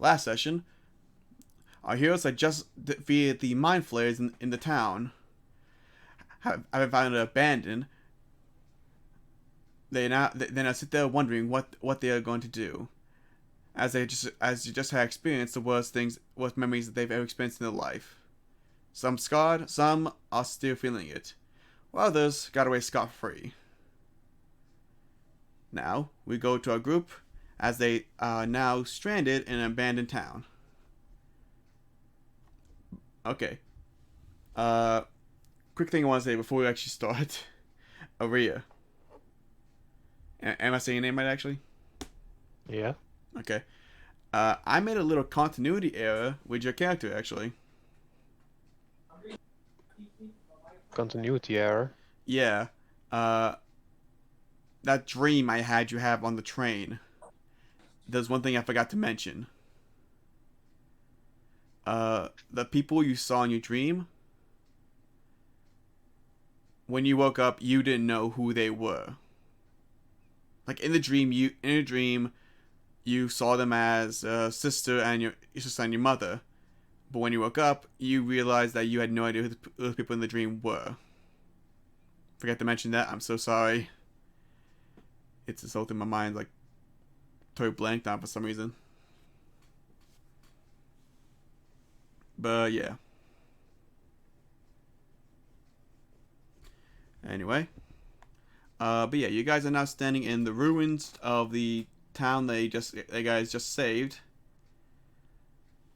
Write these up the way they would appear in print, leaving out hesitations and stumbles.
last session, our heroes had just defeated the Mindflayers in the town. Having found it abandoned, they now sit there wondering what they are going to do, as you just had experienced the worst memories that they've ever experienced in their life. Some scarred, some are still feeling it, while others got away scot free. Now we go to our group as they are now stranded in an abandoned town. Okay. Uh, quick thing I want to say before we actually start. Aria. Am I saying your name right actually? Yeah. Okay. I made a little continuity error with your character actually. Continuity error. Yeah. Uh, that dream I had you have on the train. There's one thing I forgot to mention. The people you saw in your dream, when you woke up, you didn't know who they were. Like in a dream, you saw them as sister and your sister and your mother. But when you woke up, you realized that you had no idea who those people in the dream were. Forgot to mention that. I'm so sorry. It's just in my mind, like totally blanked on for some reason. But yeah. Anyway, but yeah, you guys are now standing in the ruins of the town they guys just saved.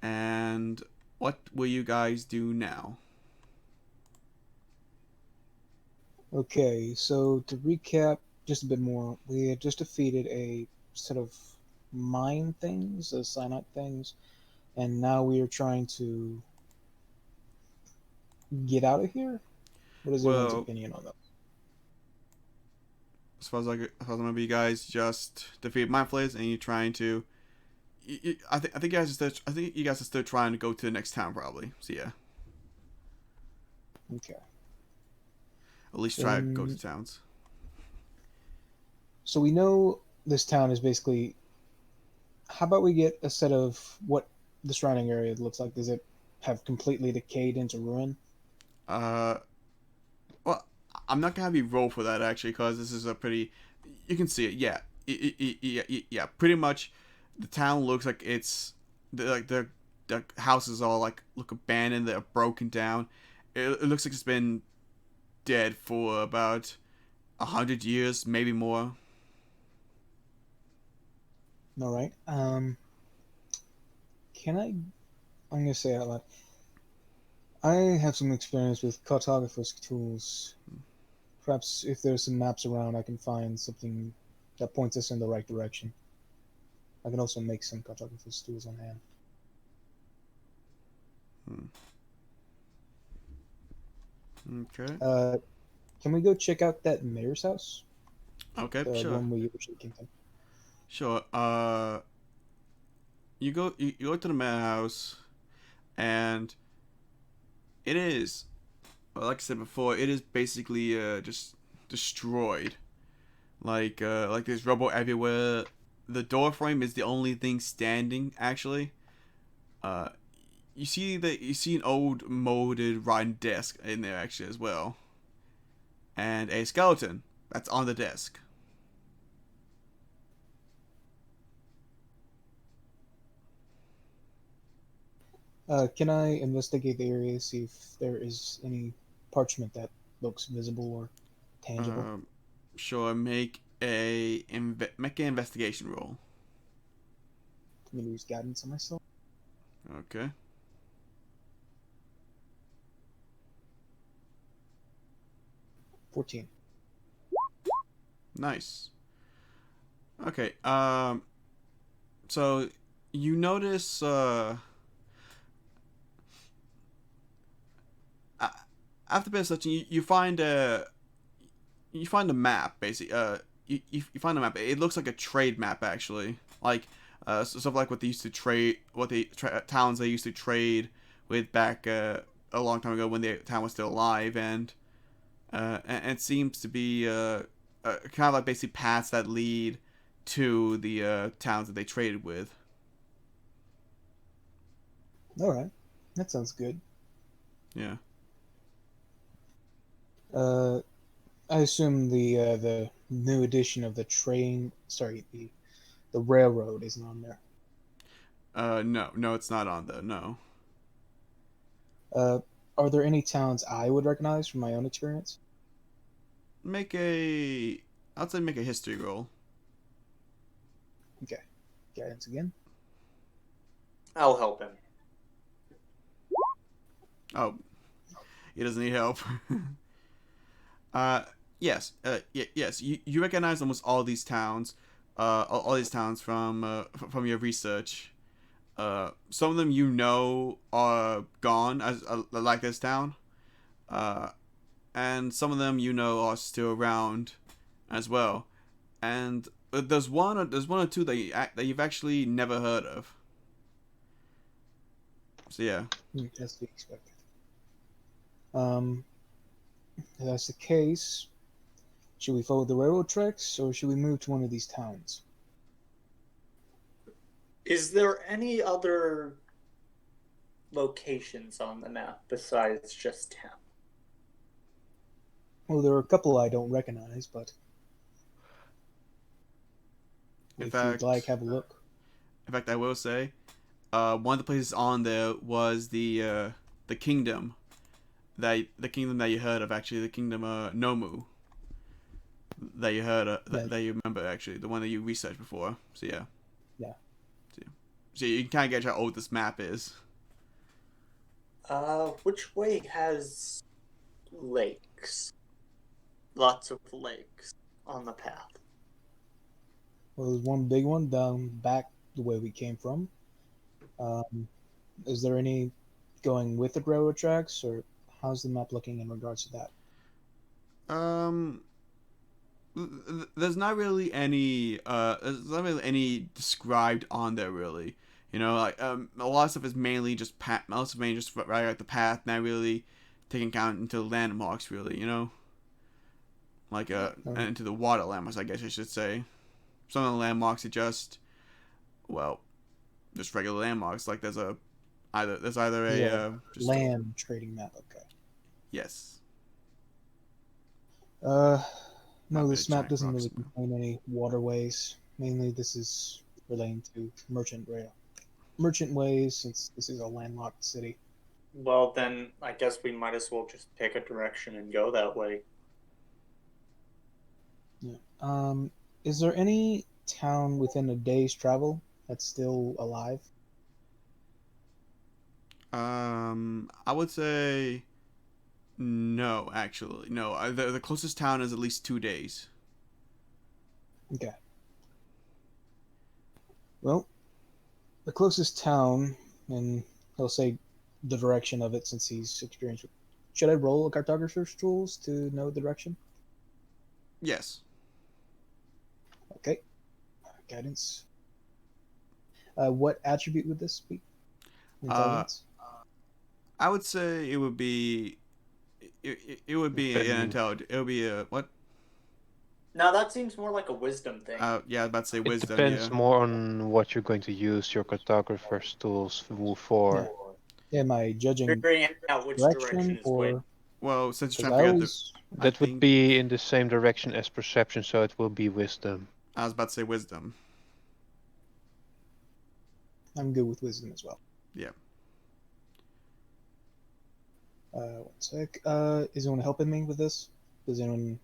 And what will you guys do now? Okay, so to recap just a bit more, we had just defeated a set of mine things, cyanide things, and now we are trying to get out of here. What is everyone's Well, opinion on that? as far as I remember, you guys just defeated Mindflayers, and you're trying to. I think I think you guys are still trying to go to the next town, probably. So yeah, Okay. at least try to go to Then, towns. so we know this town is basically. How about we get a set of what the surrounding area looks like? Does it have completely decayed into ruin? Uh, well, I'm not gonna have you roll for that actually, because this is a pretty. You can see it. Yeah, yeah. Pretty much, the town looks like it's like the houses all like look abandoned. They're broken down. It looks like it's been dead for about 100 years, maybe more. All right. Can I? I'm gonna say it out loud. I have some experience with cartographer's tools. Perhaps if there's some maps around, I can find something that points us in the right direction. I can also make some cartographer's tools on hand. Hmm. Okay. Uh, can we go check out that mayor's house? Okay. The Sure. one we usually came to. Sure. You go to the manor house, and it is, well, like I said before, it is basically just destroyed. Like there's rubble everywhere. The door frame is the only thing standing. Actually, uh, you see an old molded rotten desk in there actually as well, and a skeleton that's on the desk. Can I investigate the area, see if there is any parchment that looks visible or tangible? Um, sure. Make an investigation roll. I'm gonna use guidance on myself. Okay. 14. Nice. Okay. So you notice after a bit of searching, you find a map basically. You find a map. It looks like a trade map actually. Like stuff like what they used to trade, towns they used to trade with back a long time ago when the town was still alive, and it seems to be kind of like basically paths that lead to the towns that they traded with. All right, that sounds good. Yeah. Uh, I assume the new edition of the train, sorry, the railroad isn't on there. No, no, it's not on there. No. Uh, are there any towns I would recognize from my own experience? Make a. I'd say make a history roll. Okay, guidance again. I'll help him. Oh, he doesn't need help. uh, yes. Yes. You recognize almost all these towns. All these towns from your research. Some of them you know are gone, as like this town. Uh, and some of them you know are still around, as well. And there's one or two that you've actually never heard of. So yeah. That's to be expected. If that's the case, should we follow the railroad tracks or should we move to one of these towns? Is there any other locations on the map besides just town? Well, there are a couple I don't recognize, but In if you'd fact, like, have a look. I will say, one of the places on there was the kingdom the kingdom that you heard of, actually, the kingdom Nomu, that you heard Yeah. that you remember, actually, the one that you researched before. So yeah. Yeah. So you can kind of get how old this map is. Which way has lakes? Lots of lakes on the path. Well, there's one big one down back the way we came from. Um, is there any going with the railroad tracks, or how's the map looking in regards to that? Um, there's not really any described on there, really. You know, like a lot of stuff is mainly just most of it mainly just right at the path, not really taking account into landmarks, really. You know, like Alright. into the water landmarks, I guess I should say. Some of the landmarks are just, well, just regular landmarks. Like there's either a Yeah, just land trading map. Okay. yes. Uh, Might no, be a this map giant doesn't rock really somewhere. contain any waterways. Mainly, this is relating to merchant ways, since this is a landlocked city. Well, then I guess we might as well just pick a direction and go that way. Yeah. Is there any town within a day's travel that's still alive? I would say no, actually, no. The closest town is at least 2 days. Okay. Well, the closest town, and he'll say the direction of it since he's experienced with. Should I roll a cartographer's tools to know the direction? Yes. Okay. Guidance. What attribute would this be? Uh, Intelligence? I would say it would be. It would be an Then intelligent. It would be a what? Now that seems more like a wisdom thing. Yeah, I was about to say it wisdom. depends Yeah. more on what you're going to use your cartographer's tools for. Yeah. Am I judging Figuring out which direction direction is which. or Well, since you're because trying to I figure out the, always I That would think be in the same direction as perception, so it will be wisdom. I was about to say wisdom. I'm good with wisdom as well. Yeah. One sec. Is anyone helping me with this? Does anyone?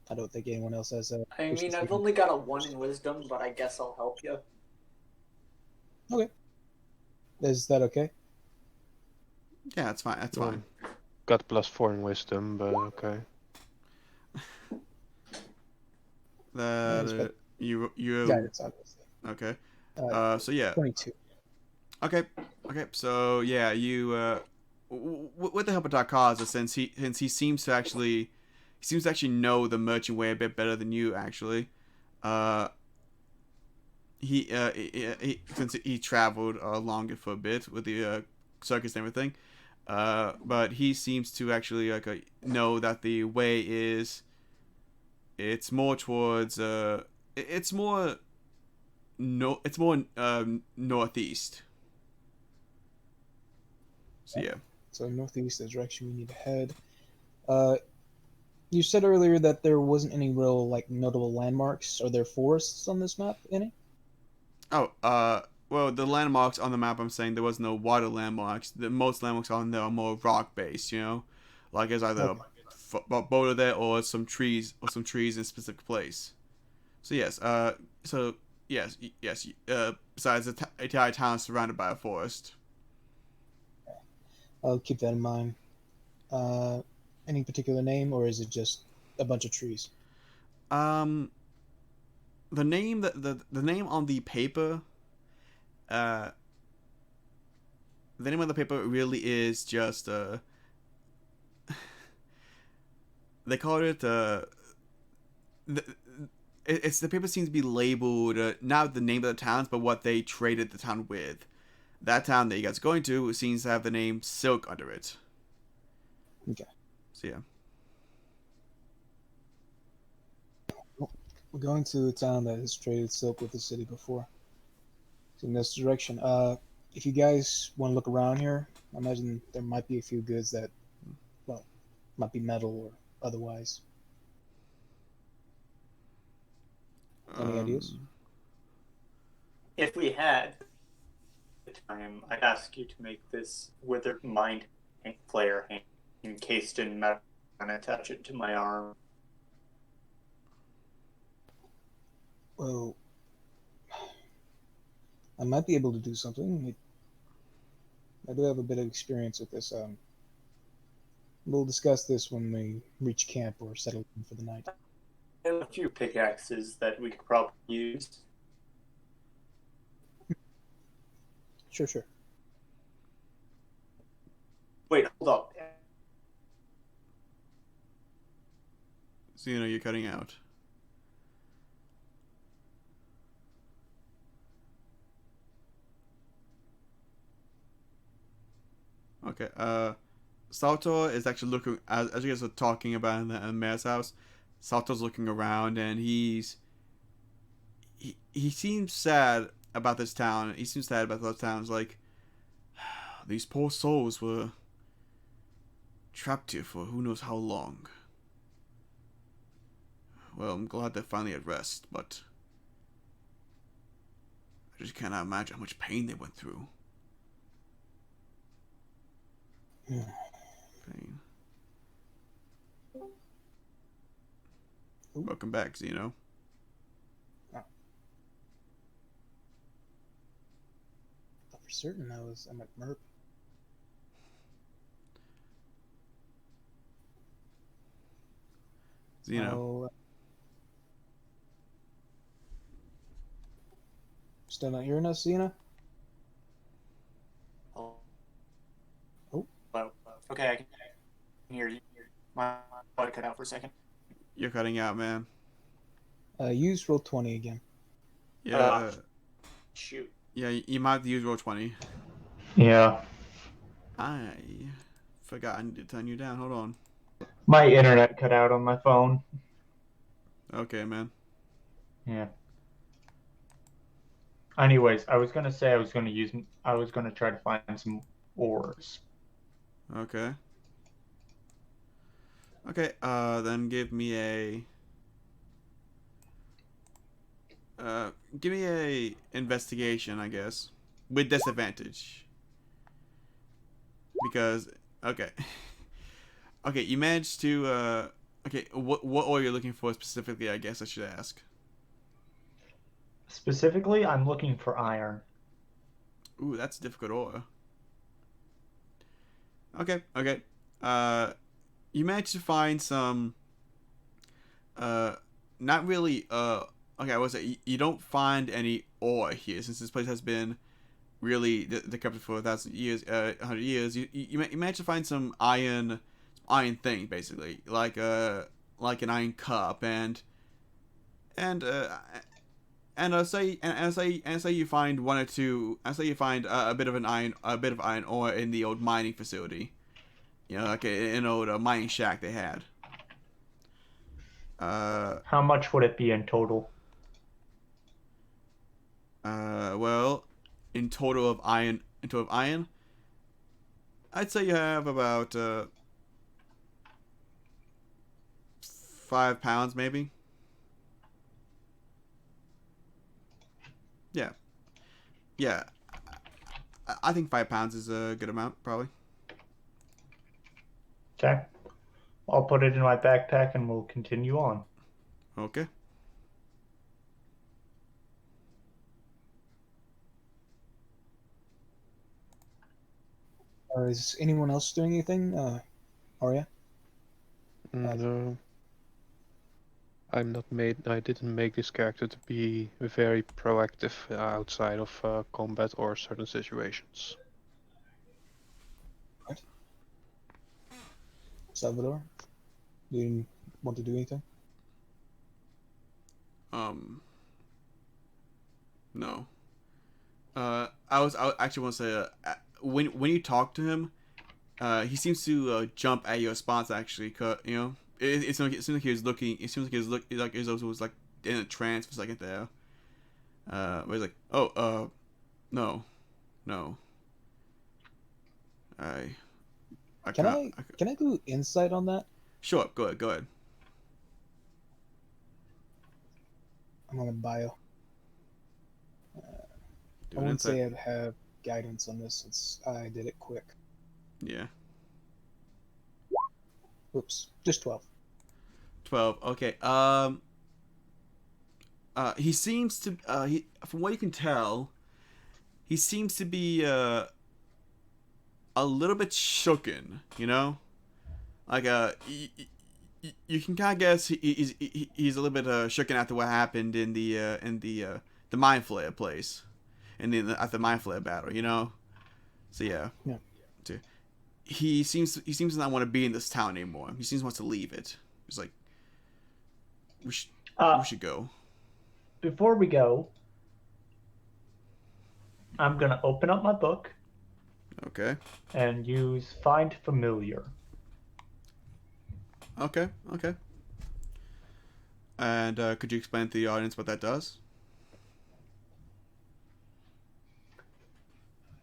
I don't think anyone else has a. I mean, I've only got a 1 in wisdom, but I guess I'll help you. Okay. Is that okay? Yeah, that's fine. That's Well, fine. got +4 in wisdom, but okay. That Respect. you Guidance, obviously. okay. So yeah. 22. Okay. Okay. So yeah, you with the help of Darkaza, since he seems to actually know the merchant way a bit better than you actually. Uh, since he traveled along it for a bit with the circus and everything. But he seems to actually know that the way is. It's more towards it's more no, it's more northeast. So yeah. So northeast, the direction we need to head. Uh, you said earlier that there wasn't any real like notable landmarks. Are there forests on this map? Any? Oh, well, the landmarks on the map, I'm saying there was no water landmarks. The most landmarks on there are more rock based. Like there's either Okay. a boulder there or some trees in a specific place. So yes, yes. Besides, the entire town is surrounded by a forest. I'll keep that in mind. Uh, any particular name, or is it just a bunch of trees? Um, the name the name on the paper, uh, the name on the paper really is just they call it the, it's the paper seems to be labeled not the name of the towns but what they traded the town with. That town that you guys are going to seems to have the name Silk under it. Okay. So yeah. We're going to a town that has traded silk with the city before. So in this direction. If you guys want to look around here, I imagine there might be a few goods that, well, might be metal or otherwise. Any ideas? If we had the time, I'd ask you to make this withered mind flayer hand encased in metal and attach it to my arm. Well, I might be able to do something. I do have a bit of experience with this. We'll discuss this when we reach camp or settle in for the night. I have a few pickaxes that we could probably use. Sure. Wait, hold up. So you're cutting out. Okay. Saltor is actually looking as you guys are talking about in the mayor's house. Saltor's looking around and he seems sad about this town. He seems sad about those towns. Like these poor souls were trapped here for who knows how long. Well, I'm glad they're finally at rest, but I just cannot imagine how much pain they went through. Pain. Welcome back, Zeno. For certain, I'm at Merp. Zeno. Still not hearing us, Xena? Oh. Oh. Well, okay, I can hear you. My audio cut out for a second. You're cutting out, man. Use roll 20 again. Yeah. Shoot. Yeah, you might have to use roll 20. Yeah. I forgot I need to turn you down. Hold on. My internet cut out on my phone. Okay, man. Yeah. Anyways, I was gonna say I was gonna try to find some ores. Okay. Okay, then give me a investigation, I guess. With disadvantage. Because, okay. Okay, you managed to, okay, what ore you're looking for specifically, I guess I should ask. Specifically, I'm looking for iron. Ooh, that's a difficult ore. Okay. You managed to find some, not really, okay, I would say you don't find any ore here since this place has been really decrepit for 1,000 years, 100 years. You managed to find some iron things basically, like an iron cup and say you find one or two. I say you find a bit of iron ore in the old mining facility. Like an old mining shack they had. How much would it be in total? Well, in total of iron, I'd say you have about 5 pounds, maybe. Yeah, yeah. I think 5 pounds is a good amount, probably. Okay. I'll put it in my backpack and we'll continue on. Okay. Is anyone else doing anything? Arya? No, I'm not made. I didn't make this character to be very proactive outside of combat or certain situations. Right. Salvador? Do you want to do anything? No. I actually want to say, when you talk to him, he seems to jump at your response. Actually, you know, it seems like he was looking. It seems like he was like he was like in a trance for a second there. Where he's like, oh, no, no. I Can can't. I do insight on that? Sure, go ahead, go ahead. I'm on a bio. Do I an wouldn't insight. say I'd have guidance on this since I did it quick. Yeah. Oops, just 12. 12. Okay. He seems to. From what you can tell, he seems to be a little bit shooken. You know, like you can kind of guess he's a little bit shooken after what happened in the Mindflayer place, and at the Mindflayer battle. You know, so yeah. Yeah. He seems to not want to be in this town anymore. He seems to want to leave it. He's like, we should go. Before we go, I'm going to open up my book Okay. and use Find Familiar. Okay. Okay. And could you explain to the audience what that does?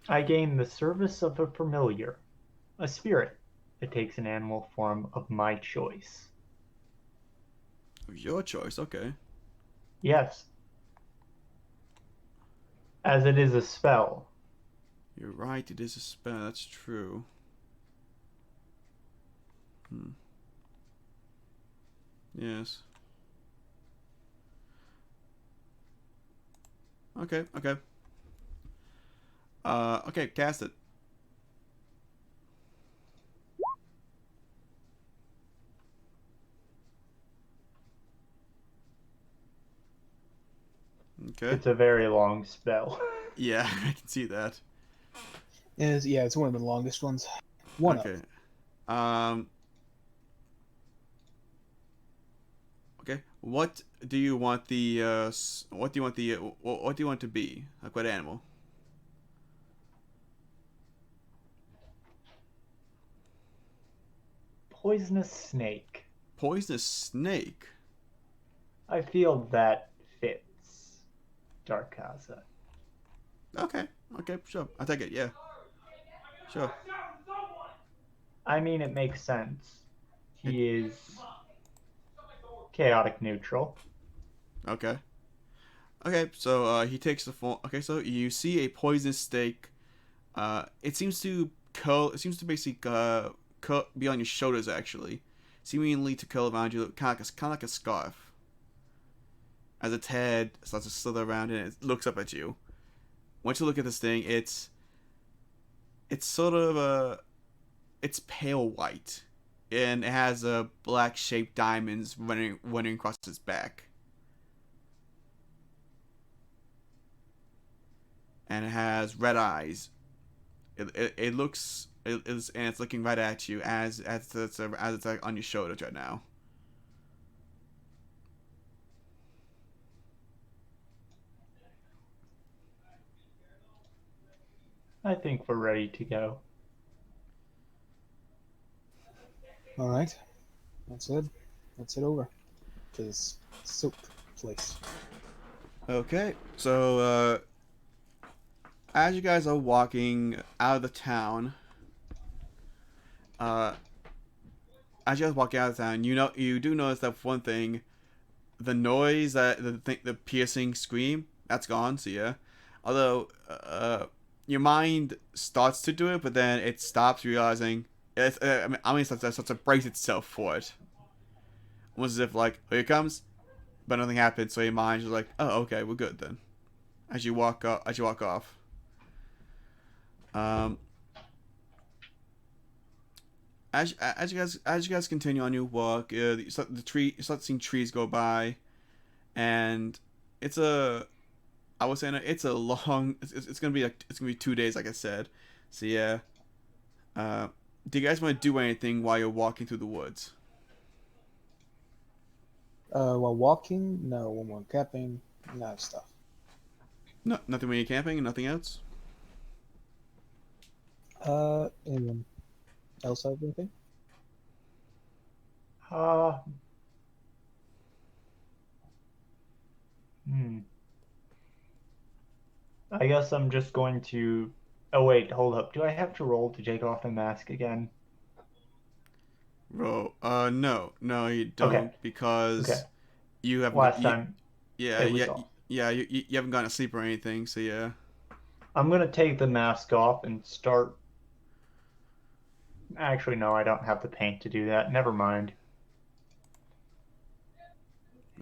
I gain the service of a familiar, a spirit that takes an animal form of my choice. Your choice. Okay. Yes, as it is a spell. You're right. It is a spell. That's true. Yes. Okay. Okay. Okay. Cast it. Okay. It's a very long spell. Yeah, I can see that. It's one of the longest ones. One Okay. of. Okay. What do you want the what do you want the what do you want to be? Like what animal? Poisonous snake. Poisonous snake. I feel that fits Darkaza. Okay. Okay. Sure. I'll take it. Yeah. Sure. I mean, it makes sense. He is chaotic neutral. Okay. Okay. So he takes the form. Okay. So you see a poisonous snake. It seems to curl. It seems to basically curl be on your shoulders actually, seemingly to curl around you, kind of like a scarf. As its head starts to slither around and it looks up at you. Once you look at this thing, it's sort of it's pale white, and it has black shaped diamonds running across its back, and it has red eyes. It looks it is and it's looking right at you as it's like on your shoulders right now. I think we're ready to go. All right. That's it. Let's head over to this soap place. Okay, so as you guys are walking out of the town, uh, as you guys walk out of town, you do notice that for one thing, the noise that the piercing scream that's gone. So yeah, although your mind starts to do it, but then it stops, realizing it's. It starts to brace itself for it. Almost as if like, here it comes, but nothing happens. So your mind's just like, oh, okay, we're good then. As you walk off. Um, as you guys continue on your walk, you start seeing trees go by, and it's a I was saying it's a long. It's gonna be like it's gonna be 2 days, like I said. So yeah. Do you guys want to do anything while you're walking through the woods? While walking, no. When we're camping, that stuff. No, nothing when you're camping, and nothing else. Anyone else have anything? Uh, hmm. I guess I'm just going to. Oh wait, hold up. Do I have to roll to take off my mask again? Bro, no, you Okay. don't because Okay. you haven't. Last time Yeah, it was yeah, off. yeah. You haven't gone to sleep or anything. So yeah. I'm gonna take the mask off and start. Actually, no, I don't have the paint to do that. Never mind.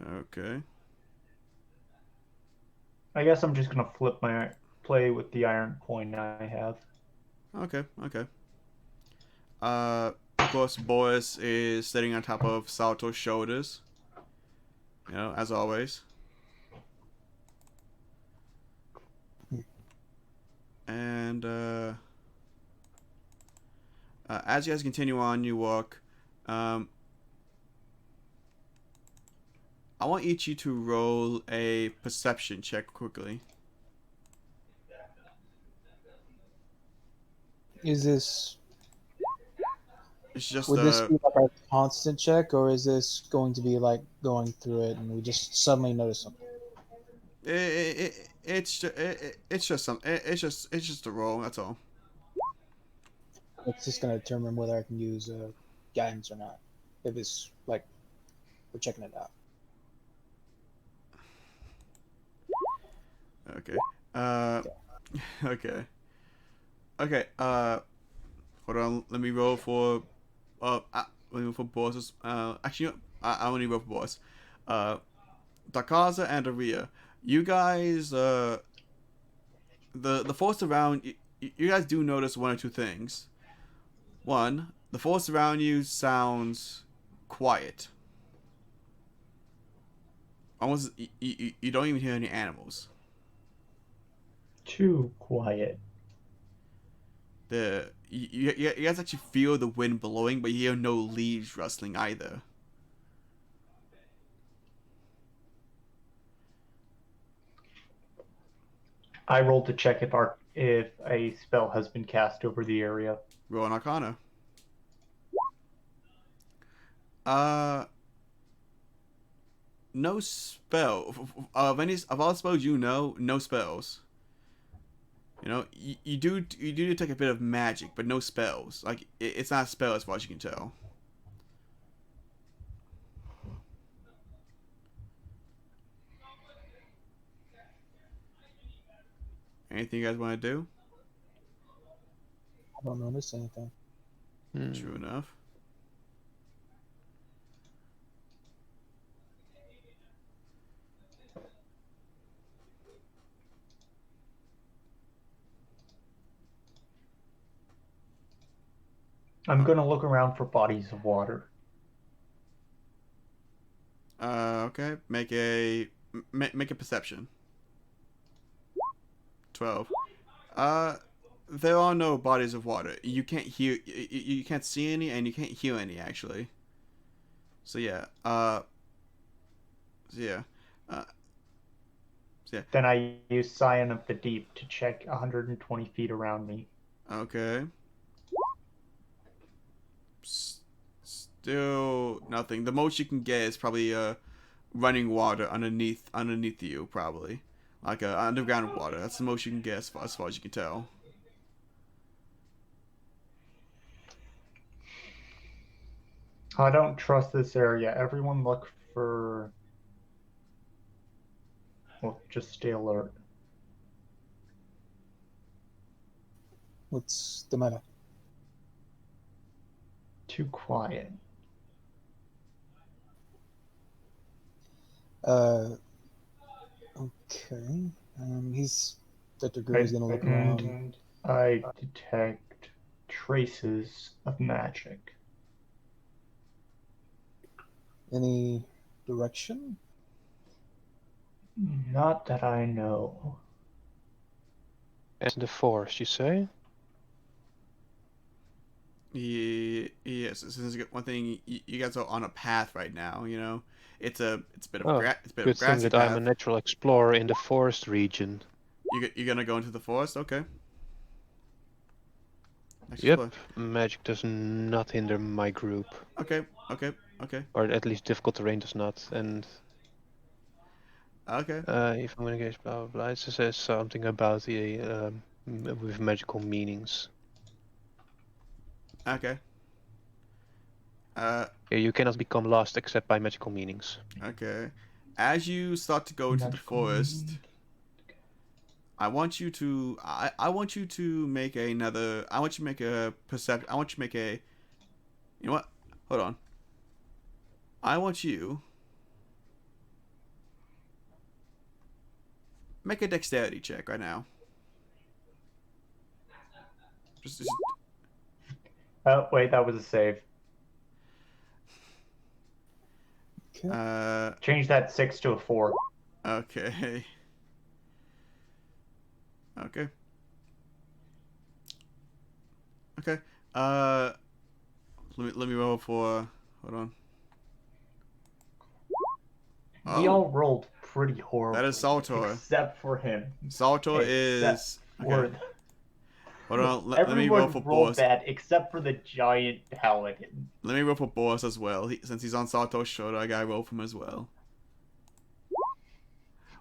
Okay. I guess I'm just gonna play with the iron coin I have. Okay. Okay. Of course, Boris is sitting on top of Salto's shoulders. As always. And as you guys continue on your walk, I want each of you to roll a perception check quickly. Is this It's just would this be like a constant check, or is this going to be like going through it and we just suddenly notice something? it's just some it's just a roll. That's all. It's just going to determine whether I can use guidance or not. If it's like we're checking it out. Okay. Okay. Okay. Hold on. Let me roll for. Let me roll for bosses. Actually, no, I only roll for boss. Dakaza and Aria, you guys. The force around you guys do notice one or two things. One, the force around you sounds quiet. Almost, you don't even hear any animals. Too quiet. You guys actually feel the wind blowing, but you hear no leaves rustling either. I rolled to check if a spell has been cast over the area. Roll an Arcana. Uh, no spell of all spells no spells. You do detect a bit of magic, but no spells. Like it's not a spell as far as you can tell. Anything you guys want to do? I don't notice anything. True enough. I'm gonna look around for bodies of water. Okay. Make a perception. 12. There are no bodies of water. You can't hear. You can't see any, and you can't hear any actually. So yeah. So yeah. Uh. So yeah. Then I use Scion of the Deep to check 120 feet around me. Okay. Still nothing. The most you can get is probably running water underneath you, probably like underground water. That's the most you can get as far as you can tell. I don't trust this area. Everyone look for... Well, just stay alert. What's the matter? Too quiet. Okay. He's Dr. Gray's gonna look around. And I detect traces of magic. Any direction? Not that I know. As in the forest, you say? Yeah, yes. Since one thing, you guys are on a path right now. You know, it's a bit of Oh, it's a bit of good a thing grassy that I'm a path. natural explorer in the forest region. You're gonna go into the forest, okay? Next Yep, explore. magic does not hinder my group. Okay, okay, okay, Or at least difficult terrain does not. And okay, if I'm gonna guess blah blah blah, it says something about the with magical meanings. okay. Uh, Yeah, you cannot become lost except by magical meanings. okay. As you start to go into the forest, I want you to make another. I want you to make a perception. I want you to make a. You know what? Hold on. I want you make a dexterity check right now. Just Oh, wait, that was a save. Okay. Change that 6 to a 4. Okay. Okay. Okay. Let me roll for. Hold on. We Oh, all rolled pretty horribly. that is Saltor. Except for him. Saltor is okay. Hold on. Let me roll Everyone for rolled Boris. bad except for the giant paladin. Let me roll for Boris as well. Since he's on Saltor's shoulder, I gotta roll for him as well.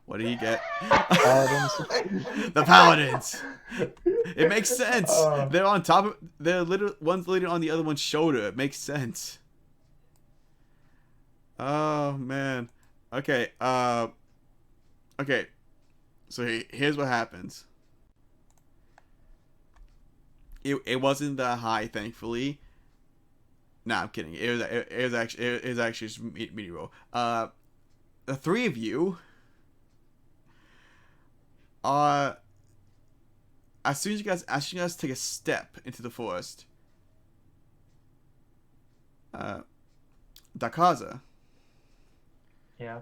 What did he get? Paladins. The paladins. It makes sense. Uh, They're on top of. They're literally one's literally on the other one's shoulder. It makes sense. Oh man. Okay. Okay. So here's what happens. It wasn't that high, thankfully. Nah, I'm kidding. It was actually just meteor roll. The three of you are as soon as you guys take a step into the forest. Dakaza. yeah.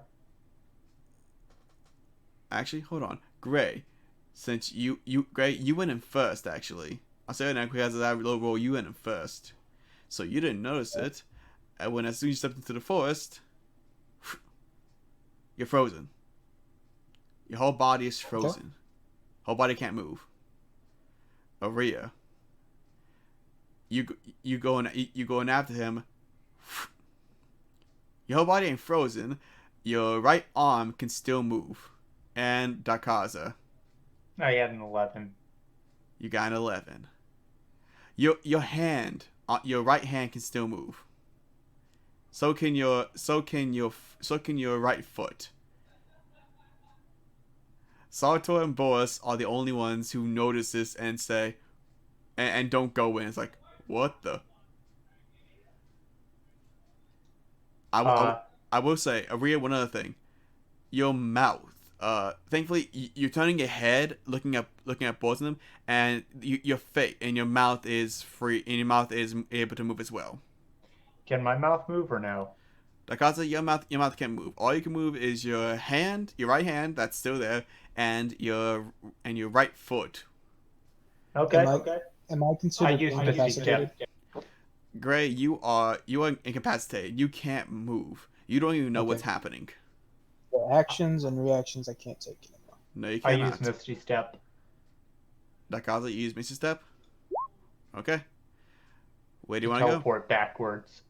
Actually, hold on, Gray. Since Gray, you went in first. Actually, I'll say it now because of that low roll, you went in first, so you didn't notice it. And when as soon as you stepped into the forest, you're frozen. Your whole body is frozen. Okay. Whole body can't move. Aria, you going after him. Your whole body ain't frozen. Your right arm can still move. And Dakaza, I had an 11. you got an 11. Your hand, your right hand can still move. So can your right foot. Salvatore and Boris are the only ones who notice this and say, and don't go in. It's like, what the? I will say, Aria, one other thing. Your mouth. Thankfully, you're turning your head, looking at both of them, and your face and your mouth is free, and your mouth is able to move as well. Can my mouth move or no? Dakaza, your mouth can't move. All you can move is your hand, your right hand that's still there, and your right foot. Okay, Am I considered incapacitated? Gray, you are incapacitated. You can't move. You don't even know what's happening. The actions and reactions I can't take anymore. No, you I cannot. use Misty Step. Dakaza, you use Misty Step. Okay. Where do you want to go? Teleport backwards.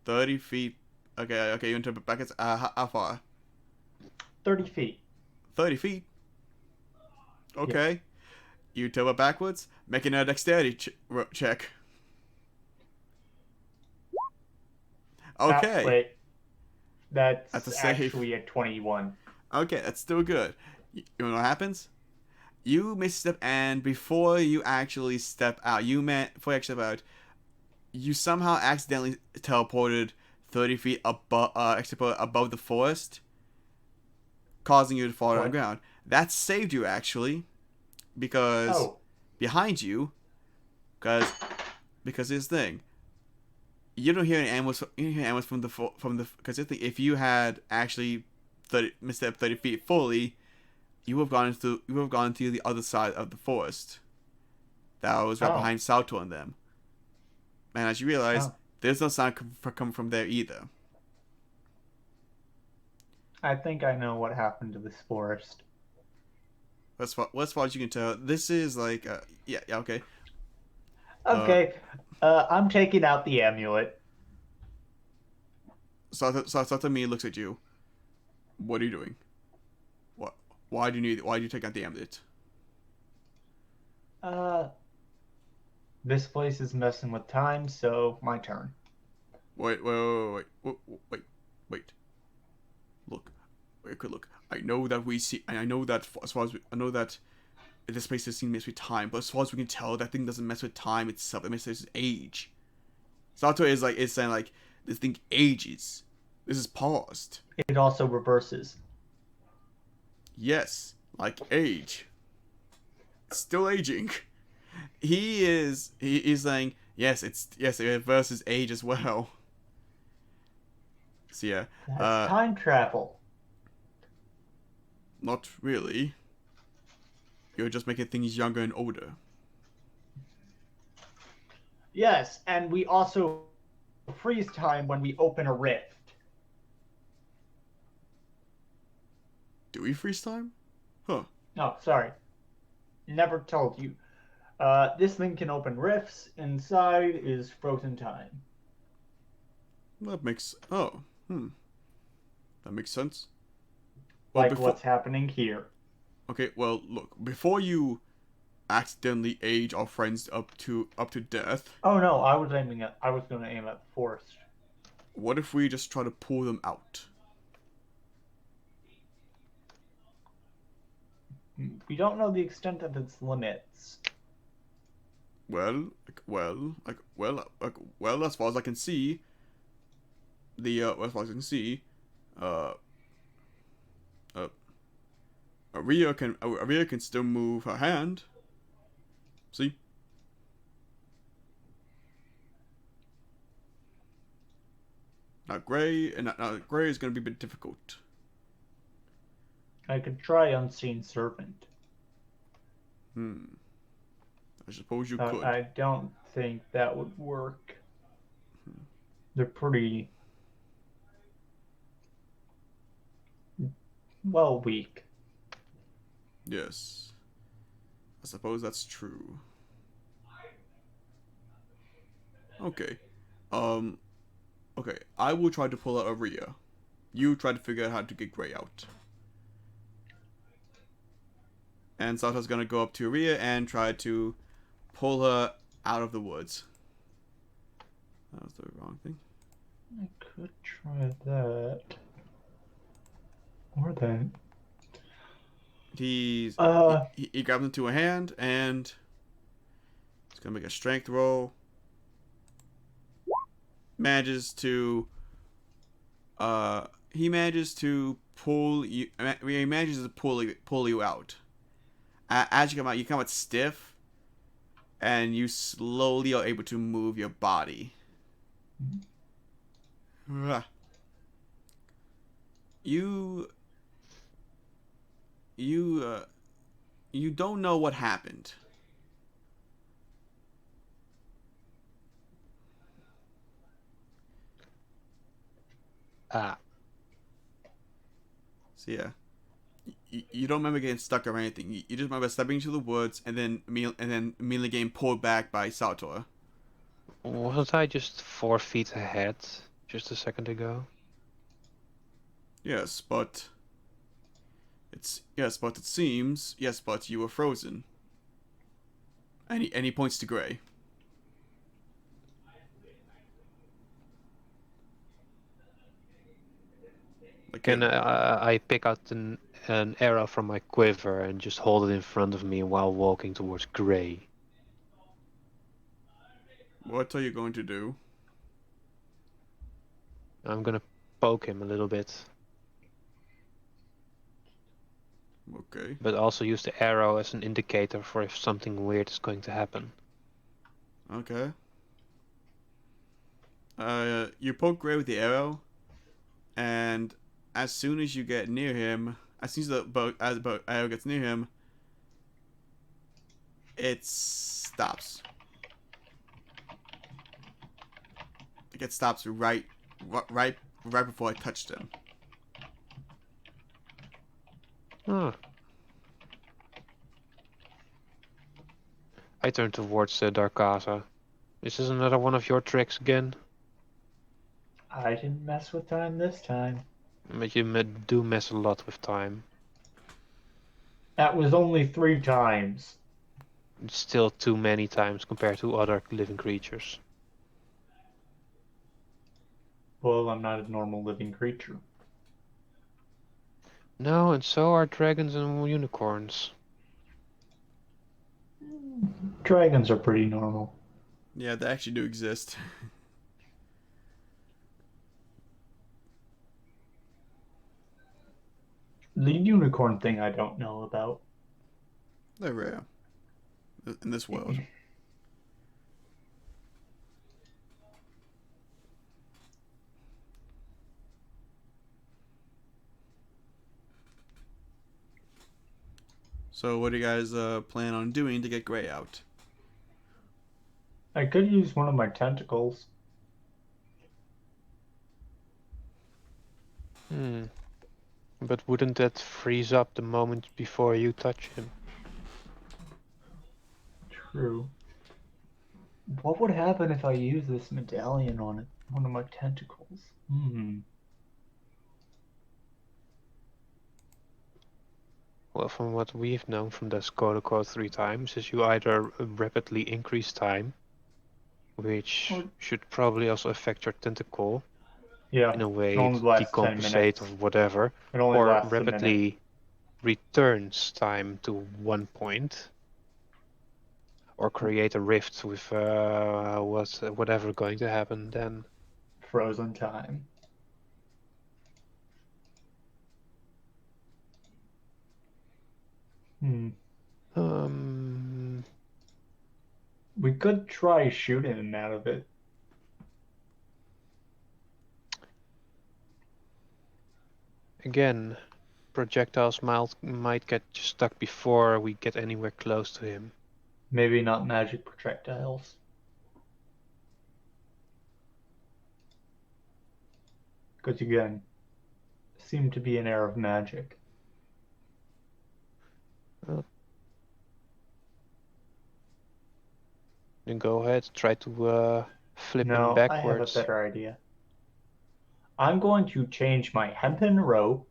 30 feet. Okay, you want to back it? How far? 30 feet. 30 feet. Okay. You teleport backwards. Making a dexterity check. Okay. Wait. That's That's a save. actually a 21. Okay, that's still good. You know what happens? You misstep, and before you actually step out, you somehow accidentally teleported 30 feet above the forest, causing you to fall on the What? ground. That saved you, actually, because Oh. behind you, because this thing, you don't hear any animals. You don't hear animals because if you had actually misstep 30 feet fully, you would have gone to the other side of the forest. That was right Oh. behind Salto and them. And as you realize, Oh. there's no sound coming from there either. I think I know what happened to this forest. As far as you can tell, this is like yeah, okay. Okay. I'm taking out the amulet. Satomi looks at you. What are you doing? What? Why do you take out the amulet? Uh, this place is messing with time, so my turn. Wait. Look, look. I know that I know that as far as I know that this place doesn't seem to mess with time, but as far as we can tell, that thing doesn't mess with time itself. It messes with age. Sato is saying like this thing ages. This is past. It also reverses. Yes, like age. It's still aging. He is saying yes. It reverses age as well. So yeah, That's time travel. not really. You're just making things younger and older. Yes, and we also freeze time when we open a rift. Do we freeze time? Huh. No, sorry. Never told you. This thing can open rifts. Inside is frozen time. That makes that makes sense. Well, Like before what's happening here. okay, well look, before you accidentally age our friends up to death, Oh no, I was going to aim at the forest. what if we just try to pull them out? We don't know the extent of its limits. Well, as far as I can see, as far as I can see, uh, Aria can still move her hand. See? Now Gray is gonna be a bit difficult. I could try Unseen Servant. I suppose you could. I don't think that would work. They're pretty weak. Yes. I suppose that's true. Okay. Okay. I will try to pull out Aria. You try to figure out how to get Gray out. And Sato's gonna go up to Aria and try to pull her out of the woods. That was the wrong thing. I could try that. Or that. He grabs into a hand and he's gonna make a strength roll. Manages to he manages to pull you. He manages to pull you out. As you come out stiff, and you slowly are able to move your body. You don't know what happened. So yeah, you don't remember getting stuck or anything. You just remember stepping into the woods and then immediately getting pulled back by Sator. Wasn't I just 4 feet ahead just a second ago? Yes, but it seems but you were frozen. And he points to Gray. Okay. Can I pick out an arrow from my quiver and just hold it in front of me while walking towards Gray? What are you going to do? I'm gonna poke him a little bit, Okay. but also use the arrow as an indicator for if something weird is going to happen. Okay. You poke Gray with the arrow, and as soon as you get near him, as soon as the arrow gets near him, it stops. It stops right before I touched him. Huh. I turn towards Darkasa. Is this another one of your tricks again? I didn't mess with time this time. But you do mess a lot with time. That was only 3 times. It's still too many times compared to other living creatures. Well, I'm not a normal living creature. No, and so are dragons and unicorns. Dragons are pretty normal. Yeah, they actually do exist. The unicorn thing I don't know about. They're rare in this world. So, what do you guys plan on doing to get Gray out? I could use one of my tentacles. But wouldn't that freeze up the moment before you touch him? True. What would happen if I use this medallion on it? One of my tentacles. Well, from what we've known from this quote-unquote 3 times, is you either rapidly increase time, which should probably also affect your tentacle Yeah. in a way It only to lasts 10 decompensate or minutes. whatever, It only or lasts a minute. rapidly returns time to 1 point, or create a rift with whatever going to happen then. Frozen time. We could try shooting him out of it. Again, projectiles might get stuck before we get anywhere close to him. Maybe not magic projectiles. Because again, seem to be an air of magic. Then go ahead, try to flip him No, backwards. I have a better idea. I'm going to change my hempen rope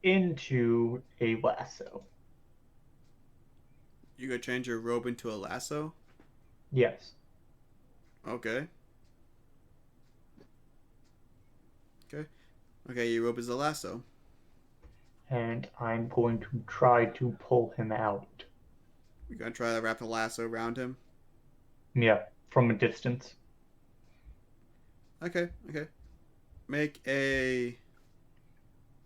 into a lasso. You gonna change your rope into a lasso? Yes. Okay. Okay, your rope is a lasso. And I'm going to try to pull him out. You're gonna try to wrap the lasso around him? Yeah, from a distance. Okay. Make a...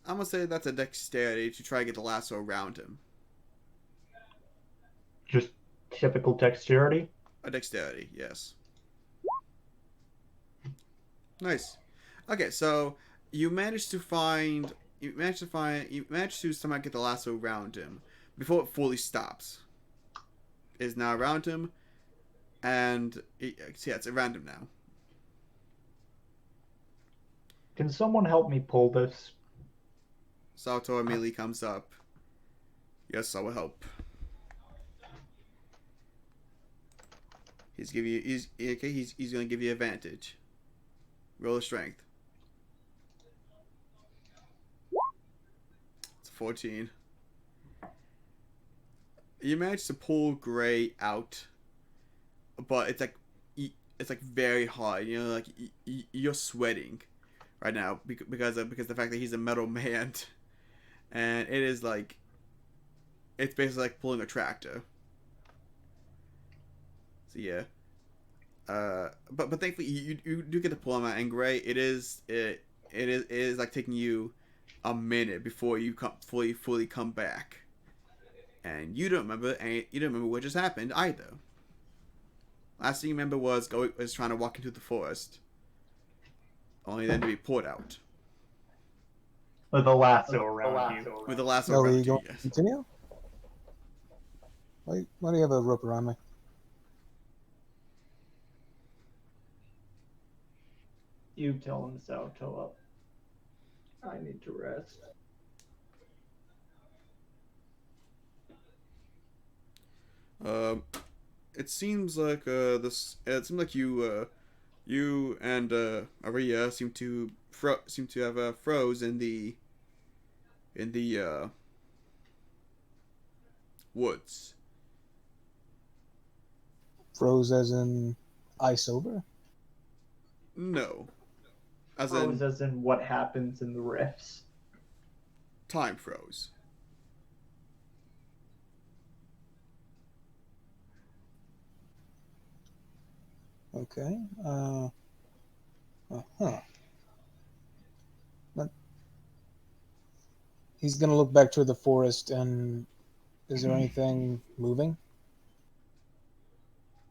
I'm gonna say that's a dexterity to try to get the lasso around him. Just typical dexterity? A dexterity, yes. Nice. Okay, so you managed to somehow get the lasso around him before it fully stops. It is now around him, and it's around him now. Can someone help me pull this? Salto immediately comes up. Yes, I will help. He's gonna give you advantage. Roll a strength. It's 14. You managed to pull Gray out, but it's like very hard. You know, like you're sweating, right now because the fact that he's a metal man, and it is like it's basically like pulling a tractor. So yeah. But thankfully you do get to pull him out, and Gray, it is like taking you a minute before you fully come back, and you don't remember what just happened either. Last thing you remember was trying to walk into the forest, only then to be pulled out With a lasso around you. with the lasso Ellie, you around you. going to Yes. continue? Why do you have a rope around me? You tell him so, Philip. I need to rest. It seems like this. It seems like you and Aria seem to have froze in the woods. Froze as in ice over? No, as Froze in as in what happens in the rifts. time froze. Okay. Huh. But he's gonna look back toward the forest, and is there anything moving?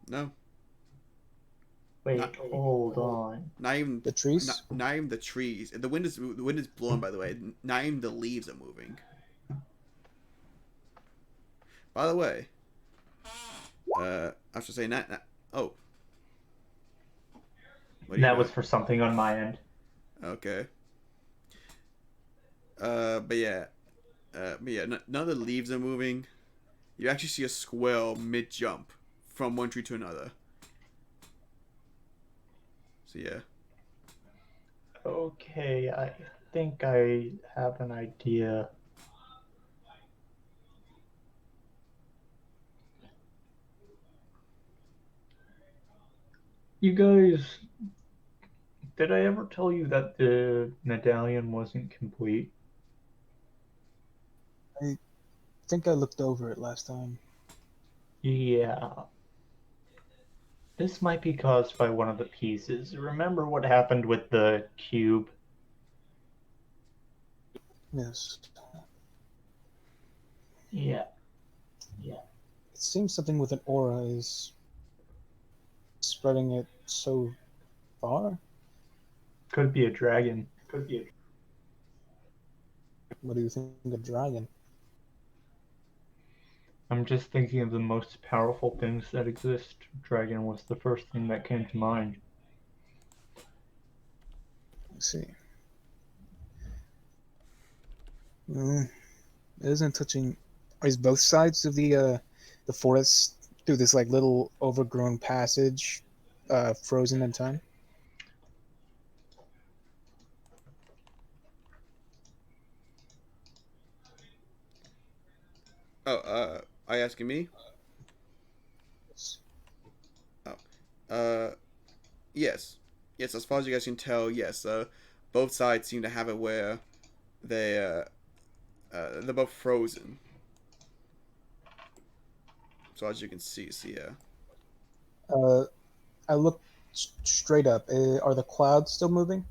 No, Wait, Not- hold on. not even The trees? not even the trees. The wind is blowing. By the way, not even the leaves are moving. By the way, I should say not. Oh, what are you That was doing? for something on my end. Okay. But yeah, none of the leaves are moving. You actually see a squirrel mid jump from one tree to another. So yeah. Okay, I think I have an idea. You guys, did I ever tell you that the medallion wasn't complete? I think I looked over it last time. Yeah. This might be caused by one of the pieces. Remember what happened with the cube? Yes. Yeah. It seems something with an aura is spreading it so far. Could be a dragon. What do you think of dragon? I'm just thinking of the most powerful things that exist. Dragon was the first thing that came to mind. Let's see. Mm, it isn't touching. Is both sides of the forest through this like little overgrown passage frozen in time? Oh, are you asking me? Oh, yes, yes. As far as you guys can tell, yes. Both sides seem to have it where they're both frozen. So as you can see, yeah. I look straight up. Are the clouds still moving,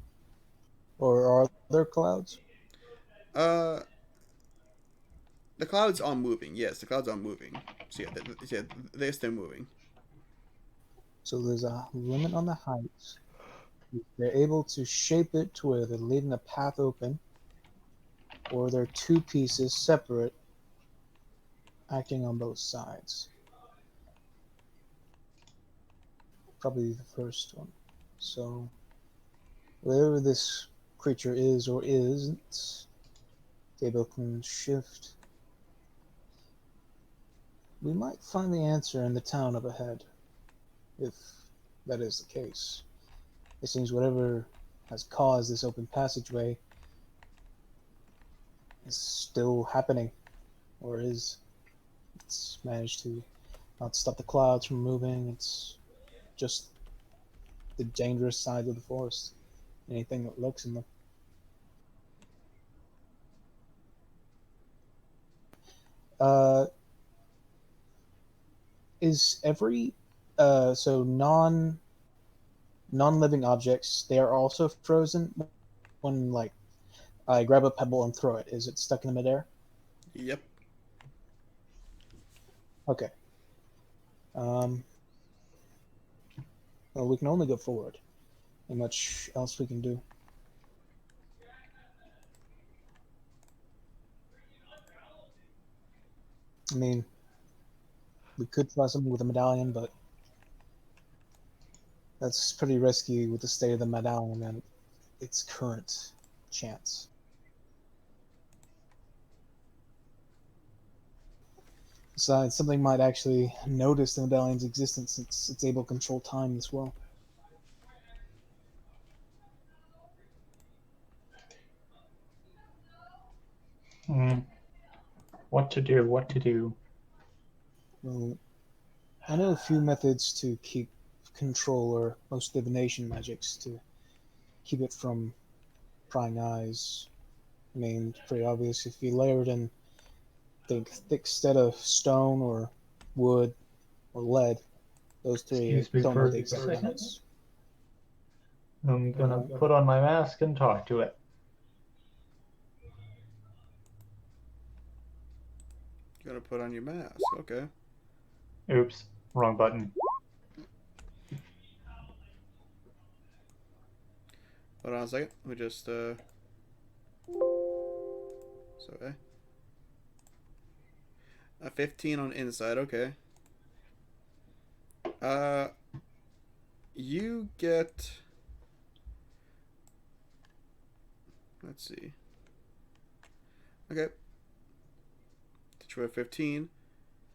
or are there clouds? Uh, the clouds are moving. Yes, the clouds are moving. So yeah, they're still moving. So there's a limit on the height. They're able to shape it to where they're leaving a path open, or they're two pieces separate, acting on both sides. Probably the first one. So wherever this creature is or isn't, Gabriel can shift. We might find the answer in the town up ahead, if that is the case. It seems whatever has caused this open passageway is still happening, or is. It's managed to not stop the clouds from moving. It's just the dangerous side of the forest. anything that looks in them. Is every so non-living objects, they are also frozen when like I grab a pebble and throw it. Is it stuck in the midair? Yep. Okay. Well, we can only go forward. Ain't much else we can do. I mean, we could try something with a medallion, but that's pretty risky with the state of the medallion and its current chance. Besides, something might actually notice the medallion's existence since it's able to control time as well. What to do? What to do? Well, I know a few methods to keep control, or most divination magics to keep it from prying eyes. I mean, it's pretty obvious if you layer it in thick instead of stone or wood or lead. Those three Excuse me don't for know the a exact second. limits. I'm gonna put on my mask and talk to it. You gotta put on your mask. Okay. Oops, wrong button. Hold on a second. Let me just sorry. A 15 on inside. Okay. You get. Let's see. Okay. To a 15,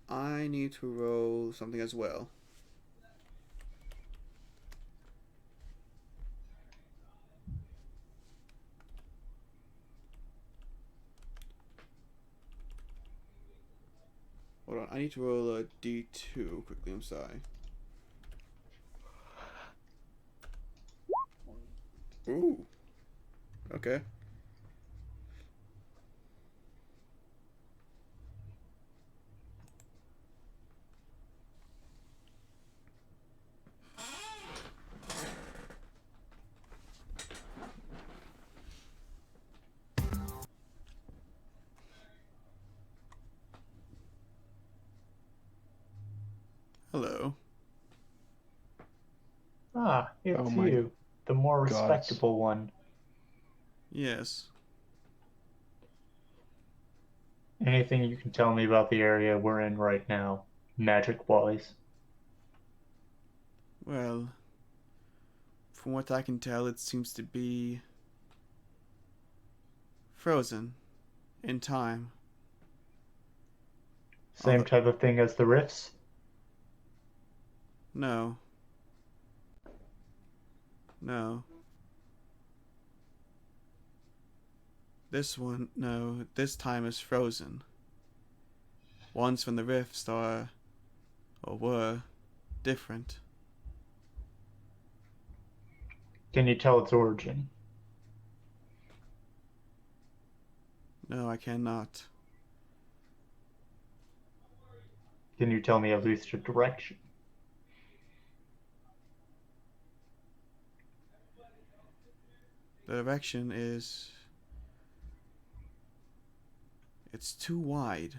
I need to roll something as well. Hold on, I need to roll a d2 quickly. I'm sorry. Ooh. Okay. Hello. Ah, it's Oh my you, the more God. respectable one. Yes. Anything you can tell me about the area we're in right now, magic-wise? Well, from what I can tell, it seems to be frozen in time. Same type of thing as the rifts? No. No. This one, no. This time is frozen. Ones from the rifts are, or were, different. Can you tell its origin? No, I cannot. Can you tell me at least a direction? The direction is... It's too wide.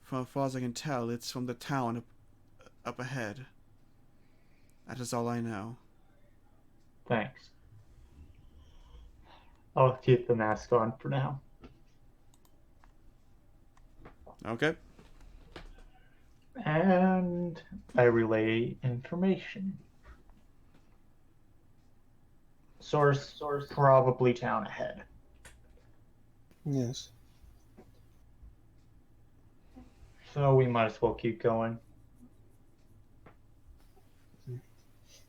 From as far as I can tell, it's from the town up ahead. That is all I know. Thanks. I'll keep the mask on for now. Okay. And I relay information. Source probably town ahead. Yes. So we might as well keep going.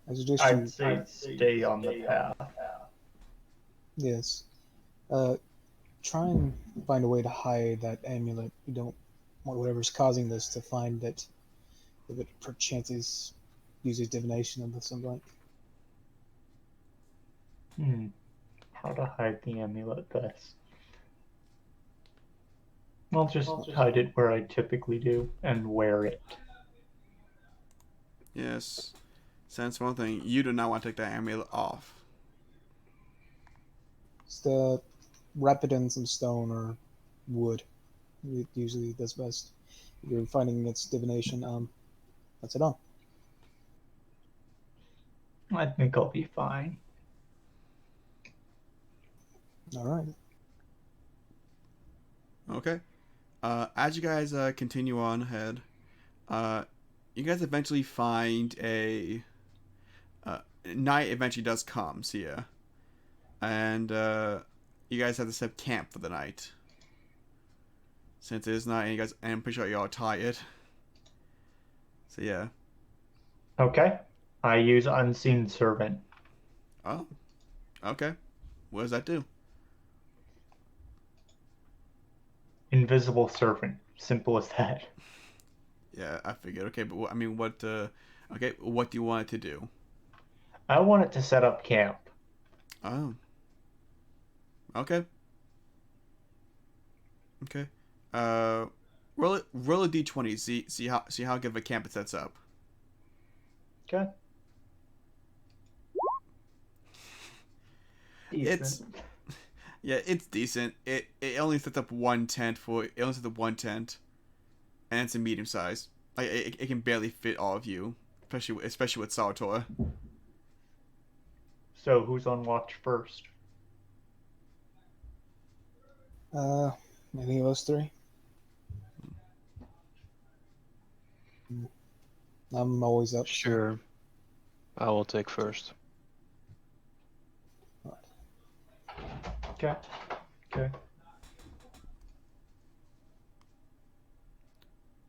I suggest I'd you. say stay on the path. Yes. Try and find a way to hide that amulet. You don't want whatever's causing this to find that if it perchance uses divination of the sunlight. How to hide the amulet best? I'll just hide it where I typically do and wear it. Yes. Sense one thing. You do not want to take that amulet off. Just wrap it in some stone or wood. It usually does best. If you're fighting against divination, that's it on. I think I'll be fine. All right. Okay. As you guys continue on ahead, you guys eventually find a night. Eventually does come, so yeah, and you guys have to set camp for the night. Since it is night, and you guys, and I'm pretty sure you're all tired. So yeah. Okay. I use Unseen Servant. Oh, okay. What does that do? Invisible Servant. Simple as that. Yeah, I figured. Okay, but I mean, what? Okay, what do you want it to do? I want it to set up camp. Oh. Okay. Okay. Uh, roll a d20. See how good of a camp it sets up. Okay. It's Decent. yeah, it's decent. It only sets up one tent it only sets up one tent, and it's a medium size. Like it can barely fit all of you, especially with Salvatore. So who's on watch first? Any of us three? I'm always up. Sure. I will take first. All Okay. Okay.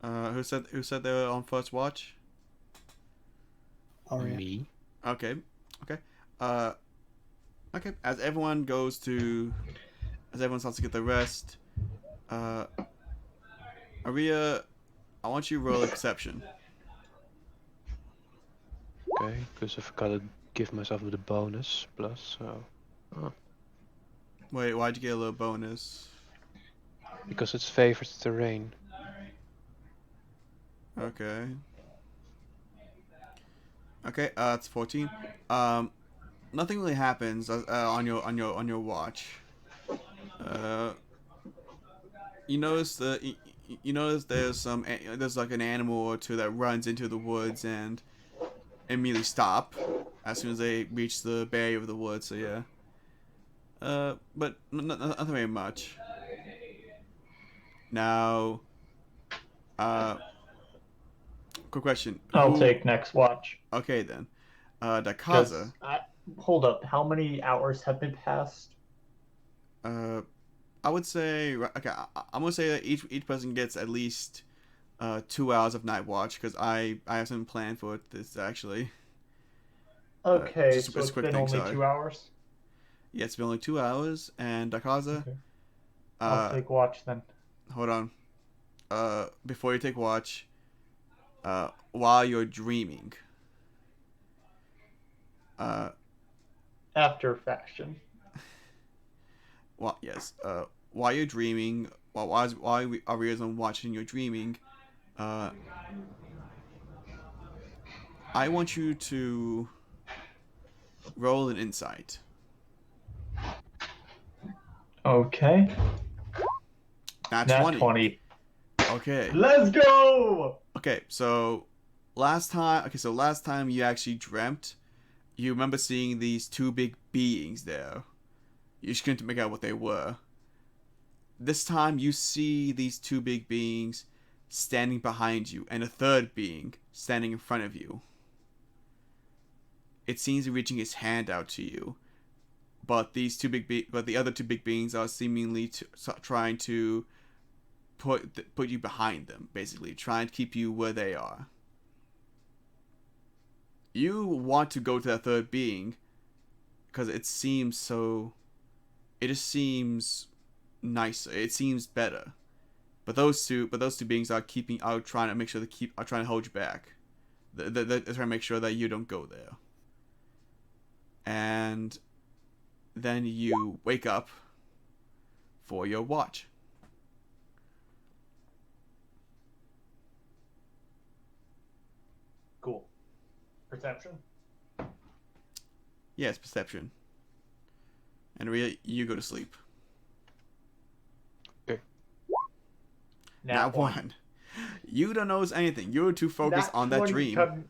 Who said they were on first watch? right. Aria. Me. Okay. Okay. Uh. Okay. As everyone starts to get the rest, uh, Aria, I want you to roll a perception. Okay, because I've got to give myself the bonus plus, so. Oh. Wait, why'd you get a little bonus? Because it's favored terrain. Okay. Okay, it's 14. Nothing really happens on your watch. Uh, you notice you notice there's like an animal or two that runs into the woods and immediately stop as soon as they reach the barrier of the woods. So yeah. But nothing very much. Now, uh, quick question. I'll Who? take next watch. Okay then. Because Dakaza. hold up, how many hours have been passed? I would say okay. I'm gonna say that each person gets at least 2 hours of night watch because I have something planned for this actually. Okay, Just so a it's quick been thing. only Sorry. 2 hours. Yeah, it's been only 2 hours. And Dakaza, Okay. I'll take watch then. hold on. Before you take watch, while you're dreaming, uh, After fashion. yes, while you're dreaming, while Aria's on watching you're dreaming, uh, I want you to roll an insight. Okay. Nat Nat 20. 20. Okay. Let's go! Okay, so last time you actually dreamt, you remember seeing these two big beings there. You just couldn't make out what they were. This time you see these two big beings standing behind you and a third being standing in front of you. It seems to be reaching his hand out to you, but the other two big beings are seemingly trying to put you behind them, basically trying to keep you where they are. You want to go to that third being because it just seems nicer. It seems better. But those two beings are trying to make sure are trying to hold you back. They're trying to make sure that you don't go there. And then you wake up for your watch. Cool. Perception? Yes, perception. And Rhea, you go to sleep. Nat 1. You don't notice anything. You're too focused on that dream. Come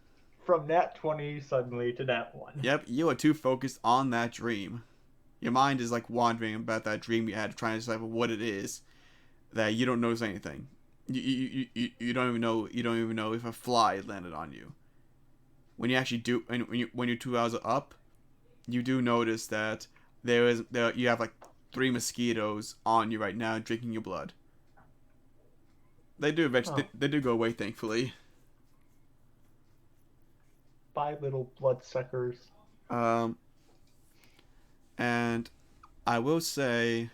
from nat 20 suddenly to nat 1. Yep, you are too focused on that dream. Your mind is like wandering about that dream you had, trying to decipher what it is, that you don't notice anything. You don't even know. You don't even know if a fly landed on you. When you actually do, when you're 2 hours up, you do notice that you have like 3 mosquitoes on you right now, drinking your blood. They do eventually. They do go away, thankfully. 5 little bloodsuckers. And I will say,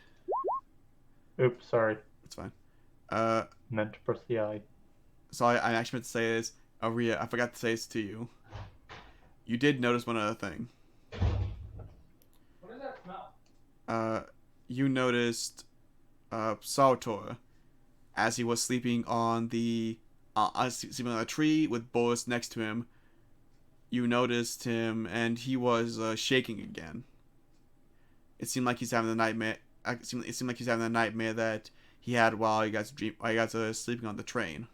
Oops, sorry. it's fine. Meant to press the I. So I actually meant to say this, Rhea. I forgot to say this to you. You did notice one other thing. What does that smell? You noticed, Saltor, as he was sleeping on sleeping on a tree with Boris next to him. You noticed him, and he was shaking again. It seemed like he's having the nightmare. It seemed like he's having the nightmare that he had while he got sleeping on the train.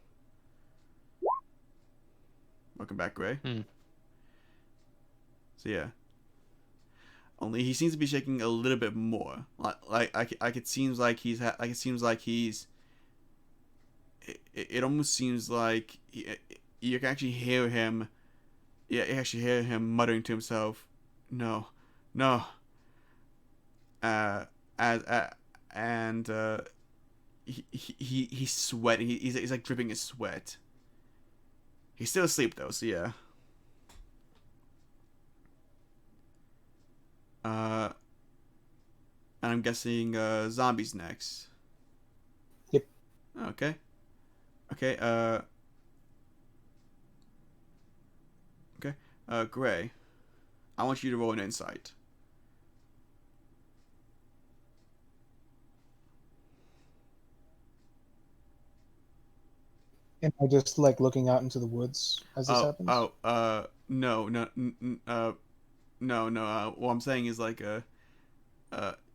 Welcome back, Gray. So yeah. Only he seems to be shaking a little bit more. It seems like he's. It almost seems like you can actually hear him. Yeah, you actually hear him muttering to himself, "No, no." He's sweating. He's like dripping his sweat. He's still asleep though, so yeah. And I'm guessing zombies next. Yep. Okay. Okay. Okay. Gray, I want you to roll an insight. Am I just like looking out into the woods as this happens? No. What I'm saying is like,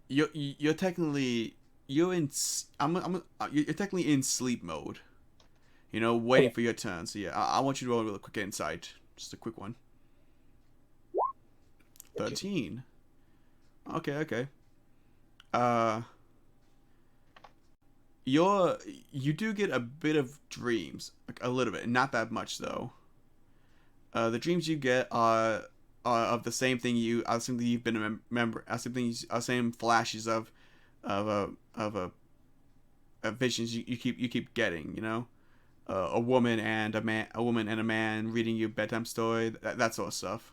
you're technically you're in you're technically in sleep mode. You know, waiting Okay. for your turn. So yeah, I want you to roll a real quick insight, just a quick one. 13. Okay. You do get a bit of dreams, like a little bit, not that much though. The dreams you get are of the same thing you've been same flashes of visions you keep getting. You know, a woman and a man reading you a bedtime story, that sort of stuff.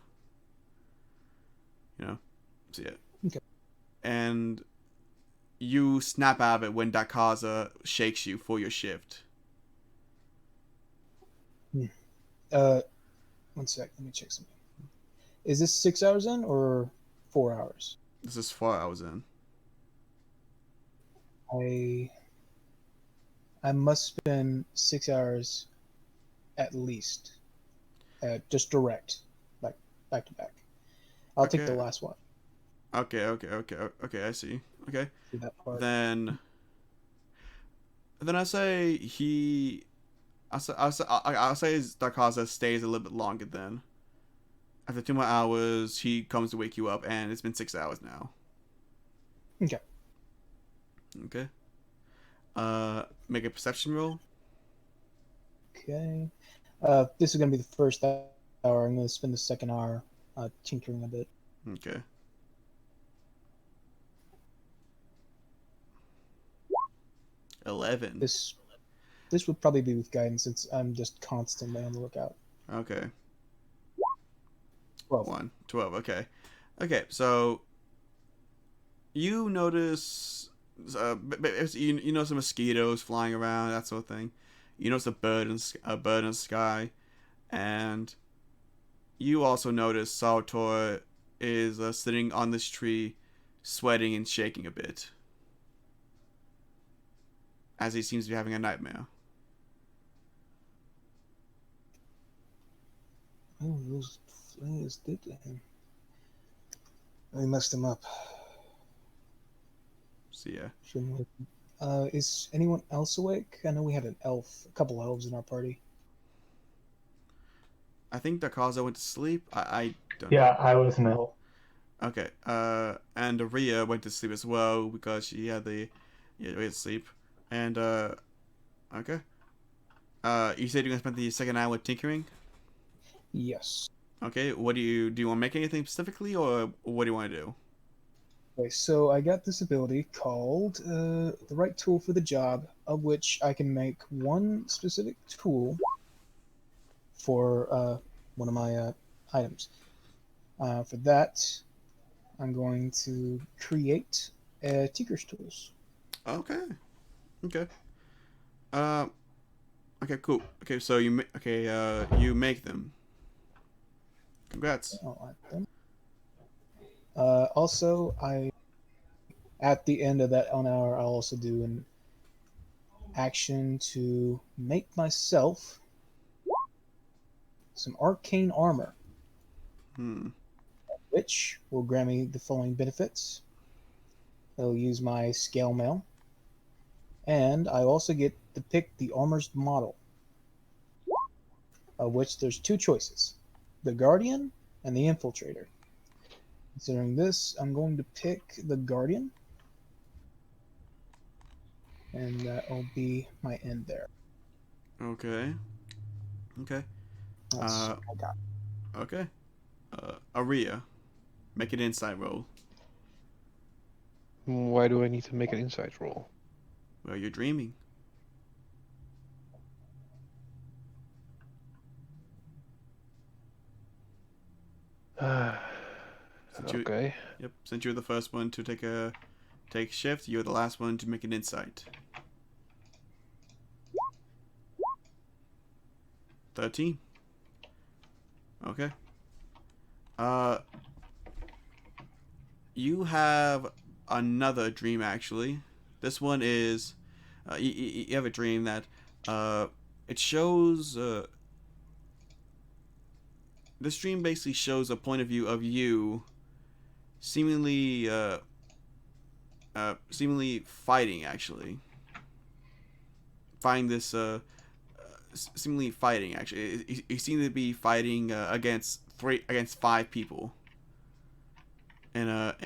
You know, so yeah. Okay. And you snap out of it when Dakaza shakes you for your shift. One sec, let me check something. Is this 6 hours in or 4 hours? This is 4 hours in. I must spend 6 hours at least. Just direct, like back to back. I'll take the Okay. last one. Okay, I see. Okay. See that part. Then I say I'll say Dakaza stays a little bit longer then. After 2 more hours, he comes to wake you up, and it's been 6 hours now. Okay. Okay. Make a perception roll. Okay. This is gonna be the first hour. I'm gonna spend the second hour tinkering a bit. Okay. 11. This would probably be with guidance since I'm just constantly on the lookout. Okay. 12. 12. Okay. Okay. So you notice, you know, some mosquitoes flying around, that sort of thing. You notice a bird in the sky, and you also notice Salvatore is sitting on this tree, sweating and shaking a bit, as he seems to be having a nightmare. Oh, those flares did to him. They messed him up. So yeah. Shouldn't we- is anyone else awake? I know we had a couple elves in our party. I think Dakaza went to sleep. I don't Yeah, know. I was ill. Okay. And Rhea went to sleep as well because she had the went to sleep. And okay. You said you're gonna spend the second hour tinkering. Yes. Okay. What do you want to make anything specifically, or what do you want to do? Okay, so I got this ability called the right tool for the job, of which I can make one specific tool for one of my items. For that, I'm going to create Tinker's tools. Okay. Okay. Uh. Okay. Cool. Okay. So you make them. Congrats. I'll add them. Also, I at the end of that 1 hour, I'll also do an action to make myself some arcane armor, Hmm. which will grant me the following benefits. I'll use my scale mail, and I also get to pick the armor's model, of which there's two choices: the Guardian and the Infiltrator. Considering this, I'm going to pick the Guardian, and that will be my end there. Okay. Okay. That's Uh. I got. Okay. Aria, make an insight roll. Why do I need to make an insight roll? Well, you're dreaming. Since you, Okay. yep. Since you're the first one to take shift, you're the last one to make an insight. 13. Okay. Uh. You have another dream actually. This one is, you have a dream that, it shows. This dream basically shows a point of view of you, seemingly, seemingly fighting actually. Find this, seemingly fighting actually. You seem to be fighting against 5 people in a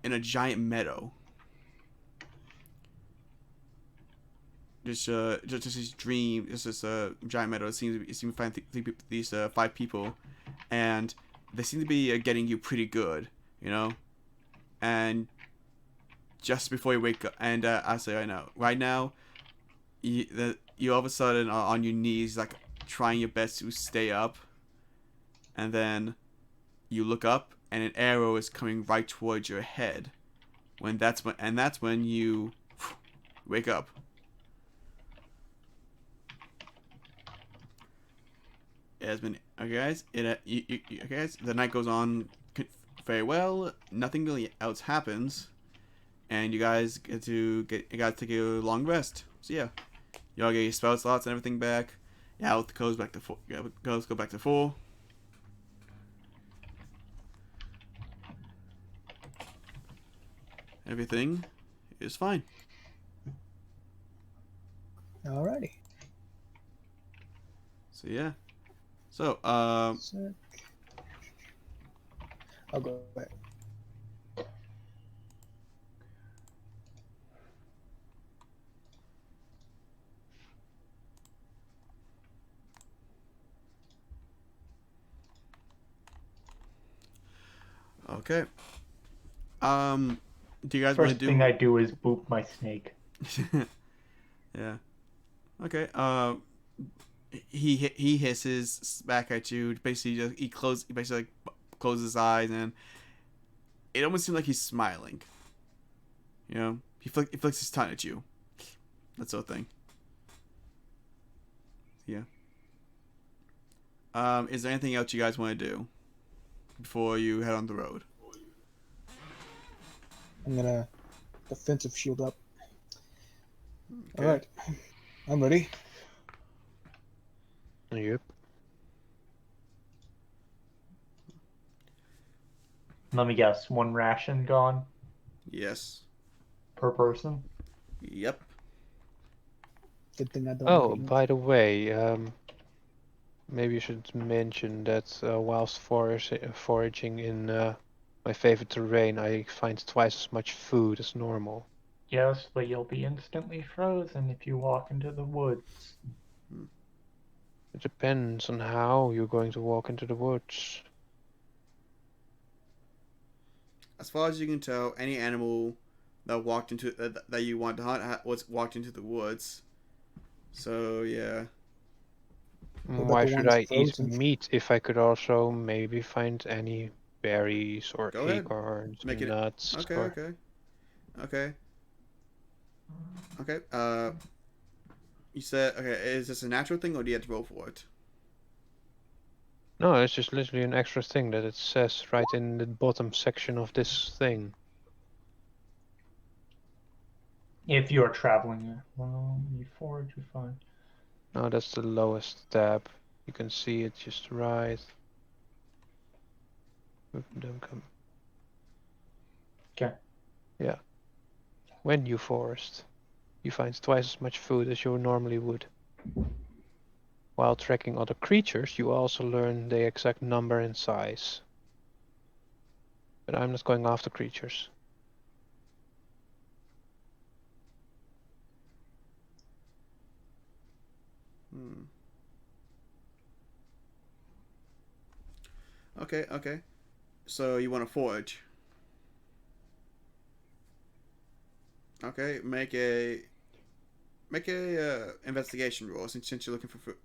in a giant meadow. Just this dream. Just this giant meadow. It seems to find these 5 people, and they seem to be getting you pretty good, you know. And just before you wake up, and I say right now, you all of a sudden are on your knees, like trying your best to stay up, and then you look up, and an arrow is coming right towards your head. That's when you wake up. It has been okay, guys. Okay, guys. The night goes on very well. Nothing really else happens, and you guys get to take a long rest. So yeah, y'all get your spell slots and everything back. Yeah, health goes back to full. Yeah, goes go back to full. Everything is fine. Alrighty. So yeah. So Sick. I'll go back. okay. Do you guys want to First do? thing I do is boop my snake. Yeah. Okay. He hisses back at you. Basically, he basically like closes his eyes, and it almost seems like he's smiling. You know, he flicks his tongue at you. That sort of thing. Yeah. Is there anything else you guys want to do before you head on the road? I'm gonna defensive shield up. Okay. Alright. I'm ready. Yep. Let me guess, 1 ration gone Yes. per person? Yep. Good thing I don't Oh, need by the way, maybe you should mention that whilst foraging in my favorite terrain, I find twice as much food as normal. Yes, but you'll be instantly frozen if you walk into the woods. It depends on how you're going to walk into the woods. As far as you can tell, any animal that walked into that you want to hunt was walked into the woods. So yeah. What about Why the should ones I eat frozen? meat if I could also maybe find any berries or Go ahead. acorns, Make it. nuts, Okay. or... Okay. Okay. Okay. You said okay. Is this a natural thing, or do you have to roll for it? No, it's just literally an extra thing that it says right in the bottom section of this thing. If you are traveling, well, you forage, you find. No, that's the lowest tab. You can see it just right. Don't come. Okay. Yeah. When you forest, you find twice as much food as you normally would. While tracking other creatures, you also learn the exact number and size. But I'm not going after creatures. Hmm. Okay. Okay. So you want to forage? Okay. Make a investigation roll since you're looking for food.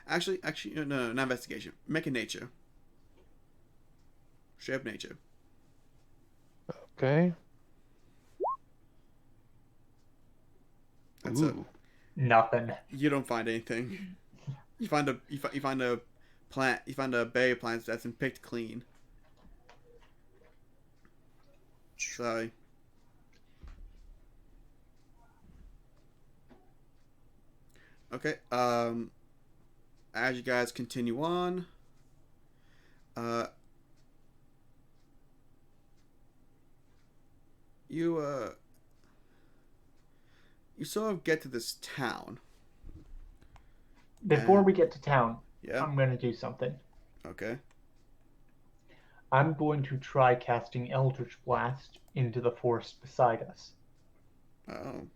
Actually, no, not investigation. Make a nature. Straight up nature. Okay. That's it. Ooh. Nothing. You don't find anything. You find a plant. You find a berry plant that's been picked clean. So okay. As you guys continue on, uh, you you sort of get to this town. Before we get to town, Yeah. I'm going to do something. Okay. I'm going to try casting Eldritch Blast into the forest beside us Oh.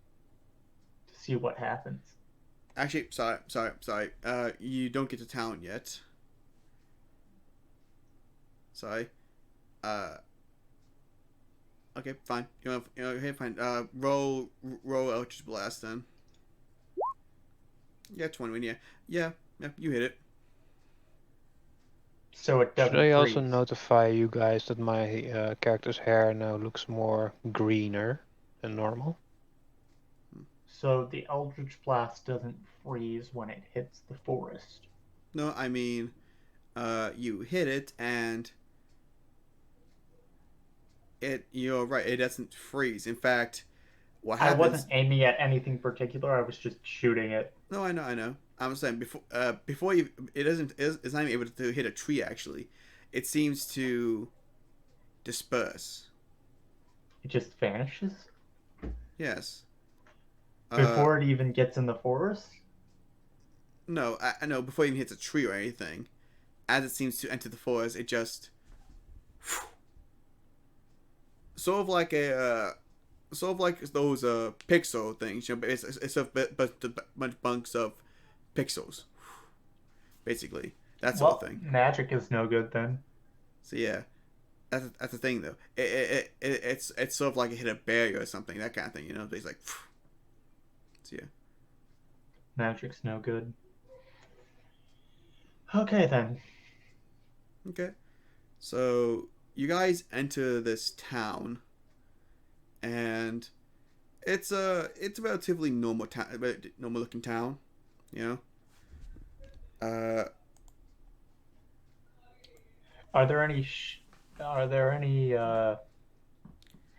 to see what happens. Actually, sorry. You don't get to town yet. Sorry. Uh. Okay, fine. Okay, fine. Roll Eldritch Blast then. Yeah, 20. Yeah. You hit it. So it Should doesn't I also freeze. notify you guys that my character's hair now looks more greener than normal? So the Eldritch Blast doesn't freeze when it hits the forest. No, I mean, you hit it and you're right. It doesn't freeze. In fact, what I wasn't happens? aiming at anything particular, I was just shooting it. No, I know. I'm saying before you, it doesn't. It's not even able to hit a tree. Actually, it seems to disperse. It just vanishes Yes. Uh, before it even gets in the forest. no, I know before it even hits a tree or anything. As it seems to enter the forest, it just sort of like sort of like those pixel things. But it's a bunch bunks of pixels, basically that sort of Well, thing. magic is no good then. So yeah, that's the thing though. It's sort of like it hit a barrier or something, that kind of thing. It's like, so yeah. Magic's no good. Okay then. Okay, so you guys enter this town, and it's a relatively normal town, normal looking town, you know. Uh, Are there any are there any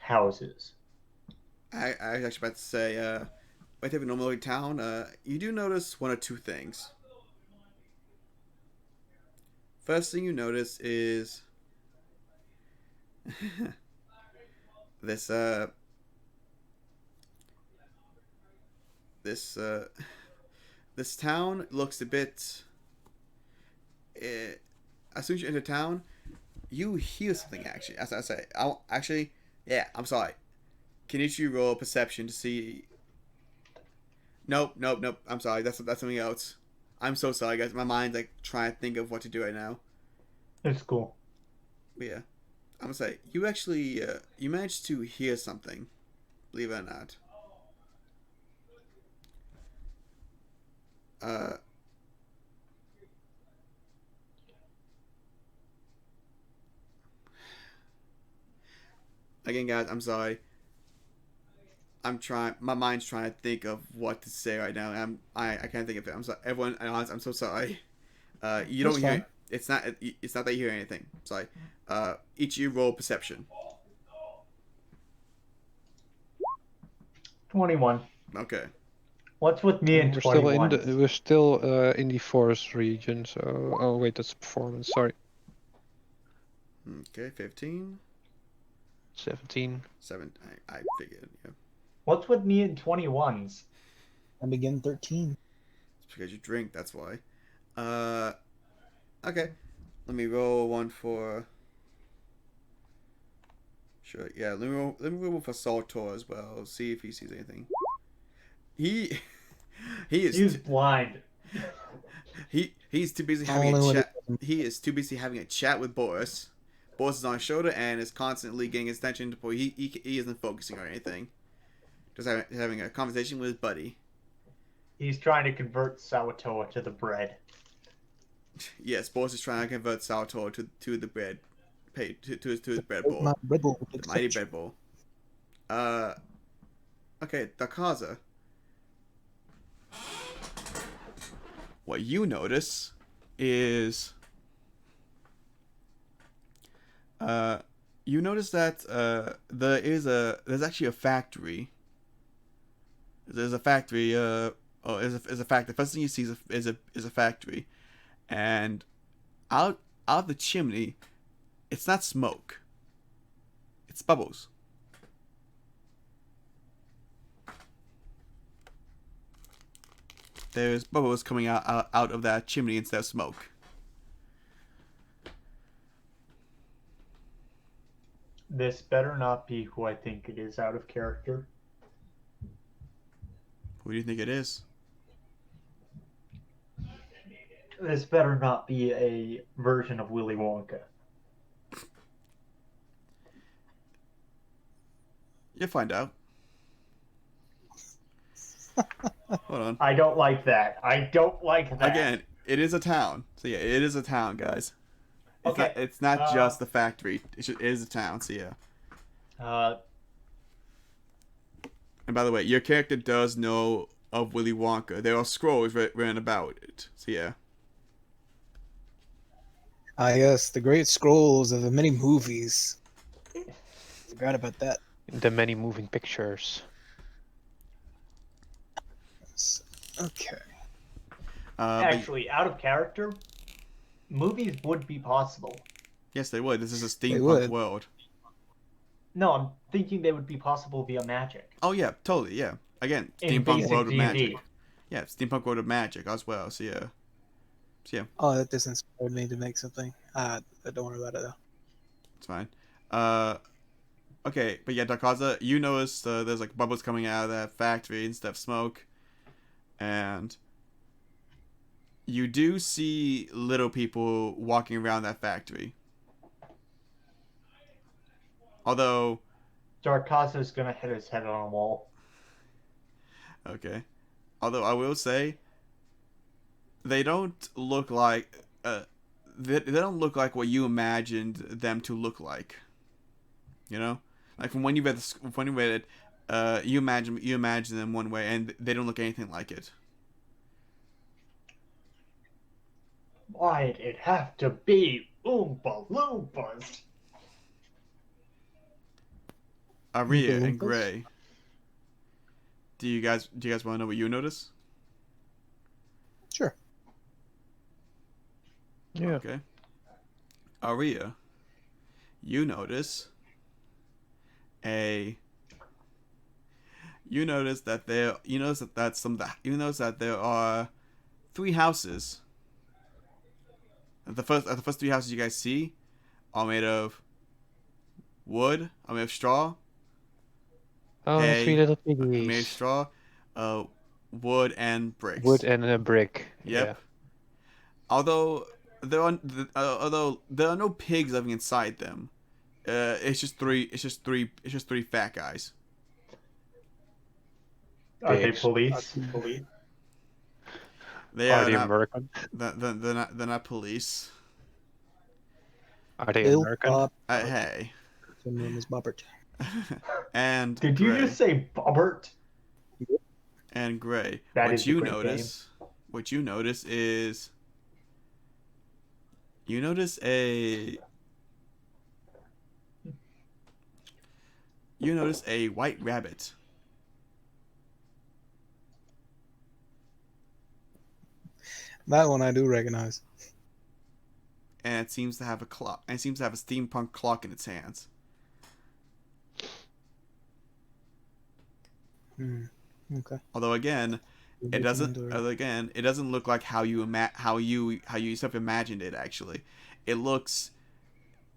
houses. I was actually about to say, when you have a normal town, you do notice one or two things. First thing you notice is this this this town looks a bit. As soon as you enter town, you hear something. Actually, as I say, yeah. I'm sorry. Can you roll perception to see? Nope. I'm sorry. That's something else. I'm so sorry, guys. My mind's like trying to think of what to do right now. It's cool. But yeah, I'm gonna say you actually you managed to hear something. Believe it or not. Uh, Again, guys, I'm sorry. I'm trying. My mind's trying to think of what to say right now. I can't think of it. I'm sorry, everyone. I'm so sorry. You That's don't hear. fine. It's not. It's not that you hear anything. Sorry. Each of you roll perception. 21. Okay. What's with me and We're still 21? in the forest region. So oh wait, that's performance. Sorry, Okay. 15. 17. 7. I figured. Yeah. What's with me and 21s? I begin 13. It's because you drink. That's why. Okay. Let me roll one for. Sure. Yeah. Let me roll for Saltor as well. See if he sees anything. He. He is. He's blind. He's too busy having Only a when chat. it- He is too busy having a chat with Boris. Boris is on his shoulder and is constantly getting his attention to point. He isn't focusing on anything. Just having a conversation with his buddy. He's trying to convert sourdough to the bread. Yes, Boris is trying to convert Salvatore to the bread, to his bread bowl, My Red Bull the mighty bread bowl. Okay, Dakaza. What you notice is you notice that there's actually a factory. There's a factory. Is a factory. The first thing you see is a factory, and out of the chimney, it's not smoke. It's bubbles. There's bubbles coming out of that chimney instead of smoke. This better not be who I think it is out of character. Who do you think it is? This better not be a version of Willy Wonka. You'll find out. Hold on. I don't like that. I don't like that. Again, it is a town. So yeah, it is a town, guys. Okay. It's not just the factory. It is a town. So yeah. And by the way, your character does know of Willy Wonka. There are scrolls written about it. So yeah. Ah, yes, the great scrolls of the many movies. Forgot about that. The many moving pictures. Okay. Actually, out of character, movies would be possible. Yes, they would. This is a They steampunk would. world. No, I'm thinking they would be possible via magic. Oh yeah, totally. Yeah. Again, In steampunk basic world of D&D. magic. Yeah, steampunk world of magic as well. So yeah. So yeah, Oh, that just inspired me to make something. Don't worry about it though. it's fine. Okay, but yeah, Dakaza, you notice there's like bubbles coming out of that factory instead of smoke, and you do see little people walking around that factory. Although, Darkaza's gonna hit his head on a wall. okay, although I will say, they don't look like they don't look like what you imagined them to look like. You know, like from when you read it, you imagine them one way, and they don't look anything like it. Why'd it have to be Oompa Loompas? Aria Oompa and Loompas? Gray. Do you guys want to know what you notice? Sure. Yeah. Okay. Aria, you notice a. You notice that there. You notice that that's some. You notice that there are 3 houses. The first 3 houses you guys see are made of wood. Are made of straw, Oh, 3 hay, little made of piggies. straw, uh, wood and Wood bricks. and a brick. Yeah. Yep. Although although there are no pigs living inside them. It's just three. It's just three. It's just 3 fat guys. Are they Pigs. police? They Are are they not. American? They're not. They're not police. Are they Bill, American? Bob, Hey. so known as Bobbert. And Did you Gray. just say Bobbert? And Gray. That What is a you great notice? What you notice is. You notice a. You notice a white rabbit. That one I do recognize. And it seems to have a clock. And it seems to have a steampunk clock in its hands. Okay. Although again, it doesn't. Again, it doesn't look like how you sort of imagined it. Actually, it looks.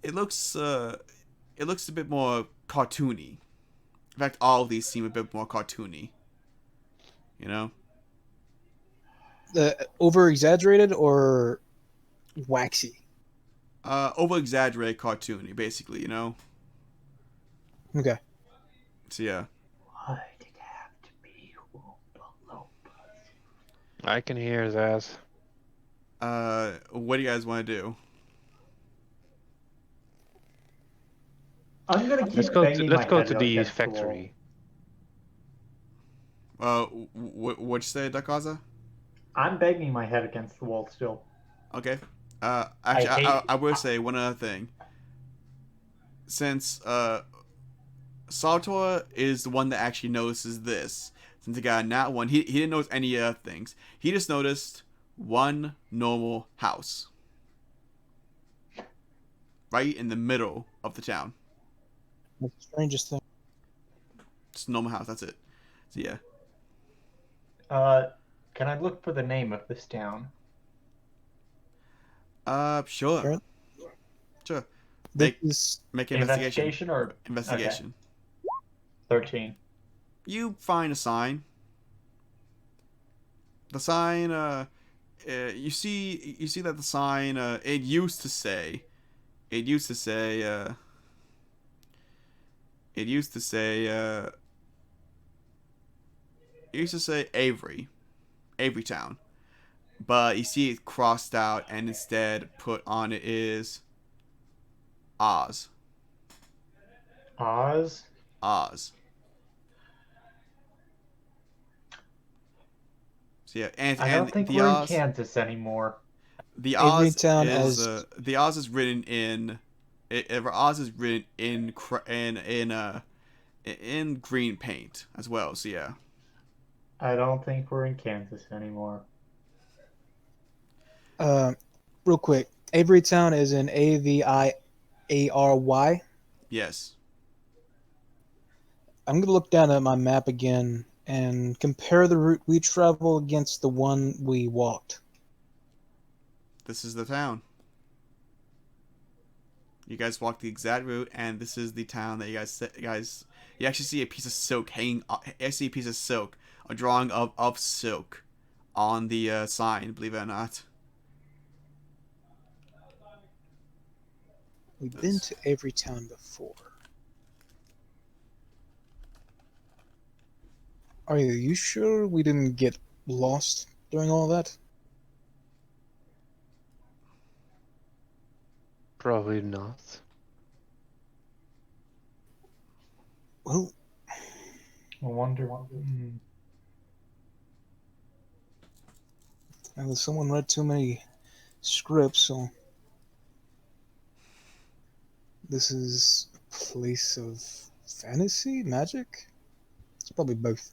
It looks. It looks a bit more cartoony. In fact, all of these seem a bit more cartoony. You know. Over exaggerated or waxy? Over exaggerated cartoony, basically. You know. Okay. So yeah. Why did it have to be Oompa Loompas? I can hear that. What do you guys want to do? I'm gonna Let's keep go to banging let's my go head to the against the wall. factory. What'd you say, Dakaza? I'm banging my head against the wall still. Okay. Actually, I hate- I will say one other thing. Since Saltor is the one that actually notices this, since he got not one, he didn't notice any other things. He just noticed one normal house, right in the middle of the town. That's the strangest thing. Just a normal house. That's it. So yeah. Can I look for the name of this town? Sure. Sure. Sure. This Make is make an investigation. Investigation or Investigation. 13? You find a sign. The sign, you see that the sign, it used to say, it used to say, Avery Town, but you see it crossed out and instead put on it is Oz. Oz? Oz. So yeah, I don't think the we're in Oz, Kansas anymore. the Avery Oz Town is as- the Oz is written in, Oz is written in green paint as well. So yeah. I don't think we're in Kansas anymore. real quick. Avery Town is in Aviary. Yes. I'm gonna look down at my map again and compare the route we travel against the one we walked. This is the town. You guys walk the exact route, and this is the town that you guys. You actually see a piece of silk hanging. I see a piece of silk, a drawing of silk, on the sign. Believe it or not. We've been to Avery Town before. Are you sure we didn't get lost during all that? Probably not. Well, I wonder. either someone read too many scripts, so this is a place of Fantasy? Magic? It's probably both.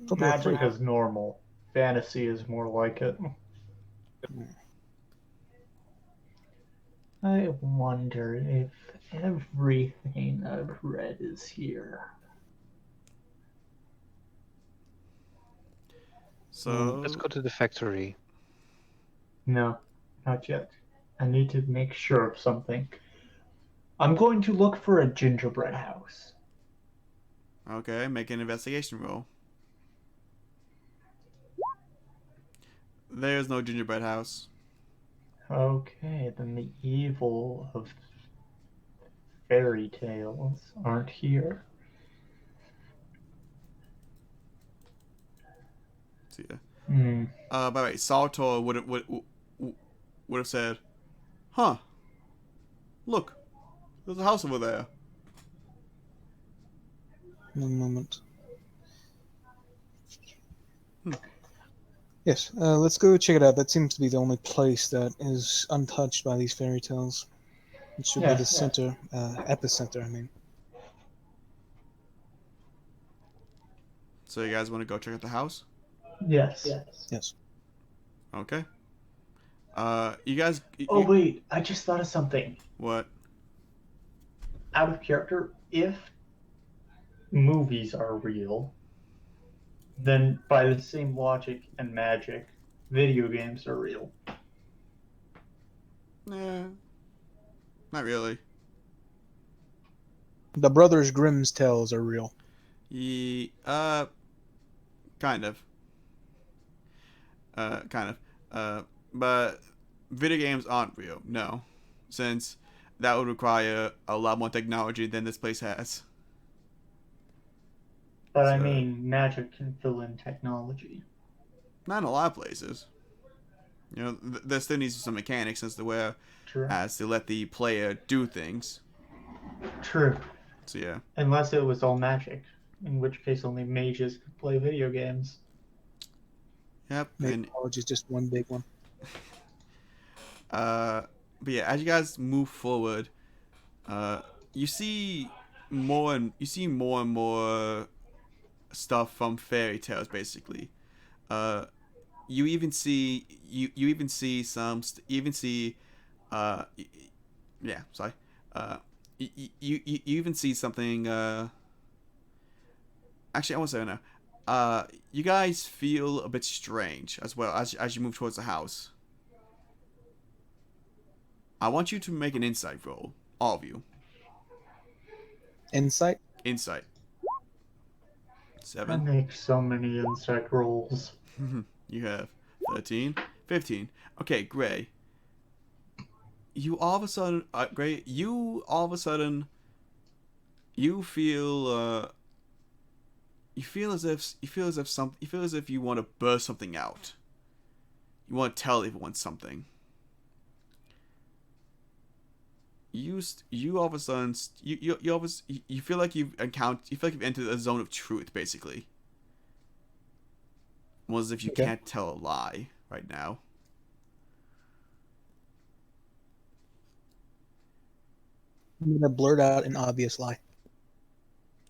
Probably all Magic three. is normal. Fantasy is more like it. I wonder if everything I've read is here. So Let's go to the factory. No, not yet. I need to make sure of something. I'm going to look for a gingerbread house. okay, make an investigation roll. There's no gingerbread house. Okay, then the evil of fairy tales aren't here. So, yeah. Hmm. By the way, Saltor would have said, "Huh? Look, there's a house over there." One moment. Hmm. Yes, let's go check it out. That seems to be the only place that is untouched by these fairy tales. It should be the Yes. center, epicenter, I mean. So you guys want to go check out the house? Yes. Yes. Okay. You guys. Oh, wait, I just thought of something. What? Out of character, if movies are real, then by the same logic and magic, video games are real. Nah. Not really. The Brothers Grimm's tales are real. Kind of. Kind of. But video games aren't real. No, since that would require a lot more technology than this place has. But I So- mean, magic can fill in technology. Not in a lot of places. You know, there still needs some mechanics as to where True. as to let the player do things. True. So yeah. Unless it was all magic, in which case only mages could play video games. Yep. Maybe And knowledge is just one big one. but yeah, as you guys move forward, you see more and more stuff from fairy tales, basically. You even see yeah, sorry. You even see something. Actually, I won't say no. You guys feel a bit strange as well as you move towards the house. I want you to make an insight roll, all of you. Insight? Insight. I 7. make so many insect rolls. You have 13, 15. Okay, Gray. You all of a sudden, Gray. You all of a sudden, you feel as if you want to burst something out. You want to tell everyone something. You all of a sudden you feel like you've entered a zone of truth, basically. Almost as if you Okay. can't tell a lie right now. I'm gonna blurt out an obvious lie.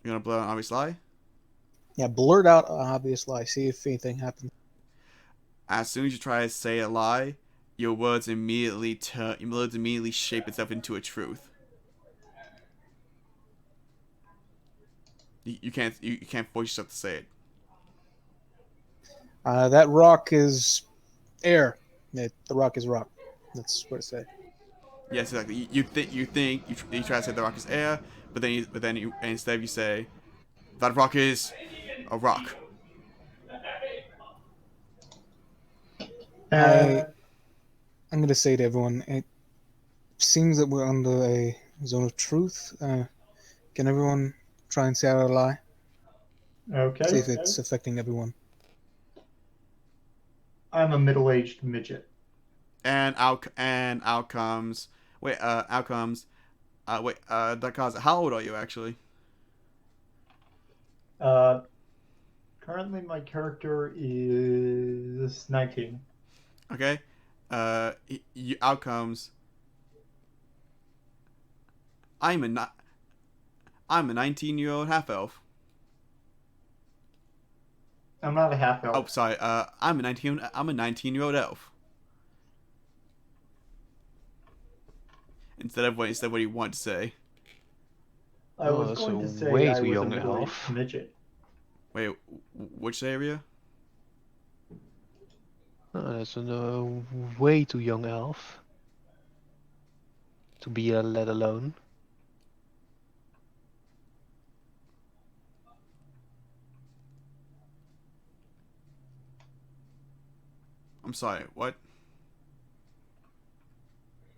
You're gonna blow out an obvious lie. Yeah, blurt out an obvious lie. See if anything happens. As soon as you try to say a lie, your words immediately shape itself into a truth. You can't force yourself to say it. That rock is air. Yeah, the rock is rock. That's what it said. Yes, exactly. You try to say the rock is air, but then instead you say that rock is a rock. I'm gonna say to everyone, it seems that we're under a zone of truth. Can everyone try and say out a lie? Okay. See if it's affecting everyone. I'm a middle-aged midget. And outcomes. Wait, outcomes. That cause. How old are you actually? Currently my character is 19. Okay. Outcomes. I'm I'm a 19-year-old half elf. I'm not a half Oh, elf. sorry. I'm a 19-year-old elf. Instead of what he wanted to say. I Oh, was that's a going to say way I too was a young middle-aged elf. midget. Wait, which area? Oh, that's a way too young elf to be let alone. I'm sorry. What?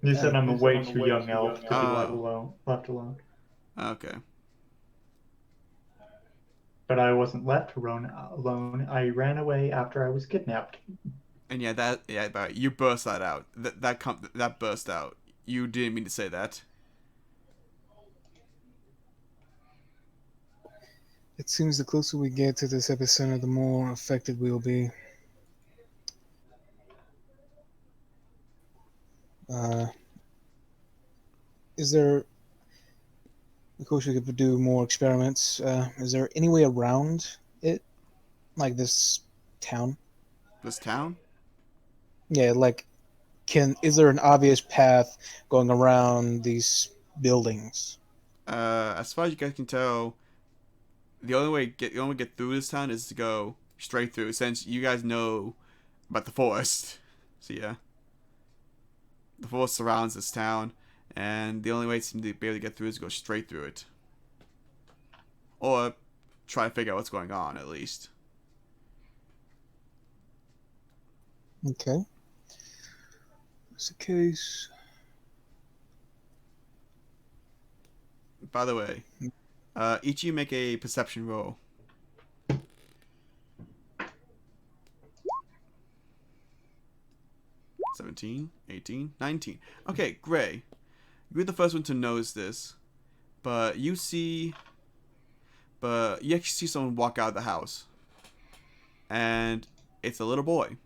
You said I'm a You way too young elf to be let Oh. alone, left alone. Okay. But I wasn't left alone. I ran away after I was kidnapped. And yeah, but you burst that out. That burst out. You didn't mean to say that. It seems the closer we get to this epicenter, the more affected we'll be. Uh, is there, of course, we could do more experiments. Is there any way around it, like this town? This town? Yeah, like, is there an obvious path going around these buildings? As far as you guys can tell, the only way to get through this town is to go straight through. Since you guys know about the forest, so yeah, the forest surrounds this town, and the only way to be able to get through is to go straight through it, or try to figure out what's going on at least. Okay. That's the case. By the way, each of you make a perception roll. 17, 18, 19. Okay, Gray. You're the first one to notice this, but you actually see someone walk out of the house, and it's a little boy.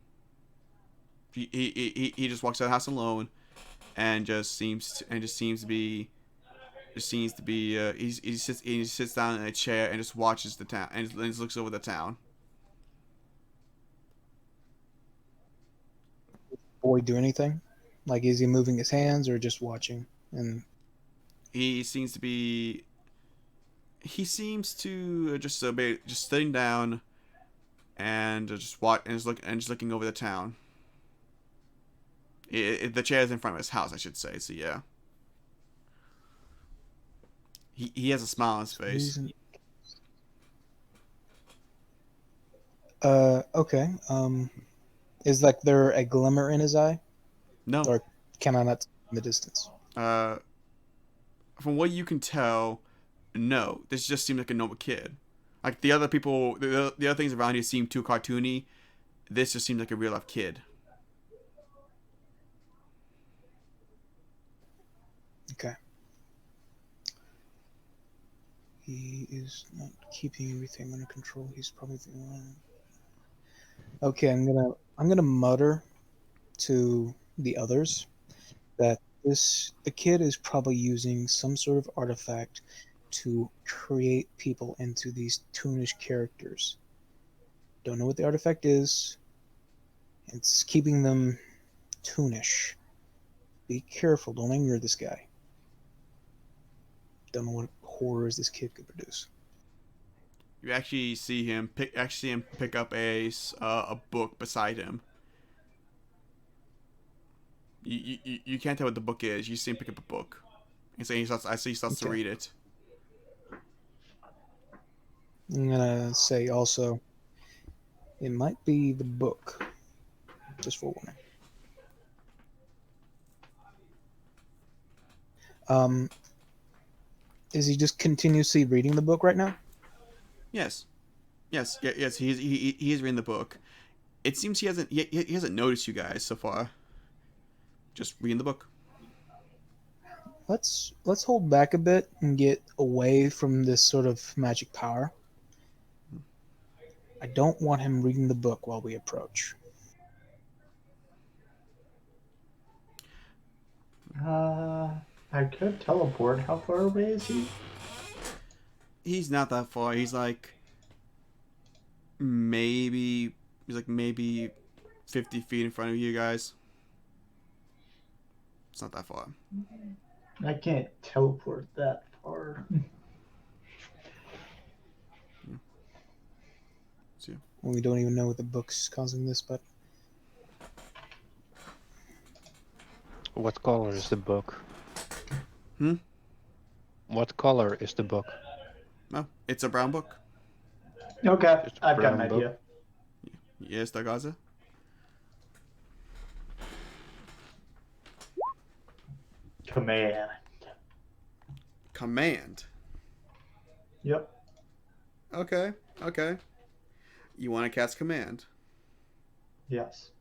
He just walks out of the house alone, and just seems to be he sits down in a chair and just watches the town and just looks over the town. Boy, do anything? Like, is he moving his hands or just watching? And He seems to be he seems to be just sitting down and just looking over the town. The chair is in front of his house, I should say. So yeah, he has a smile on his face. Okay. Is like there a glimmer in his eye, No, or can I not see in the distance? uh, from what you can tell, no. This just seems like a normal kid. Like the other people, the other things around you seem too cartoony. This just seems like a real life kid. Okay. He is not keeping everything under control. He's probably the one. Okay, I'm gonna mutter to the others that the kid is probably using some sort of artifact to create people into these toonish characters. Don't know what the artifact is. It's keeping them toonish. Be careful. Don't anger this guy. Don't know what horrors this kid could produce. You actually see him pick up a book beside him. You can't tell what the book is. You see him pick up a book, and so he starts to Okay. read it. I'm gonna say also, it might be the book. Just for warning. Um, is he just continuously reading the book right now? Yes, yes. He is reading the book. It seems he hasn't noticed you guys so far. Just reading the book. Let's hold back a bit and get away from this sort of magic power. I don't want him reading the book while we approach. I could teleport. How far away is he? He's not that far. He's like maybe 50 feet in front of you guys. It's not that far. I can't teleport that far. We don't even know what the book's causing this, but What color is the book? Hmm? What color is the book? No, it's a brown book. Okay, Just a I've got an brown book? idea. Yes, Dagaza. Command. Command. Yep. Okay. Okay. You want to cast command? Yes.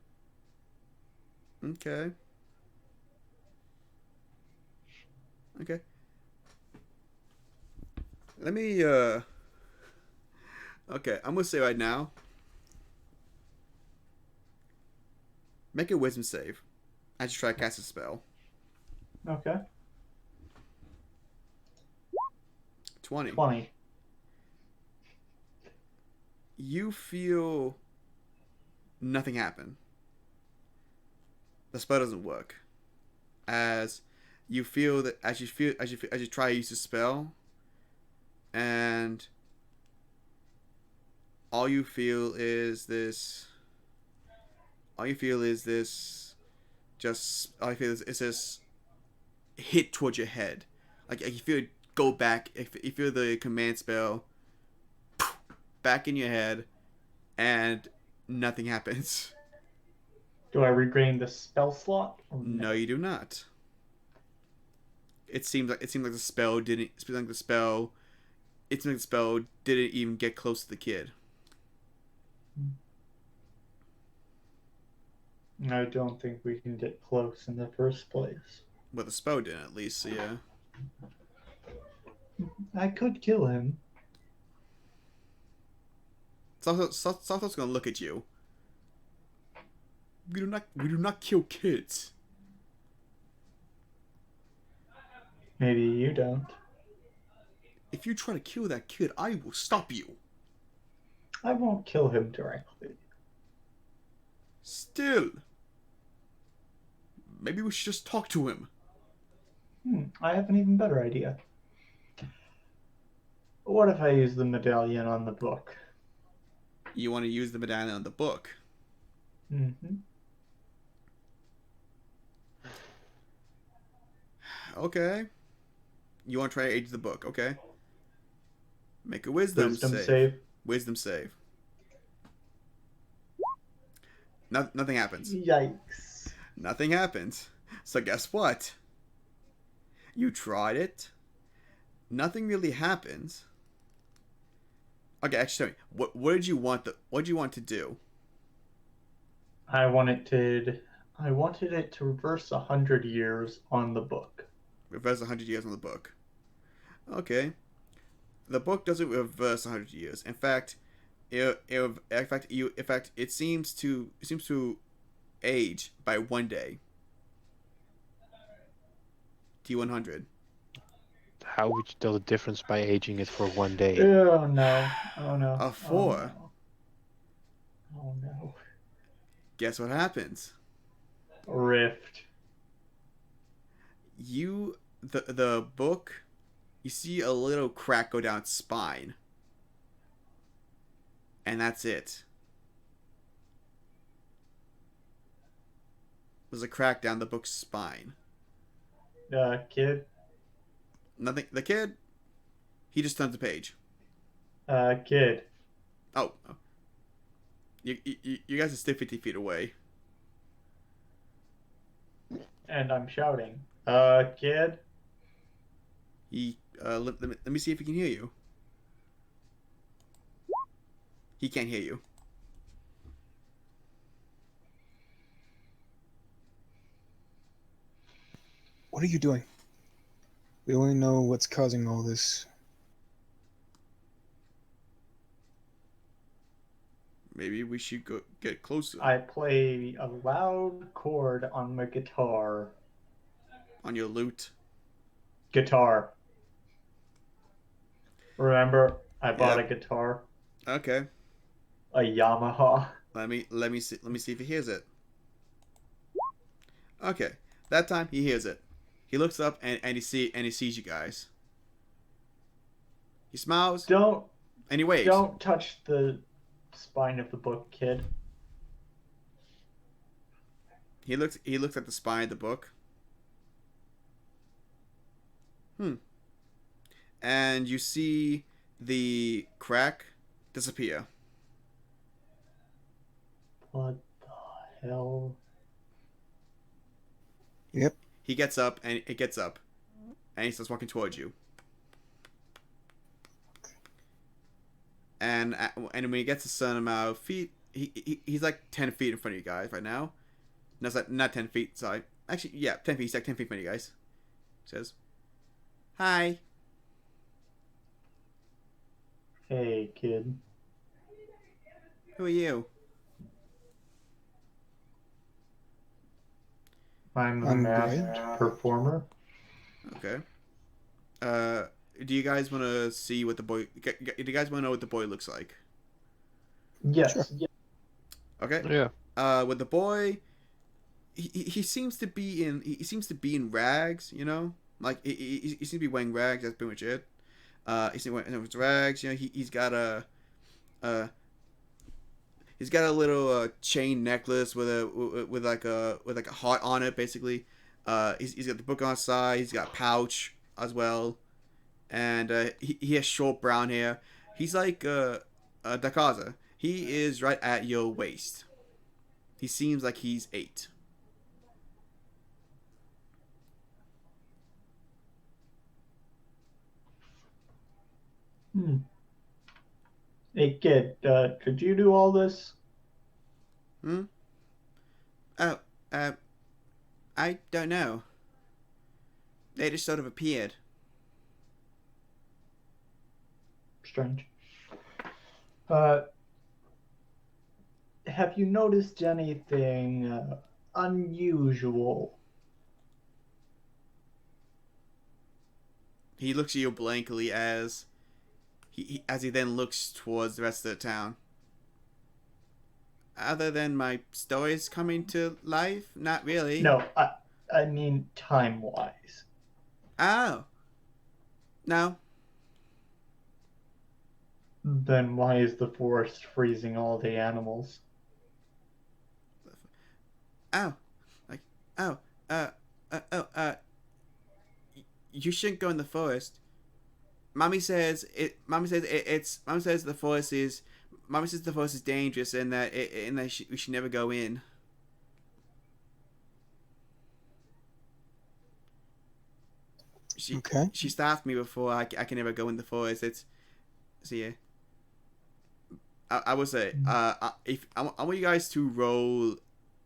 Okay. Okay. Let me Okay, I'm gonna say right now. Make a wisdom save. I just try to cast a spell. Okay. 20. 20. You feel nothing happen. The spell doesn't work. As you feel that as you try to use the spell, and all you feel is this. All you feel is this. Just all you feel is this hit towards your head, like you feel it go back. If you feel the command spell back in your head, and nothing happens. Do I regain the spell slot? Or No, you do not. It seems like the spell didn't. It seems like the spell. It seems like the spell didn't even get close to the kid. I don't think we can get close in the first place. Well, the spell didn't, at least. So yeah. I could kill him. Sato's gonna look at you. We do not kill kids. Maybe you don't. If you try to kill that kid, I will stop you. I won't kill him directly. Still. Maybe we should just talk to him. I have an even better idea. What if I use the medallion on the book? You want to use the medallion on the book. Mm-hmm. Okay. You want to try to age the book, okay? Make a wisdom Wisdom save. save. Wisdom save. Nothing happens. Yikes. Nothing happens. So guess what? You tried it. Nothing really happens. Okay, actually, tell me, what did you want to do? I wanted it to reverse 100 years on the book. Reverse 100 years on the book. Okay. The book doesn't reverse 100 years. In fact, it seems to age by 1 day. T100. How would you tell the difference by aging it for 1 day? Oh no. Oh no. A 4. Oh no. Guess what happens? Rift. The book, you see a little crack go down its spine. And that's it. There's a crack down the book's spine. Kid. Nothing. The kid, he just turns the page. Kid. Oh. You guys are still 50 feet away. And I'm shouting. Kid. Let me see if he can hear you. He can't hear you. what are you doing? We only know what's causing all this. Maybe we should go get closer. I play a loud chord on my guitar. On your lute. Guitar. Remember, I bought Yep. a guitar, Okay. a Yamaha. Let me see if he hears it. Okay. That time he hears it. He looks up and he sees you guys. He smiles Don't and he waves. don't touch the spine of the book, kid. He looks at the spine of the book. And you see the crack disappear. What the hell? Yep. He gets up and he starts walking towards you. And when he gets a certain amount of feet, he's like 10 feet in front of you guys right now. No, it's like not 10 feet. Sorry, actually, yeah, 10 feet. He's like 10 feet in front of you guys. Says, "Hi." Hey, kid. Who are you? I'm the I'm masked Gray. performer. Okay. Do you guys want to see what the boy? Do you guys want to know what the boy looks like? Yes. Sure. Okay. Yeah. With the boy, he seems to be in rags. You know, like he seems to be wearing rags. That's pretty much it. He's wearing rags. You know, uh he's got a little chain necklace with a heart on it. Basically, he's got the book on his side. He's got a pouch as well, and he has short brown hair. He's like Dakaza. He is right at your waist. He seems like he's 8. Hmm. Hey, kid. Could you do all this? Hmm. Oh. I don't know. They just sort of appeared. Strange. Have you noticed anything unusual? He looks at you blankly as he then looks towards the rest of the town. Other than my stories coming to life, not really. No, I mean time-wise. Oh. No. Then why is the forest freezing all the animals? Oh. Like, oh. Uh. Oh. You shouldn't go in the forest. Mommy says it. Mommy says it's. Mommy says the forest is. Mommy says the forest is dangerous and that we should never go in. Okay. She stopped me before I can never go in the forest. It's. See ya. I would say if I want you guys to roll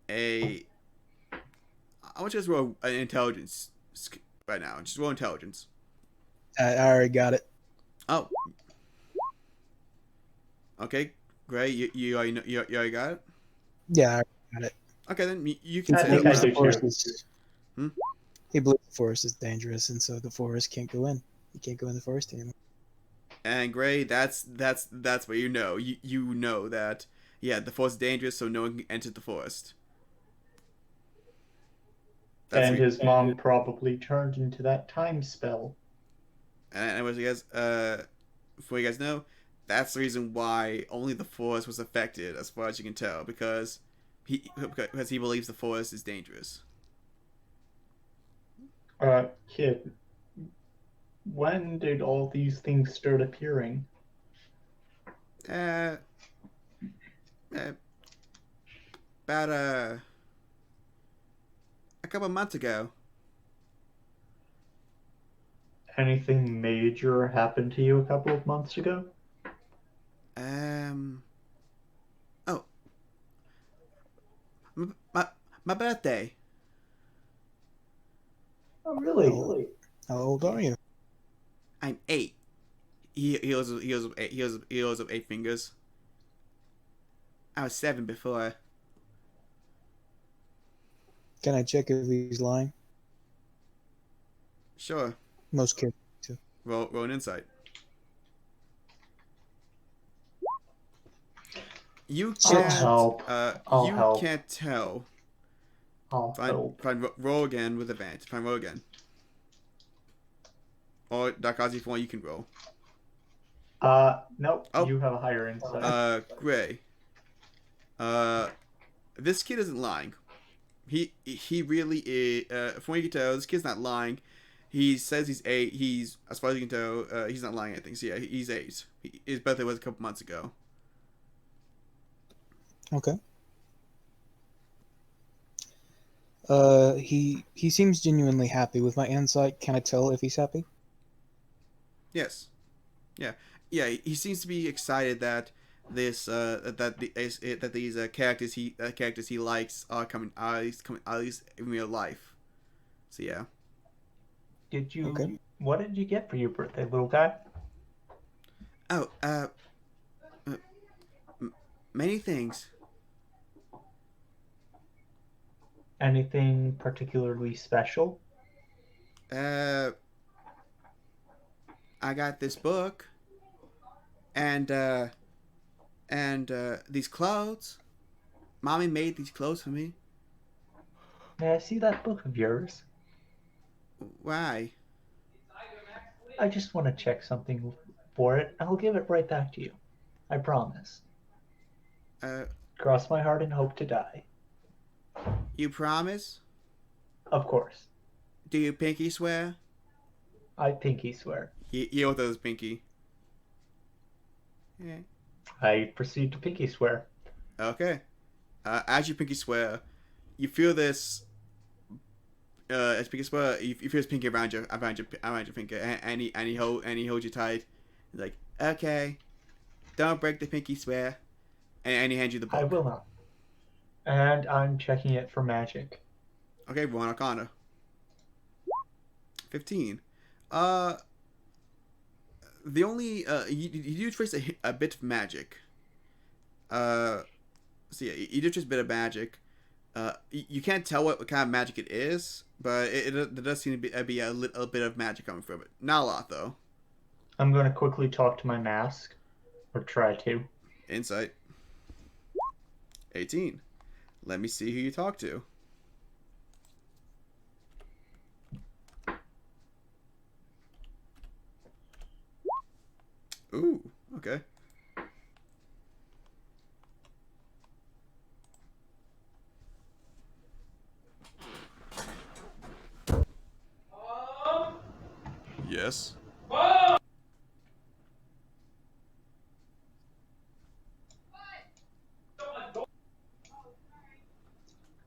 a. I want you guys to roll an intelligence right now. Just roll intelligence. I already got it. Oh. Okay, great. You already know, you already got it. Yeah, I already got it. Okay, then you He can I say. think I believes do the forest too. is. Hmm? He believes the forest is dangerous, and so the forest can't go in. He can't go in the forest anymore. And Gray, that's what you know. You know that the forest is dangerous, so no one can enter the forest. That's And what, his mom probably turned into that time spell. and as you guys before you guys know, that's the reason why only the forest was affected, as far as you can tell, because he believes the forest is dangerous. Kid, when did all these things start appearing? Uh, uh about a couple months ago. Anything major happened to you a couple of months ago? Oh, my my birthday. Oh, really? Oh. How old are you? I'm 8. He holds up 8 fingers. I was 7 before. Can I check if he's lying? Sure. Most kids do. Roll an insight. You So- can't. help. I'll You help. can't tell. I'll help. Fine. Roll again with advantage. Fine. Roll again. Or Dakazi, if you want, you can roll. Nope. Oh. You have a higher insight. Gray. This kid isn't lying. He really is. From what you can tell, this kid's not lying. He says he's 8. He's, as far as you can tell, he's not lying. I think. So yeah, he's 8. His birthday was a couple months ago. Okay. He seems genuinely happy with my insight. Can I tell if he's happy? Yes. Yeah. He seems to be excited that this that these characters he likes are coming at least in real life. So yeah. Did you? Okay. What did you get for your birthday, little guy? Oh, many things. Anything particularly special? I got this book and these clothes. Mommy made these clothes for me. May I see that book of yours? Why? I just want to check something for it. I'll give it right back to you. I promise. Cross my heart and hope to die. You promise? Of course. Do you pinky swear? I pinky swear. You know those pinky. Yeah. I proceed to pinky swear. Okay. As you pinky swear, you feel this. As pinky swear, you feel this pinky around your finger, and he holds you tight. He's like, okay, don't break the pinky swear, and he hands you the book. I will not. And I'm checking it for magic. Okay, roll an Arcana. 15. The only you do trace a bit of magic. So yeah, you do trace a bit of magic. You can't tell what kind of magic it is, but there does seem to be a little bit of magic coming from it. Not a lot though. I'm going to quickly talk to my mask. Or try to. Insight. 18. Let me see who you talk to. Ooh, okay. Yes.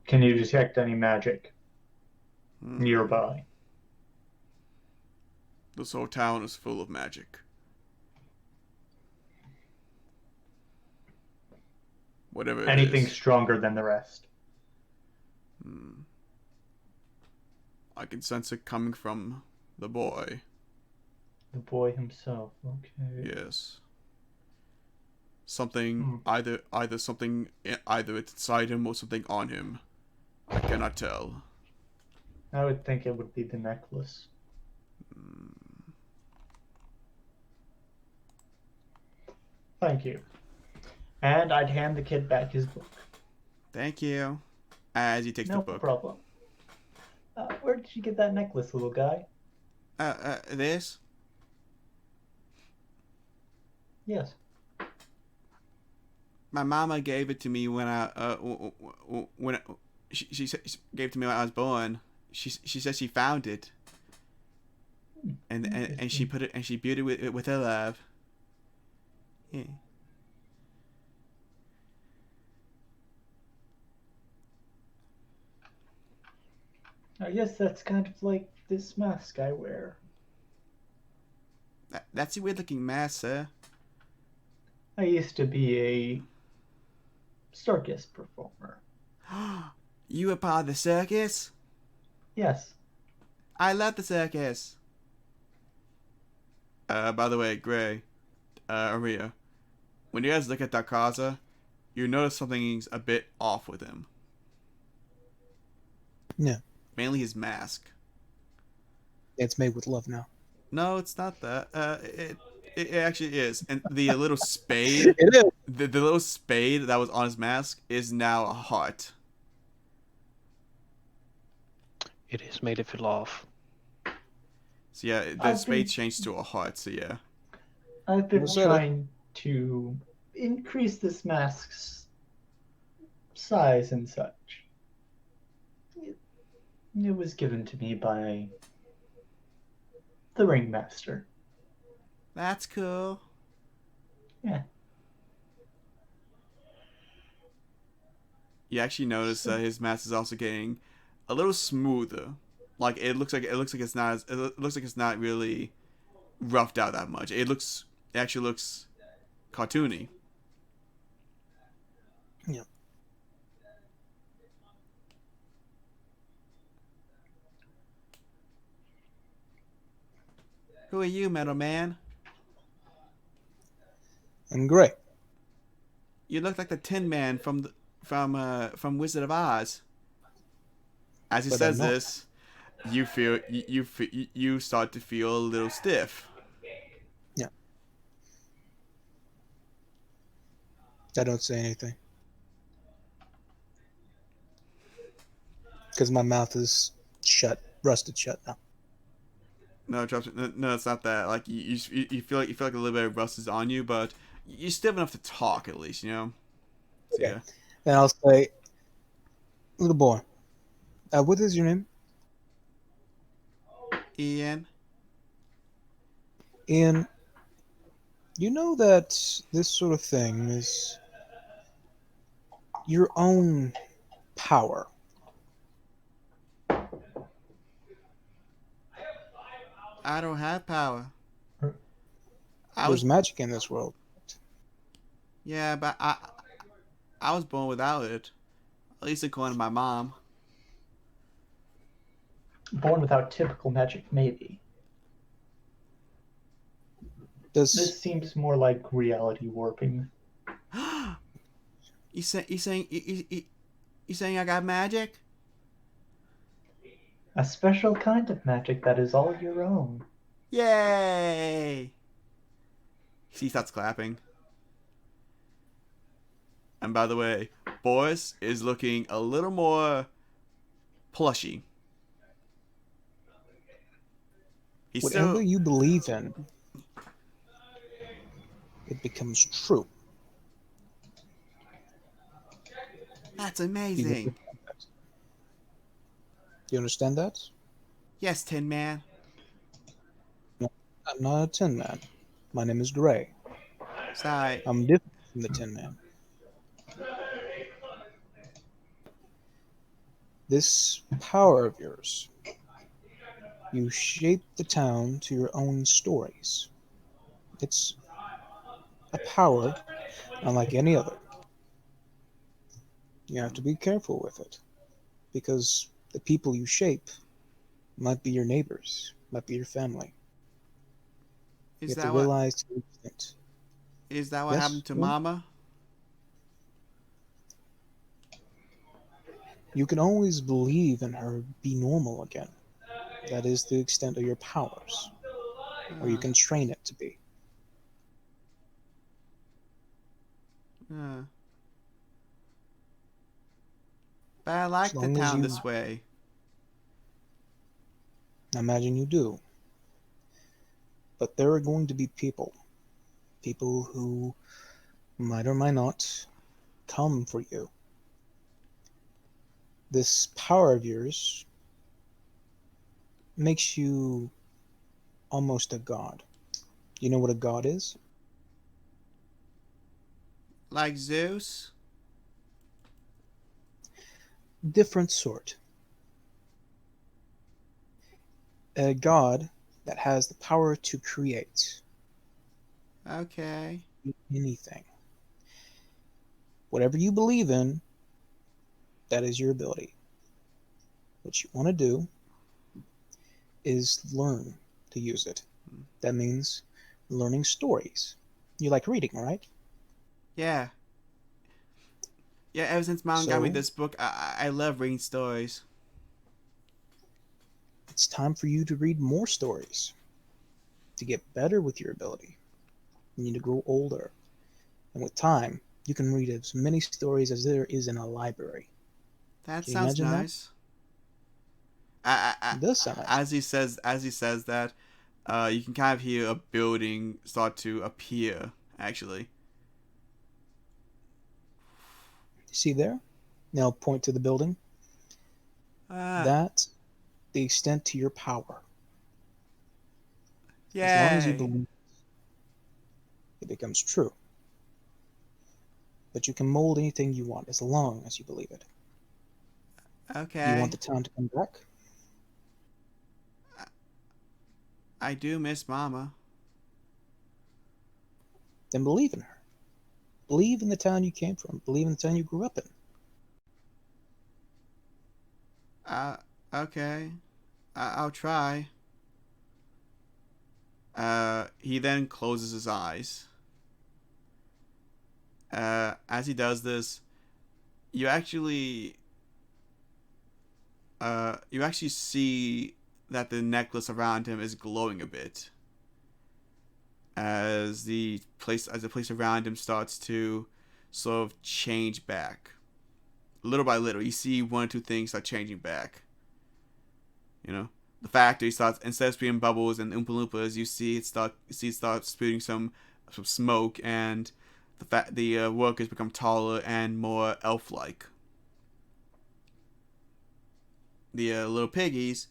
Can you detect any magic nearby? This whole town is full of magic. Whatever it Anything is. stronger than the rest? I can sense it coming from the boy. The boy himself. Okay. Yes. Something either it's inside him or something on him. I cannot tell. I would think it would be the necklace. Thank you. And I'd hand the kid back his book. Thank you. As he takes No the book. problem. Where did you get that necklace, little guy? This? Yes. My mama gave it to me when she gave it to me when I was born. She said she found it. And she put it and she built it with her love. Yeah. I guess that's kind of like this mask I wear. That's a weird looking mask, sir. I used to be a circus performer. You were part of the circus? Yes. I love the circus. By the way, Gray, Aria, when you guys look at Dakaza, you notice something's a bit off with him. Yeah. Mainly his mask. It's made with love now. No, it's not that. It actually is. And the little spade, It is. the little spade that was on his mask is now a heart. It is made of love. So yeah, the I've spade been changed to a heart. So yeah. I've been Well said. trying to increase this mask's size and such. It was given to me by the ringmaster. That's cool. Yeah. You actually notice that his mask is also getting a little smoother. Like it looks like it's not it looks like it's not really roughed out that much. It actually looks cartoony. Yeah. Who are you, Metal Man? And Gray. You look like the Tin Man from Wizard of Oz. As he But I'm says not. this, you start to feel a little stiff. Yeah. I don't say anything. Because my mouth is shut, rusted shut now. No, trust me, no, it's not that. Like you feel like a little bit of rust is on you, but you're stiff enough to talk at least, you know. So, Okay. yeah. Then I'll say, little boy, what is your name? Ian. Ian, you know that this sort of thing is your own power. I don't have power. I There's was magic in this world. yeah, but I was born without it. At least according to my mom. Born without typical magic, maybe. Does This seems more like reality warping. you saying I got magic? A special kind of magic that is all your own. Yay! He starts clapping. And by the way, Boris is looking a little more plushy. He's whatever still you believe in, it becomes true. That's Do you amazing. understand that? Do you understand that? Yes, Tin Man. I'm not a Tin Man. My name is Gray. Sorry. I'm different from the Tin Man. This power of yours, you shape the town to your own stories. It's a power unlike any other. You have to be careful with it because the people you shape might be your neighbors, might be your family. You Is have to that what realize to the extent. is that what Yes? happened to Well, Mama? you can always believe in her be normal again. That is the extent of your powers, or you Uh, can train it to be. uh. But I As like the long as town you, this way. I imagine you do. But there are going to be people who might or might not come for you. This power of yours makes you almost a god. You know what a god is? Like Zeus? Different sort. A god that has the power to create Okay. anything. Whatever you believe in, that is your ability. What you want to do is learn to use it. That means learning stories. You like reading, right? Yeah. Yeah, ever since Mom got me So this book, I love reading stories. it's time for you to read more stories to get better with your ability. You need to grow older. And with time, you can read as many stories as there is in a library. That Can you sounds imagine that? nice. I, It does sound nice. as he says that, you can kind of hear a building start to appear. Actually, You see there? Now point to the building. ah, That's the extent to your power. As long as you yay. believe it becomes true. But you can mold anything you want as long as you believe it. Do you want Okay, the town to come back? I do miss Mama. Then believe in her. Believe in the town you came from. Believe in the town you grew up in. Uh, okay, I'll try. He then closes his eyes. As he does this, you actually see that the necklace around him is glowing a bit as the place around him starts to sort of change back little by little. You see one or two things start changing back. You know, the factory starts, instead of spewing bubbles and oompa loompas, you start spewing some smoke, and the workers become taller and more elf-like. The little piggies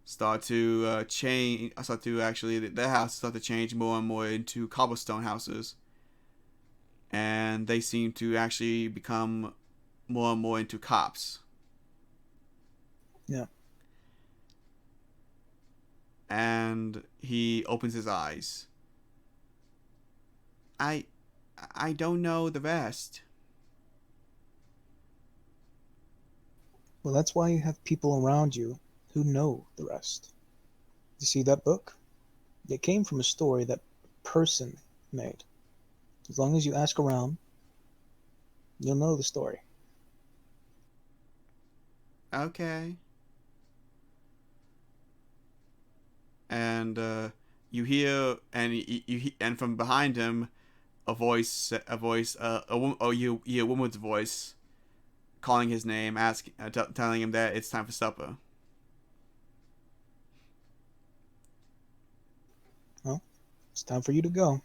start to change. Start to actually their houses start to change more and more into cobblestone houses, and they seem to actually become more and more into cops. Yeah. And he opens his eyes. I I don't know the rest. Well, that's why you have people around you who know the rest. You see that book? It came from a story that a person made. As long as you ask around, you'll know the story. Okay. And you hear, and and from behind him, you hear a woman's voice calling his name, telling him that it's time for supper. Well, it's time for you to go.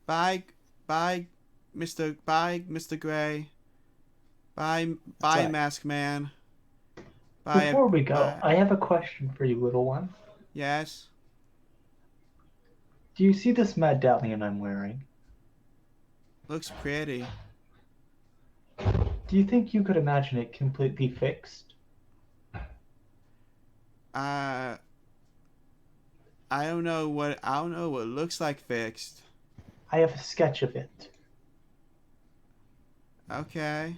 Bye, bye, Mister Gray. Bye, That's bye, right. Mask Man. Bye, Before we go, bye. I have a question for you, little one. Yes. Do you see this medallion I'm wearing? Looks pretty. Do you think you could imagine it completely fixed? Uh, I don't know what it looks like fixed. I have a sketch of it. Okay.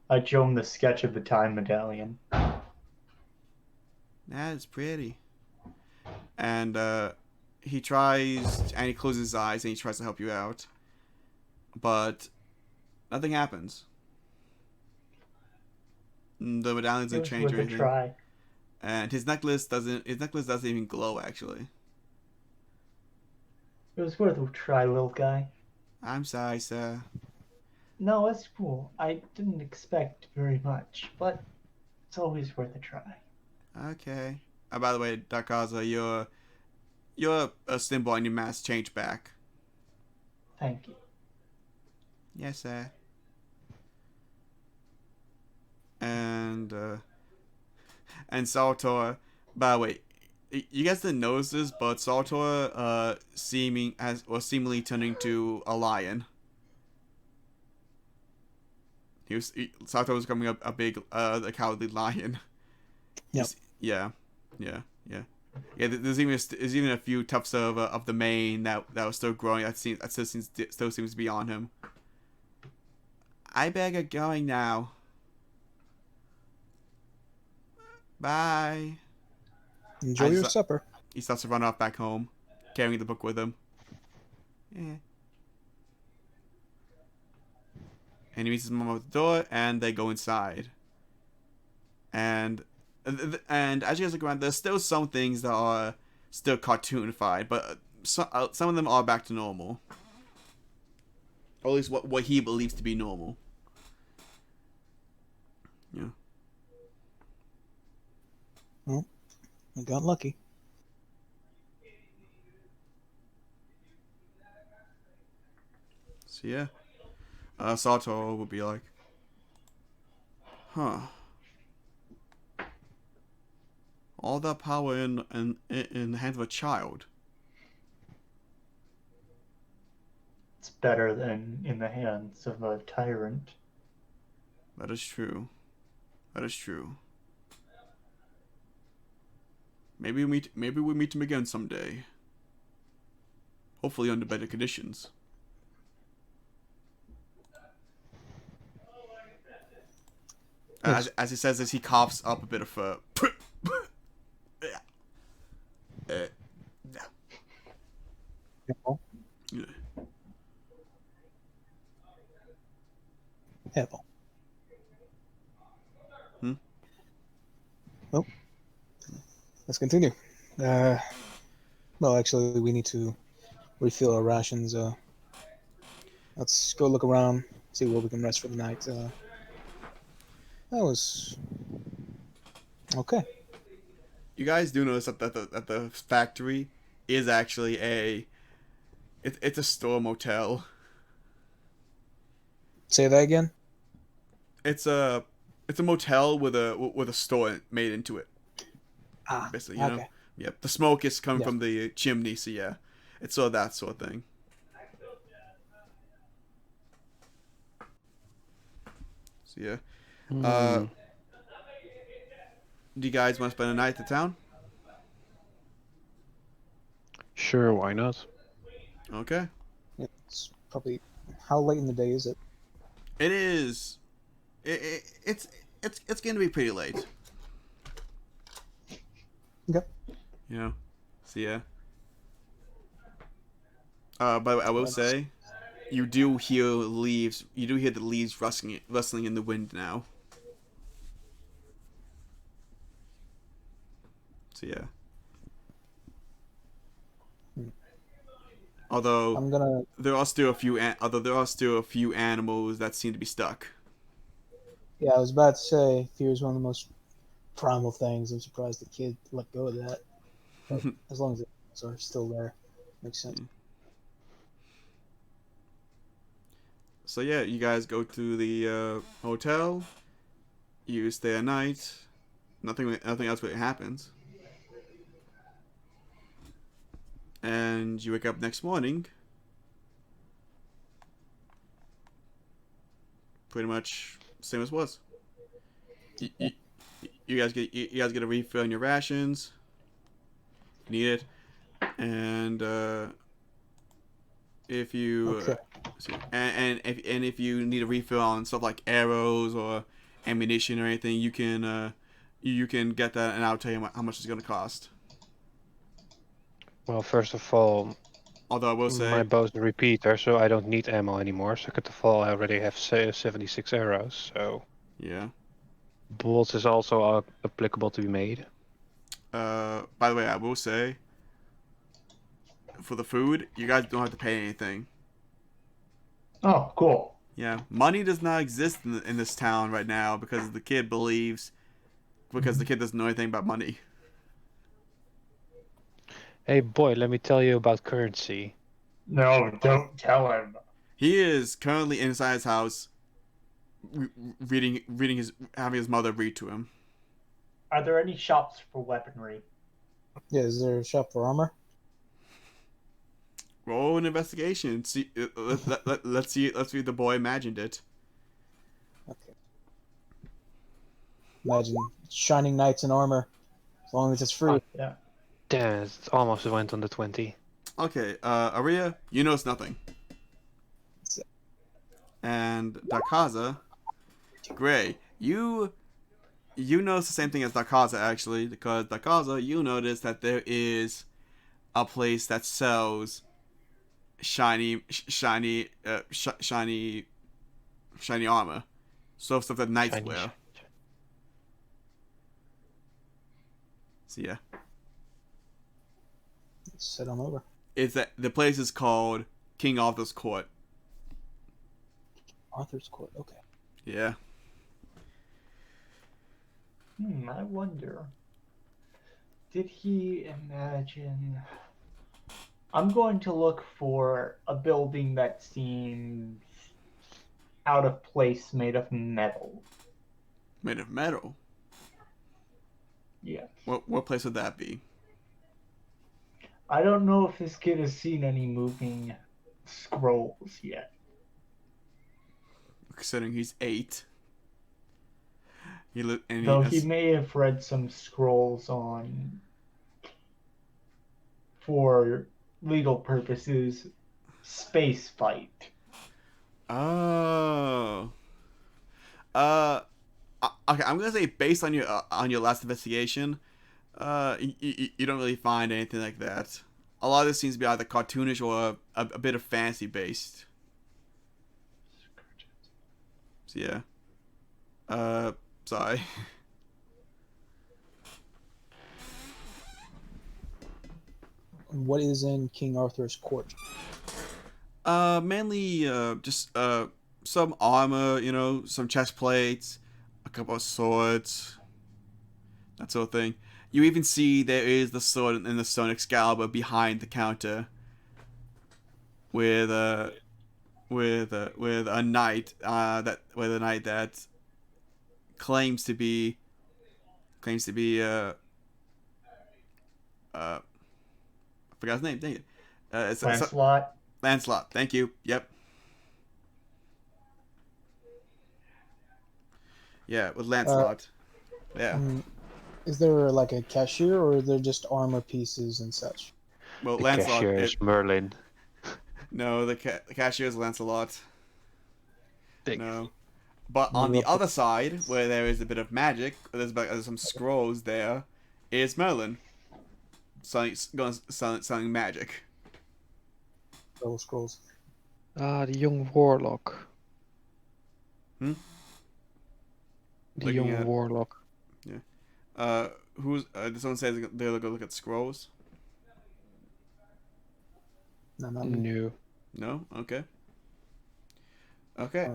I show him the sketch of the time medallion. That is pretty. And he closes his eyes and he tries to help you out, but nothing happens. The medallion It doesn't was change or worth a anything, try. and his necklace doesn't even glow actually. It was worth a try, little guy. I'm sorry, sir. No, it's cool. I didn't expect very much, but it's always worth a try. Okay. By the way, Dakaza, your symbol on your mask changed back. Thank you. Yes, sir. And Saltor. By the way, you guys didn't notice this, but Saltor seemingly turning to a lion. Saltor was becoming a cowardly lion. Yep. Yeah, yeah, yeah. Yeah, there's even a few tufts of the mane that was still growing. Still seems to be on him. I better get going now. Bye. Enjoy I your just supper. He starts to run off back home, carrying the book with him. Yeah. And he meets his mom at the door, and they go inside. And as you guys look around, there's still some things that are still cartoonified, but some of them are back to normal. Or at least what he believes to be normal. Yeah. Well, I got lucky. So yeah. Sato would be like, huh. All that power in the hands of a child. It's better than in the hands of a tyrant. That is true. That is true. Maybe we meet him again someday. Hopefully under better conditions. Yes. As he says, as he coughs up a bit of Apple. yeah. Apple. Hmm? Well, let's continue. Well, actually, we need to refill our rations. Let's go look around, see where we can rest for the night. That was okay. You guys do notice that the factory is actually it's a store motel. Say that again. It's a motel with a store made into it. Ah, Basically, you know. okay. Yep. The smoke is coming Yes. from the chimney, so yeah, it's sort of that sort of thing. So yeah. Do you guys want to spend a night at the town? Sure, why not? Okay. It's probably how late in the day is it? It is. It's going to be pretty late. Okay. You know. So yeah. By the way, I will say, you do hear leaves. You do hear the leaves rustling in the wind now. So yeah. Although I'm gonna. there are still a few animals that seem to be stuck. Yeah, I was about to say fear is one of the most primal things. I'm surprised the kid let go of that. But as long as the animals are still there, makes sense. So yeah, you guys go to the hotel. You stay a night. Nothing else really happens. And you wake up next morning. Pretty much same as was. You guys get a refill on your rations. If you need it, and if you Okay. and if you need a refill on stuff like arrows or ammunition or anything, you can get that, and I'll tell you how much it's gonna cost. Well, first of all, Although I will say, my bow's a repeater, so I don't need ammo anymore. Second of all, I already have 76 arrows, so yeah. bullets is also applicable to be made. By the way, I will say, for the food, you guys don't have to pay anything. Oh, cool. Yeah, money does not exist in this town right now because the kid doesn't know anything about money. Hey boy, let me tell you about currency. No, don't tell him. He is currently inside his house, having his mother read to him. Are there any shops for weaponry? Yeah, is there a shop for armor? Roll an investigation. See, let's see if the boy imagined it. Okay. Imagine shining knights in armor, as long as it's free. Yeah. Damn, it almost went on the 20. Okay, Aria, you notice nothing. And Dakaza, Gray, you notice the same thing as Dakaza actually, because Dakaza, you notice that there is a place that sells shiny armor, so stuff that knights Shiny wear. So yeah. Let's head on over. is that the place is called King Arthur's Court. Arthur's Court. Okay. Yeah. I wonder. Did he imagine? I'm going to look for a building that seems out of place, made of metal. Made of metal. Yeah. What place would that be? I don't know if this kid has seen any moving scrolls yet. Considering he's 8. Though he may have read some scrolls on, for legal purposes, space fight. Oh. Okay, I'm gonna say based on your last investigation, you don't really find anything like that. A lot of this seems to be either cartoonish or a bit of fantasy based. So yeah. Sorry. What is in King Arthur's Court? Mainly just some armor, some chest plates, a couple of swords, that sort of thing. You even see there is the sword and the stone Excalibur behind the counter, with a knight that claims to be I forgot his name. Dang it. It's Lancelot. Lancelot. Thank you. Yep. Yeah, with Lancelot. Yeah. Is there like a cashier, or are there just armor pieces and such? Well, The Lancelot. cashier is Merlin. No, the cashier is Lancelot. Dang. No. But on the other side, where there is a bit of magic, there's some scrolls there, is Merlin. Selling magic. Scrolls. The young warlock. Hmm? The Looking young at- warlock. Did someone say they'll go look at scrolls? No, not me. No. No? Okay. Okay.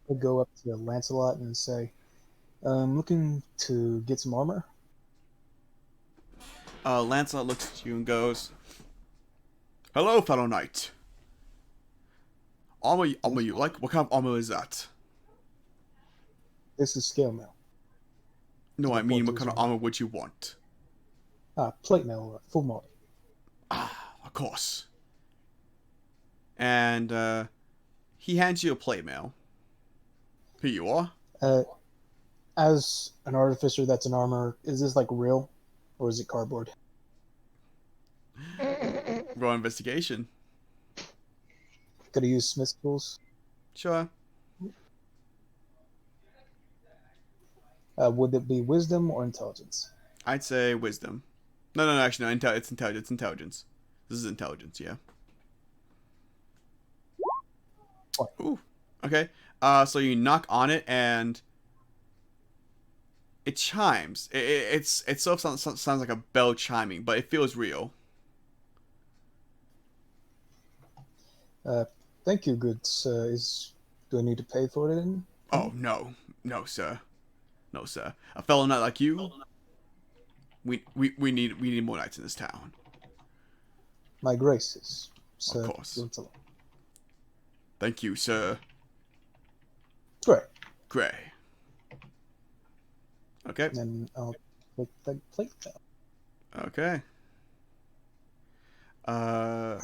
I'll go up to Lancelot and say, I'm looking to get some armor. Lancelot looks at you and goes, "Hello, fellow knight. Armor you like? What kind of armor is that?" This is scale mail. No, I mean, what Point kind of to his armor would you want? Plate mail, full model. Of course. And he hands you a plate mail. Here you are. As an artificer that's in armor, is this like real, or is it cardboard? Roll investigation. Could I use Smith's tools? Sure. Would it be wisdom or intelligence? I'd say wisdom. No, actually, no. It's intelligence. Intelligence. This is intelligence. Yeah. What? Ooh. Okay. So you knock on it and it chimes. It sort of sounds like a bell chiming, but it feels real. Thank you, good. Do I need to pay for it? Then? Oh no, sir. No, sir. A fellow knight like you. We need more knights in this town. My graces, sir. Of course. Lancelot. Thank you, sir. Great. Gray. Okay. Then I'll take the plate mail. Okay.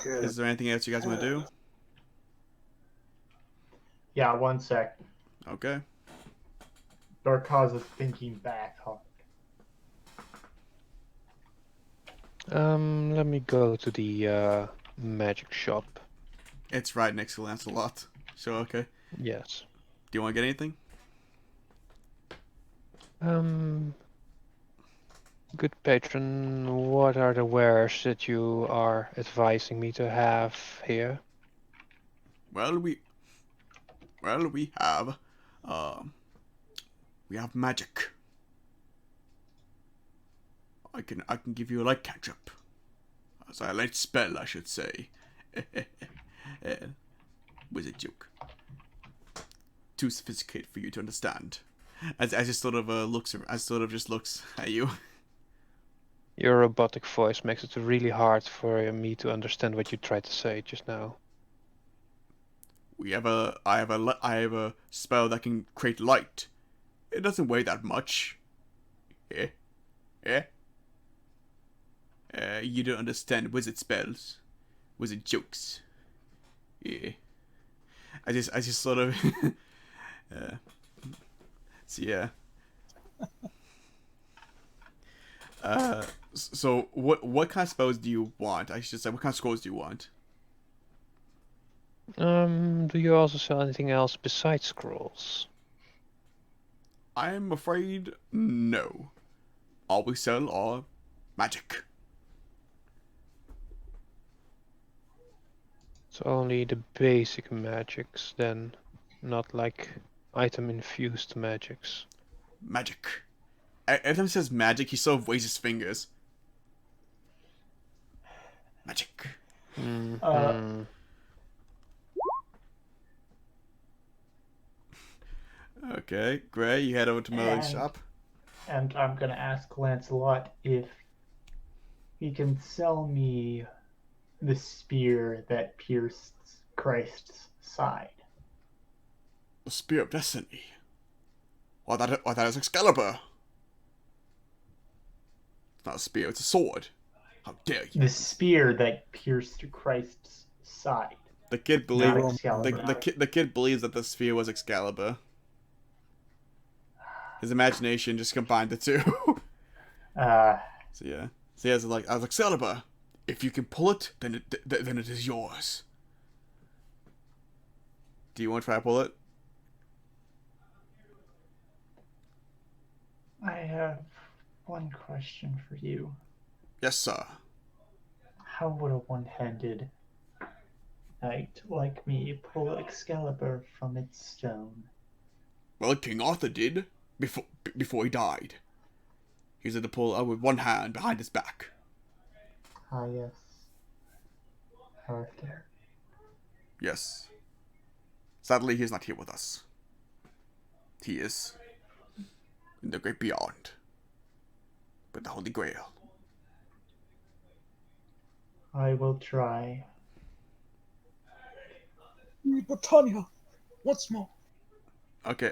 Is there anything else you guys want to do? Yeah, 1 sec. Okay. Darkaz is thinking back hard. Let me go to the magic shop. It's right next to Lancelot. So okay. Yes. Do you want to get anything? Good patron, what are the wares that you are advising me to have here? Well, we have magic. I can give you a light cantrip. So a light spell, I should say. Was a joke. Too sophisticated for you to understand. As he sort of just looks at you. Your robotic voice makes it really hard for me to understand what you tried to say just now. I have a spell that can create light. It doesn't weigh that much. You don't understand wizard spells, wizard jokes. Yeah. I just sort of. So yeah. So what kind of spells do you want? I should say, what kind of scrolls do you want? Do you also sell anything else besides scrolls? I'm afraid no. All we sell are magic. So only the basic magics then, not like item infused magics. Magic. Every time he says magic, he sort of waves his fingers. Magic. Mm-hmm. Okay, Gray, you head over to Merlin's shop. And I'm gonna ask Lancelot if he can sell me the spear that pierced Christ's side. The Spear of Destiny. Or that is Excalibur. It's not a spear, it's a sword. How dare you? The spear that pierced Christ's side. The kid Not believes Excalibur. the kid believes that the spear was Excalibur. His imagination just combined the two. So yeah. So he has like, I was Excalibur. If you can pull it, then it is yours. Do you want to try to pull it? I have one question for you. Yes, sir. How would a one-handed knight like me pull Excalibur from its stone? Well, King Arthur did before he died. He was able to pull out with one hand behind his back. Ah, yes. Arthur. Yes. Sadly, he is not here with us. He is in the great beyond, with the Holy Grail. I will try. Britannia, once more. Okay,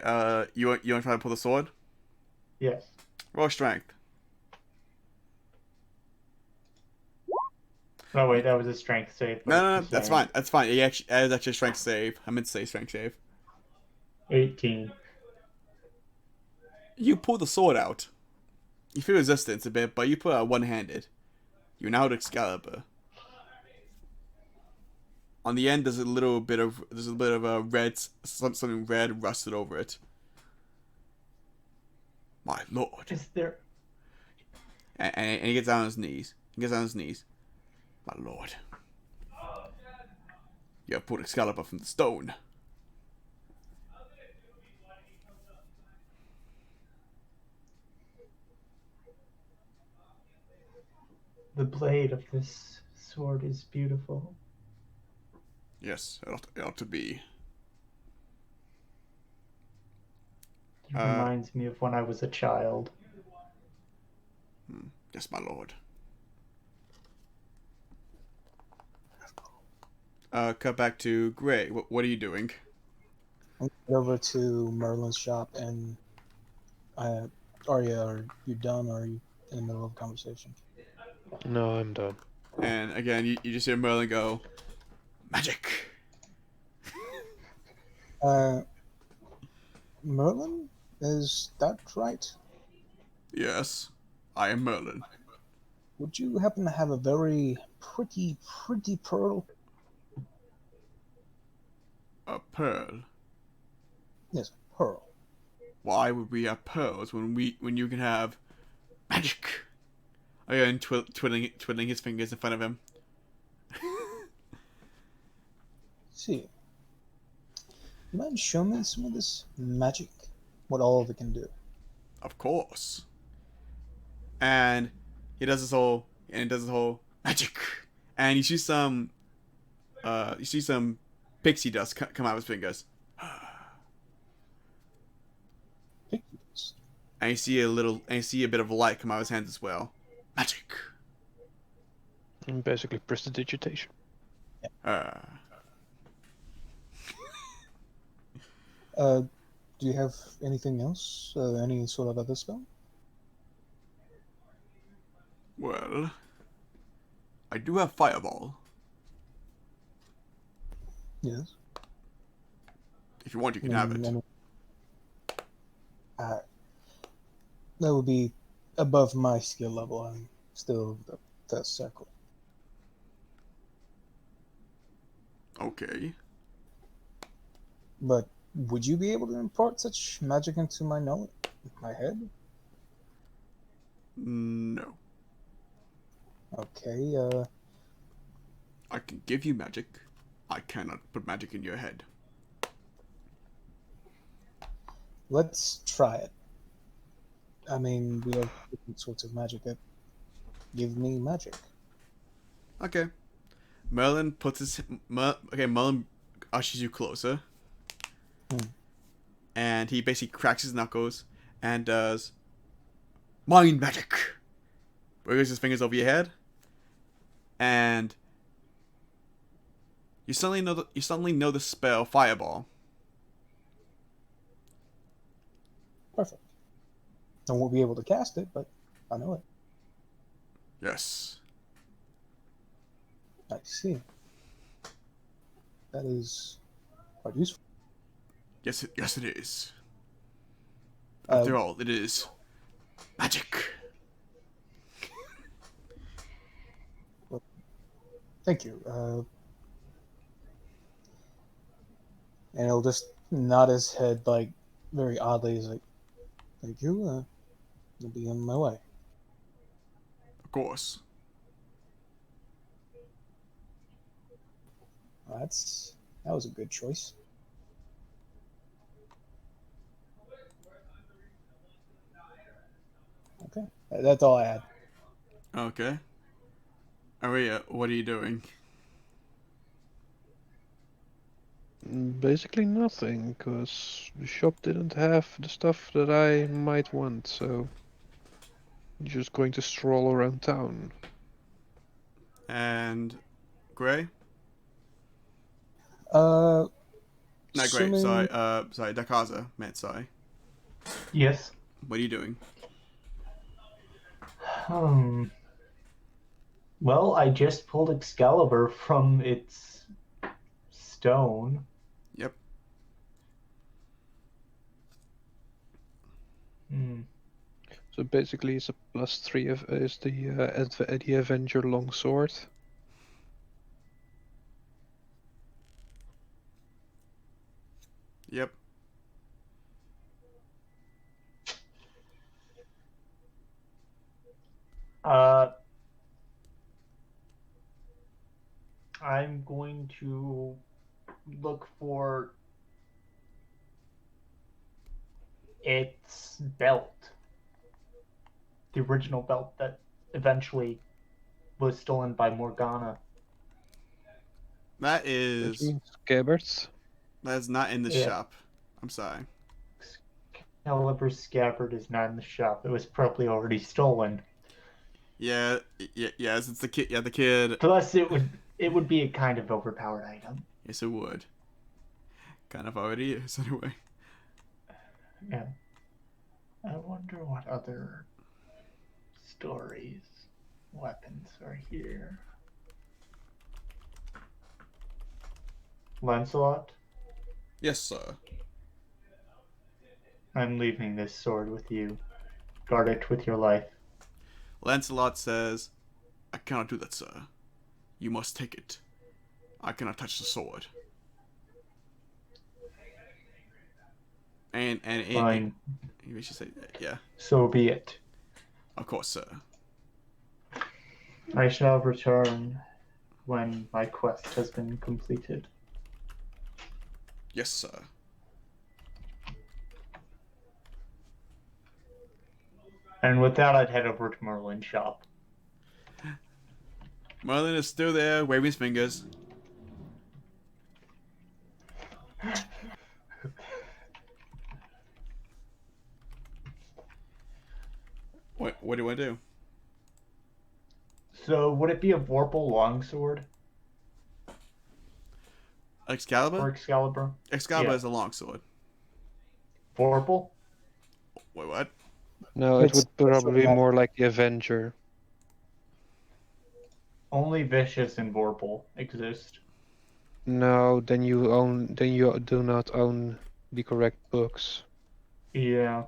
you want to try to pull the sword? Yes. Roll strength. Oh wait, that was a strength save. No, that's fine. That's fine. It is actually a strength save. I meant to say strength save. 18. You pull the sword out. You feel resistance a bit, but you pull it out one-handed. You're now at Excalibur. On the end, there's a bit of a red, something red rusted over it. My lord. Is there? And he gets down on his knees. My lord. You have pulled Excalibur from the stone. The blade of this sword is beautiful. Yes, it ought to be. It reminds me of when I was a child. Yes, my lord. Cut back to Gray. What are you doing? I'll get over to Merlin's shop and Arya, are you done or are you in the middle of a conversation? No, I'm done. And again, you just hear Merlin go, magic. Merlin? Is that right? Yes, I am Merlin. Would you happen to have a very pretty pearl? A pearl. Yes, pearl. Why would we have pearls when you can have magic? Oh yeah, and twiddling his fingers in front of him. See. You mind showing me some of this magic? What all of it can do? Of course. And he does this whole magic. and you see some pixie dust come out of his fingers, Pictures. and you see a bit of light come out of his hands as well. Magic. And basically prestidigitation. Uh, Do you have anything else? Any sort of other spell? well, I do have fireball. Yes. If you want, you can have it. Uh, that would be above my skill level. I'm still the first circle. Okay. But would you be able to impart such magic into my knowledge, my head? No. Okay. I can give you magic. I cannot put magic in your head. Let's try it. I mean, we have different sorts of magic that give me magic. Okay. Merlin puts his... Merlin ushers you closer. And he basically cracks his knuckles and does... Mind magic! Wiggles his fingers over your head. And... You suddenly know the spell Fireball. Perfect. I won't be able to cast it, but I know it. Yes. I see. That is quite useful. Yes, it is. After Uh, all, it is magic. Thank you. And he'll just nod his head like very oddly. He's like, "Thank you. I'll be on my way." Of course. That was a good choice. Okay, that's all I had. Okay. Aria, what are you doing? Basically nothing, because the shop didn't have the stuff that I might want, so I'm just going to stroll around town. And Gray? Uh, Not Gray, assuming sorry, Dakaza meant sorry. Yes. What are you doing? Well, I just pulled Excalibur from its stone. Yep. Hmm. So basically it's a +3 is the Avenger longsword. Yep. I'm going to look for its belt. The original belt that eventually was stolen by Morgana. That is Scabbards. not in the Yeah. shop. I'm sorry. Excalibur's scabbard is not in the shop. It was probably already stolen. Yes, it's the kid. Yeah, the kid. Plus, it would be a kind of overpowered item. Yes, it would. Kind of already is anyway. Yeah. I wonder what other stories, weapons are here. Lancelot, Yes, sir. I'm leaving this sword with you. Guard it with your life. Lancelot says, "I cannot do that, sir. You must take it. I cannot touch the sword." And Fine. you should say, yeah, So be it. of course, sir. I shall return when my quest has been completed. Yes, sir. And with that, I'd head over to Merlin's shop. Merlin is still there, waving his fingers. What do you want to do? So would it be a Vorpal longsword Excalibur? or Excalibur? Excalibur Yeah. is a longsword. Vorpal? Wait, what? No, it That's would probably be what more like the Avenger. Only Vicious and Vorpal exist. No, then you do not own the correct books. Yeah.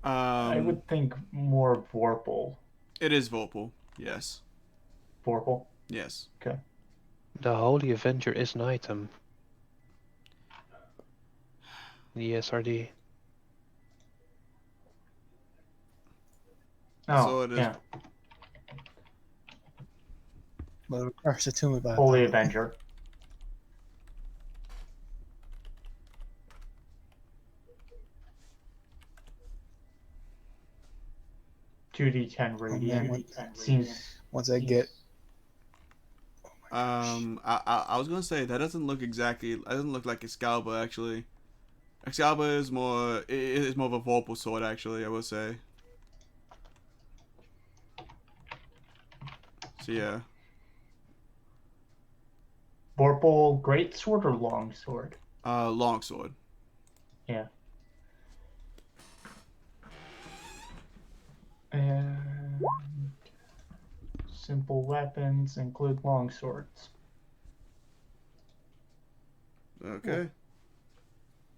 I would think more Vorpal. It is Vorpal. Yes. Vorpal? Yes. Okay. The Holy Avenger is an item. The SRD. Oh, So it is. yeah. But it requires attunement by Holy power. Avenger. $2d10 radiant. Seems Once I get I was gonna say that doesn't look exactly. That doesn't look like Excalibur actually. Excalibur is more. It is more of a Vorpal sword actually. I will say. So yeah. Vorpal greatsword or longsword? Longsword. Yeah. And simple weapons include longswords. Okay.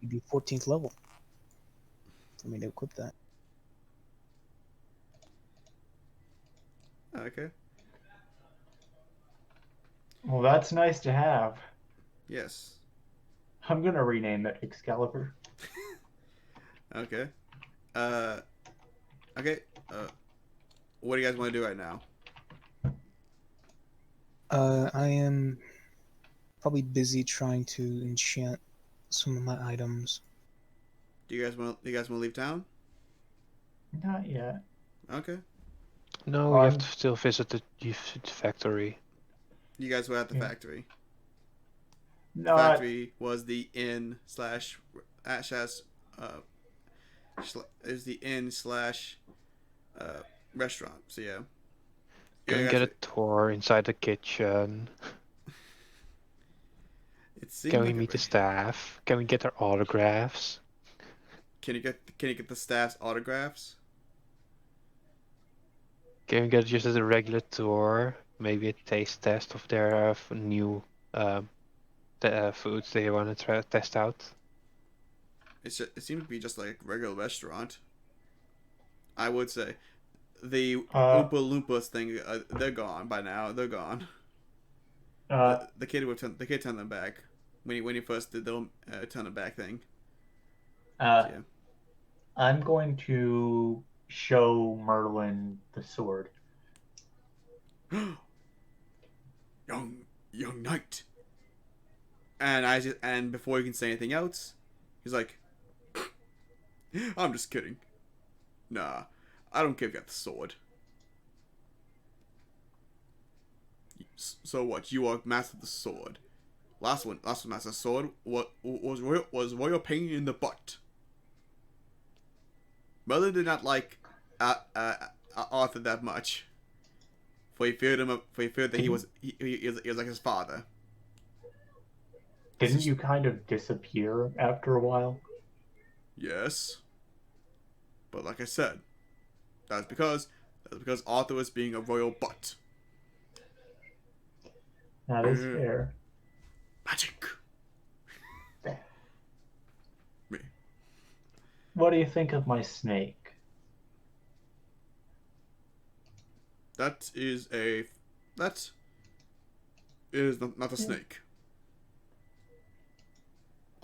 you'd be 14th level for me to equip that. Okay. Well, that's nice to have. Yes. I'm gonna rename it Excalibur. Okay. Okay. What do you guys want to do right now? I am probably busy trying to enchant some of my items. Do you guys want? to leave town? Not yet. Okay. No, you have to still visit the factory. You guys were at the Yeah. factory. The Not factory was the inn slash is the inn slash restaurant. So yeah. Can You we guys get a tour inside the kitchen? It seemed Can we like meet the staff? Can we get their autographs? Can you get the staff's autographs? Can we get just as a regular tour? Maybe a taste test of their new foods they want to test out. It seemed to be just like a regular restaurant. I would say the Oompa Loompas thing. They're gone by now. They're gone. The kid turned them back when he first did the turn them back thing. So, yeah. I'm going to show Merlin the sword. young knight. And before he can say anything else, he's like, I'm just kidding. Nah, I don't care if you got the sword. So what? You are master of the sword. Last one master of sword. What was royal pain in the butt. Merlin did not like Arthur that much. For he feared that he was like his father. Didn't you kind of disappear after a while? Yes. But like I said, that's because Arthur was being a royal butt. That is fair. Magic. Me. What do you think of my snake? That is not a snake.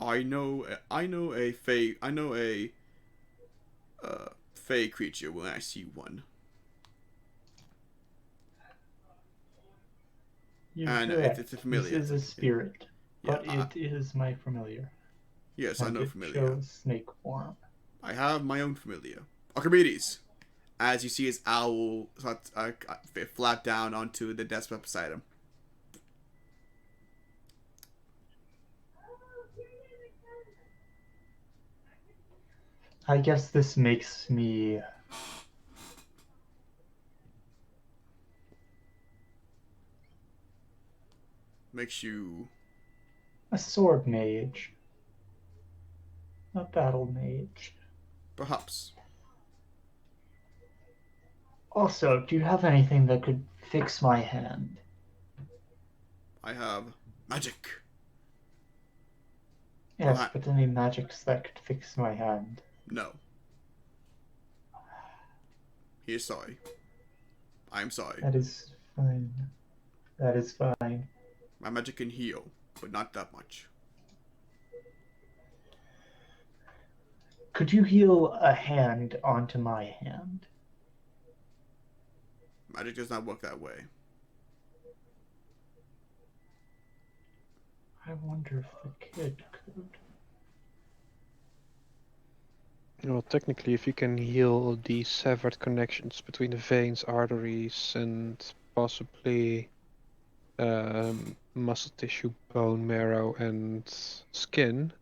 I know a fey creature when I see one. You're And correct. it's a familiar. This is a spirit, Yeah, but it is my familiar. Yes, And I know it familiar. shows snake form. I have my own familiar. Archimedes, as you see his owl start, flap down onto the desk beside him. I guess this makes me Makes you a sword mage, a battle mage. perhaps. Also, do you have anything that could fix my hand? I have magic. Yes, Alright. but any magics that could fix my hand? No. He is sorry. I am sorry. That is fine. That is fine. My magic can heal, but not that much. Could you heal a hand onto my hand? Magic does not work that way. I wonder if the kid could. Well, technically, if you can heal the severed connections between the veins, arteries, and possibly muscle tissue, bone marrow, and skin.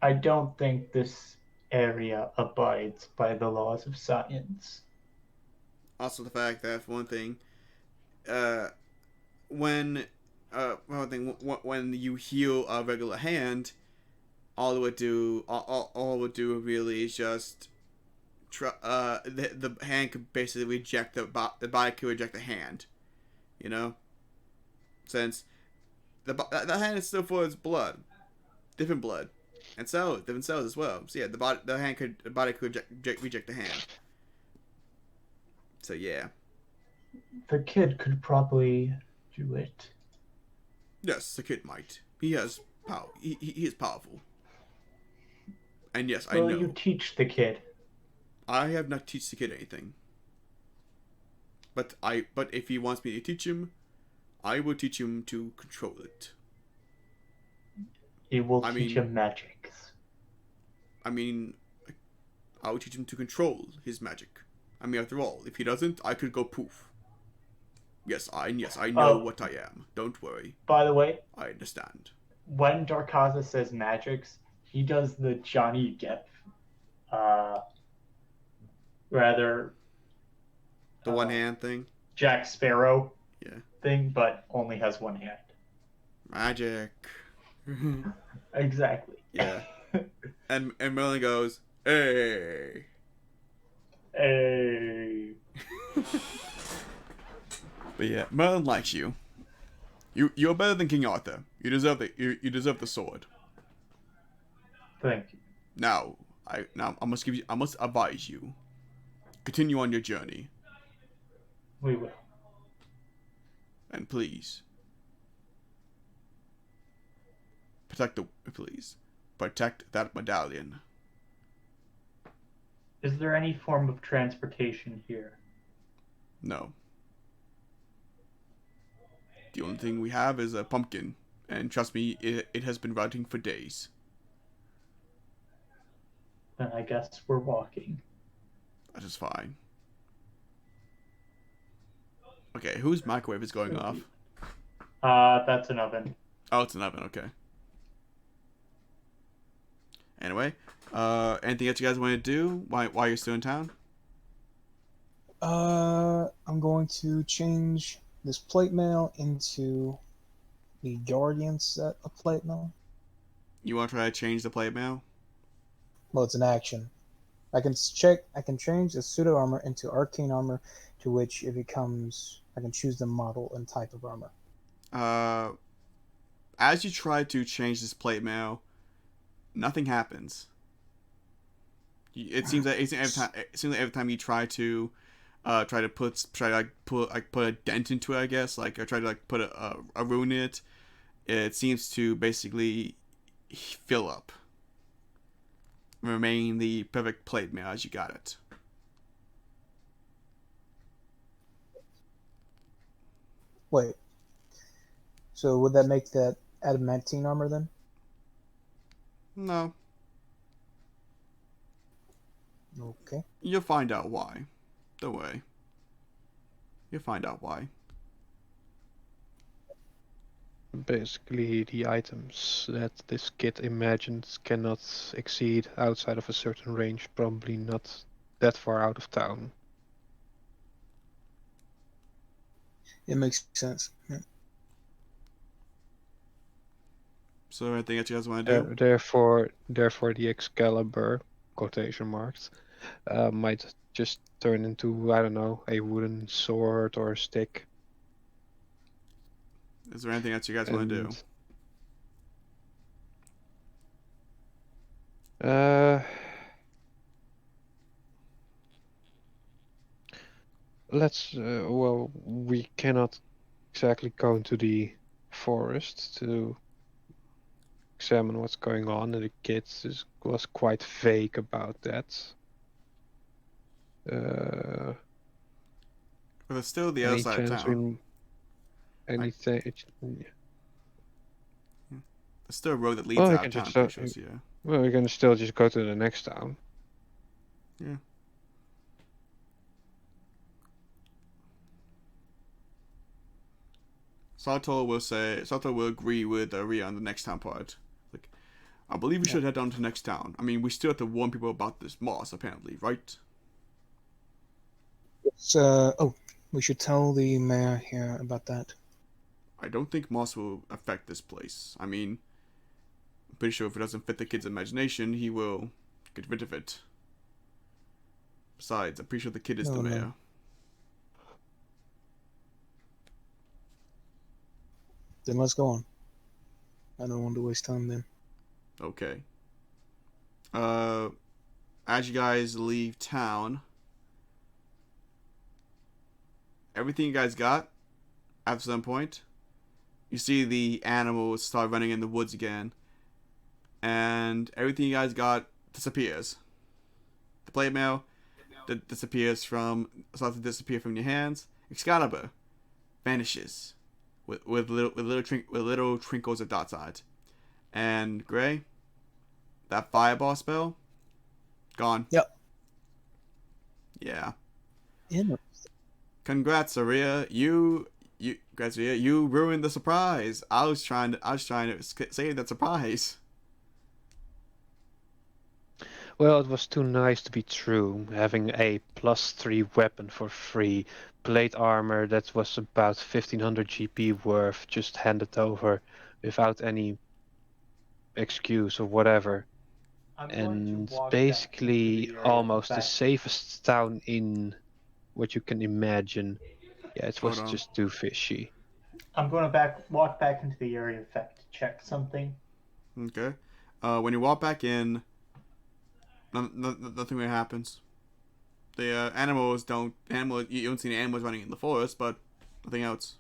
I don't think this area abides by the laws of science. Also, the fact that, for one thing, when you heal a regular hand, all it would do really is just the hand could basically reject the body could reject the hand, you know, since the hand is still full of its blood, different blood, and different cells as well. So yeah, the body could reject the hand. So yeah. The kid could probably do it. Yes, the kid might. He has power. He is powerful. And yes, I Will know. you teach the kid? I have not teach the kid anything. But if he wants me to teach him, I will teach him to control it. You will teach him magics. I mean, I will teach him to control his magic. I mean, after all, if he doesn't, I could go poof. Yes, I know what I am. Don't worry. By the way, I understand. when Darkaza says magics, he does the Johnny Depp, rather The one hand thing? Jack Sparrow Yeah. thing, but only has one hand. Magic. Exactly. Yeah. And Merlin goes, hey. Hey. But yeah, Merlin likes you. You're better than King Arthur. You deserve the sword. Thank you. Now I must advise you. Continue on your journey. We will. And please protect that medallion. Is there any form of transportation here? No. The only thing we have is a pumpkin, and trust me, it has been rotting for days. Then I guess we're walking. That is fine. Okay, whose microwave is going off? That's an oven. Oh, it's an oven. Okay. Anyway, anything else you guys want to do while you're still in town? I'm going to change this plate mail into the Guardian set of plate mail. You want to try to change the plate mail? Well, it's an action. I can change the pseudo armor into arcane armor, to which it becomes. I can choose the model and type of armor. As you try to change this plate mail, nothing happens. It seems like every time you try to put a dent into it, I guess, like, or try to put a rune in it, it seems to basically fill up, remain the perfect plate mail as you got it. Wait. So would that make that adamantine armor then? No. Okay. You'll find out why. Don't worry. You'll find out why. Basically, the items that this kid imagines cannot exceed outside of a certain range, probably not that far out of town. It makes sense. Yeah. So anything that you guys want to do? Therefore, the Excalibur, quotation marks, might just turn into, I don't know, a wooden sword or a stick. Is there anything that you guys want to do? Well, we cannot exactly go into the forest to examine what's going on, and the kid was quite vague about that. But it's still the Any other side of chance town. anything? There's still a road that leads Well, we out can of town. just I'm pretty sure, yeah. well, we can still just go to the next town. Yeah. Sato will agree with Ria on the next town part. Like, I believe we should head down to the next town. I mean, we still have to warn people about this moss, apparently, right? So, we should tell the mayor here about that. I don't think moss will affect this place. I mean, I'm pretty sure if it doesn't fit the kid's imagination, he will get rid of it. Besides, I'm pretty sure the kid is the mayor. No. Then let's go on. I don't want to waste time then. Okay. As you guys leave town, everything you guys got, at some point, you see the animals start running in the woods again, and everything you guys got disappears. The plate mail disappears starts to disappear from your hands. Excalibur vanishes with little trinkles of dots on it. And Gray, that fireball spell, gone. Yep. Yeah. Yeah. Congrats, Aria. You ruined the surprise. I was trying to save that surprise. Well, it was too nice to be true. Having a +3 weapon for free, plate armor that was about 1500 GP worth, just handed over without any excuse or whatever. I'm going And to walk basically back into the almost the back. safest town in what you can imagine. Yeah, it was Hold on. just too fishy. I'm going to walk back into the area of fact to check something. Okay. When you walk back in, nothing really happens. The you don't see any animals running in the forest, but nothing else.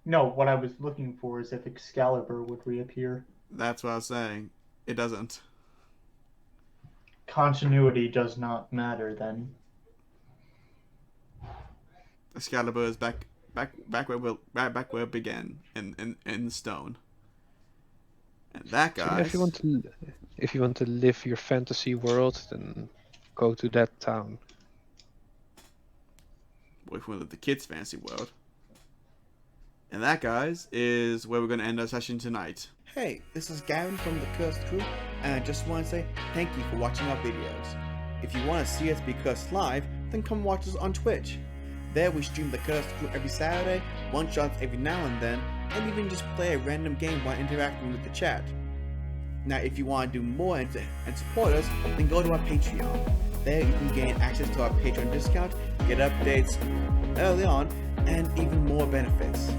No, what I was looking for is if Excalibur would reappear. That's what I was saying. It doesn't. Continuity does not matter then. Excalibur is back where it began in stone. And that So guy. if you want to live your fantasy world, then go to that town. Well, if we live the kids' fantasy world. And that, guys, is where we're going to end our session tonight. Hey, this is Gavin from the Cursed Crew, and I just want to say thank you for watching our videos. If you want to see us be cursed live, then come watch us on Twitch. There we stream the Cursed Crew every Saturday, one-shots every now and then, and even just play a random game while interacting with the chat. Now, if you want to do more and support us, then go to our Patreon. There you can gain access to our Patreon discount, get updates early on, and even more benefits.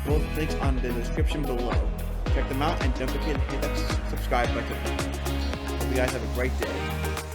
Both links are in the description below. Check them out and don't forget to hit that subscribe button. Hope you guys have a great day.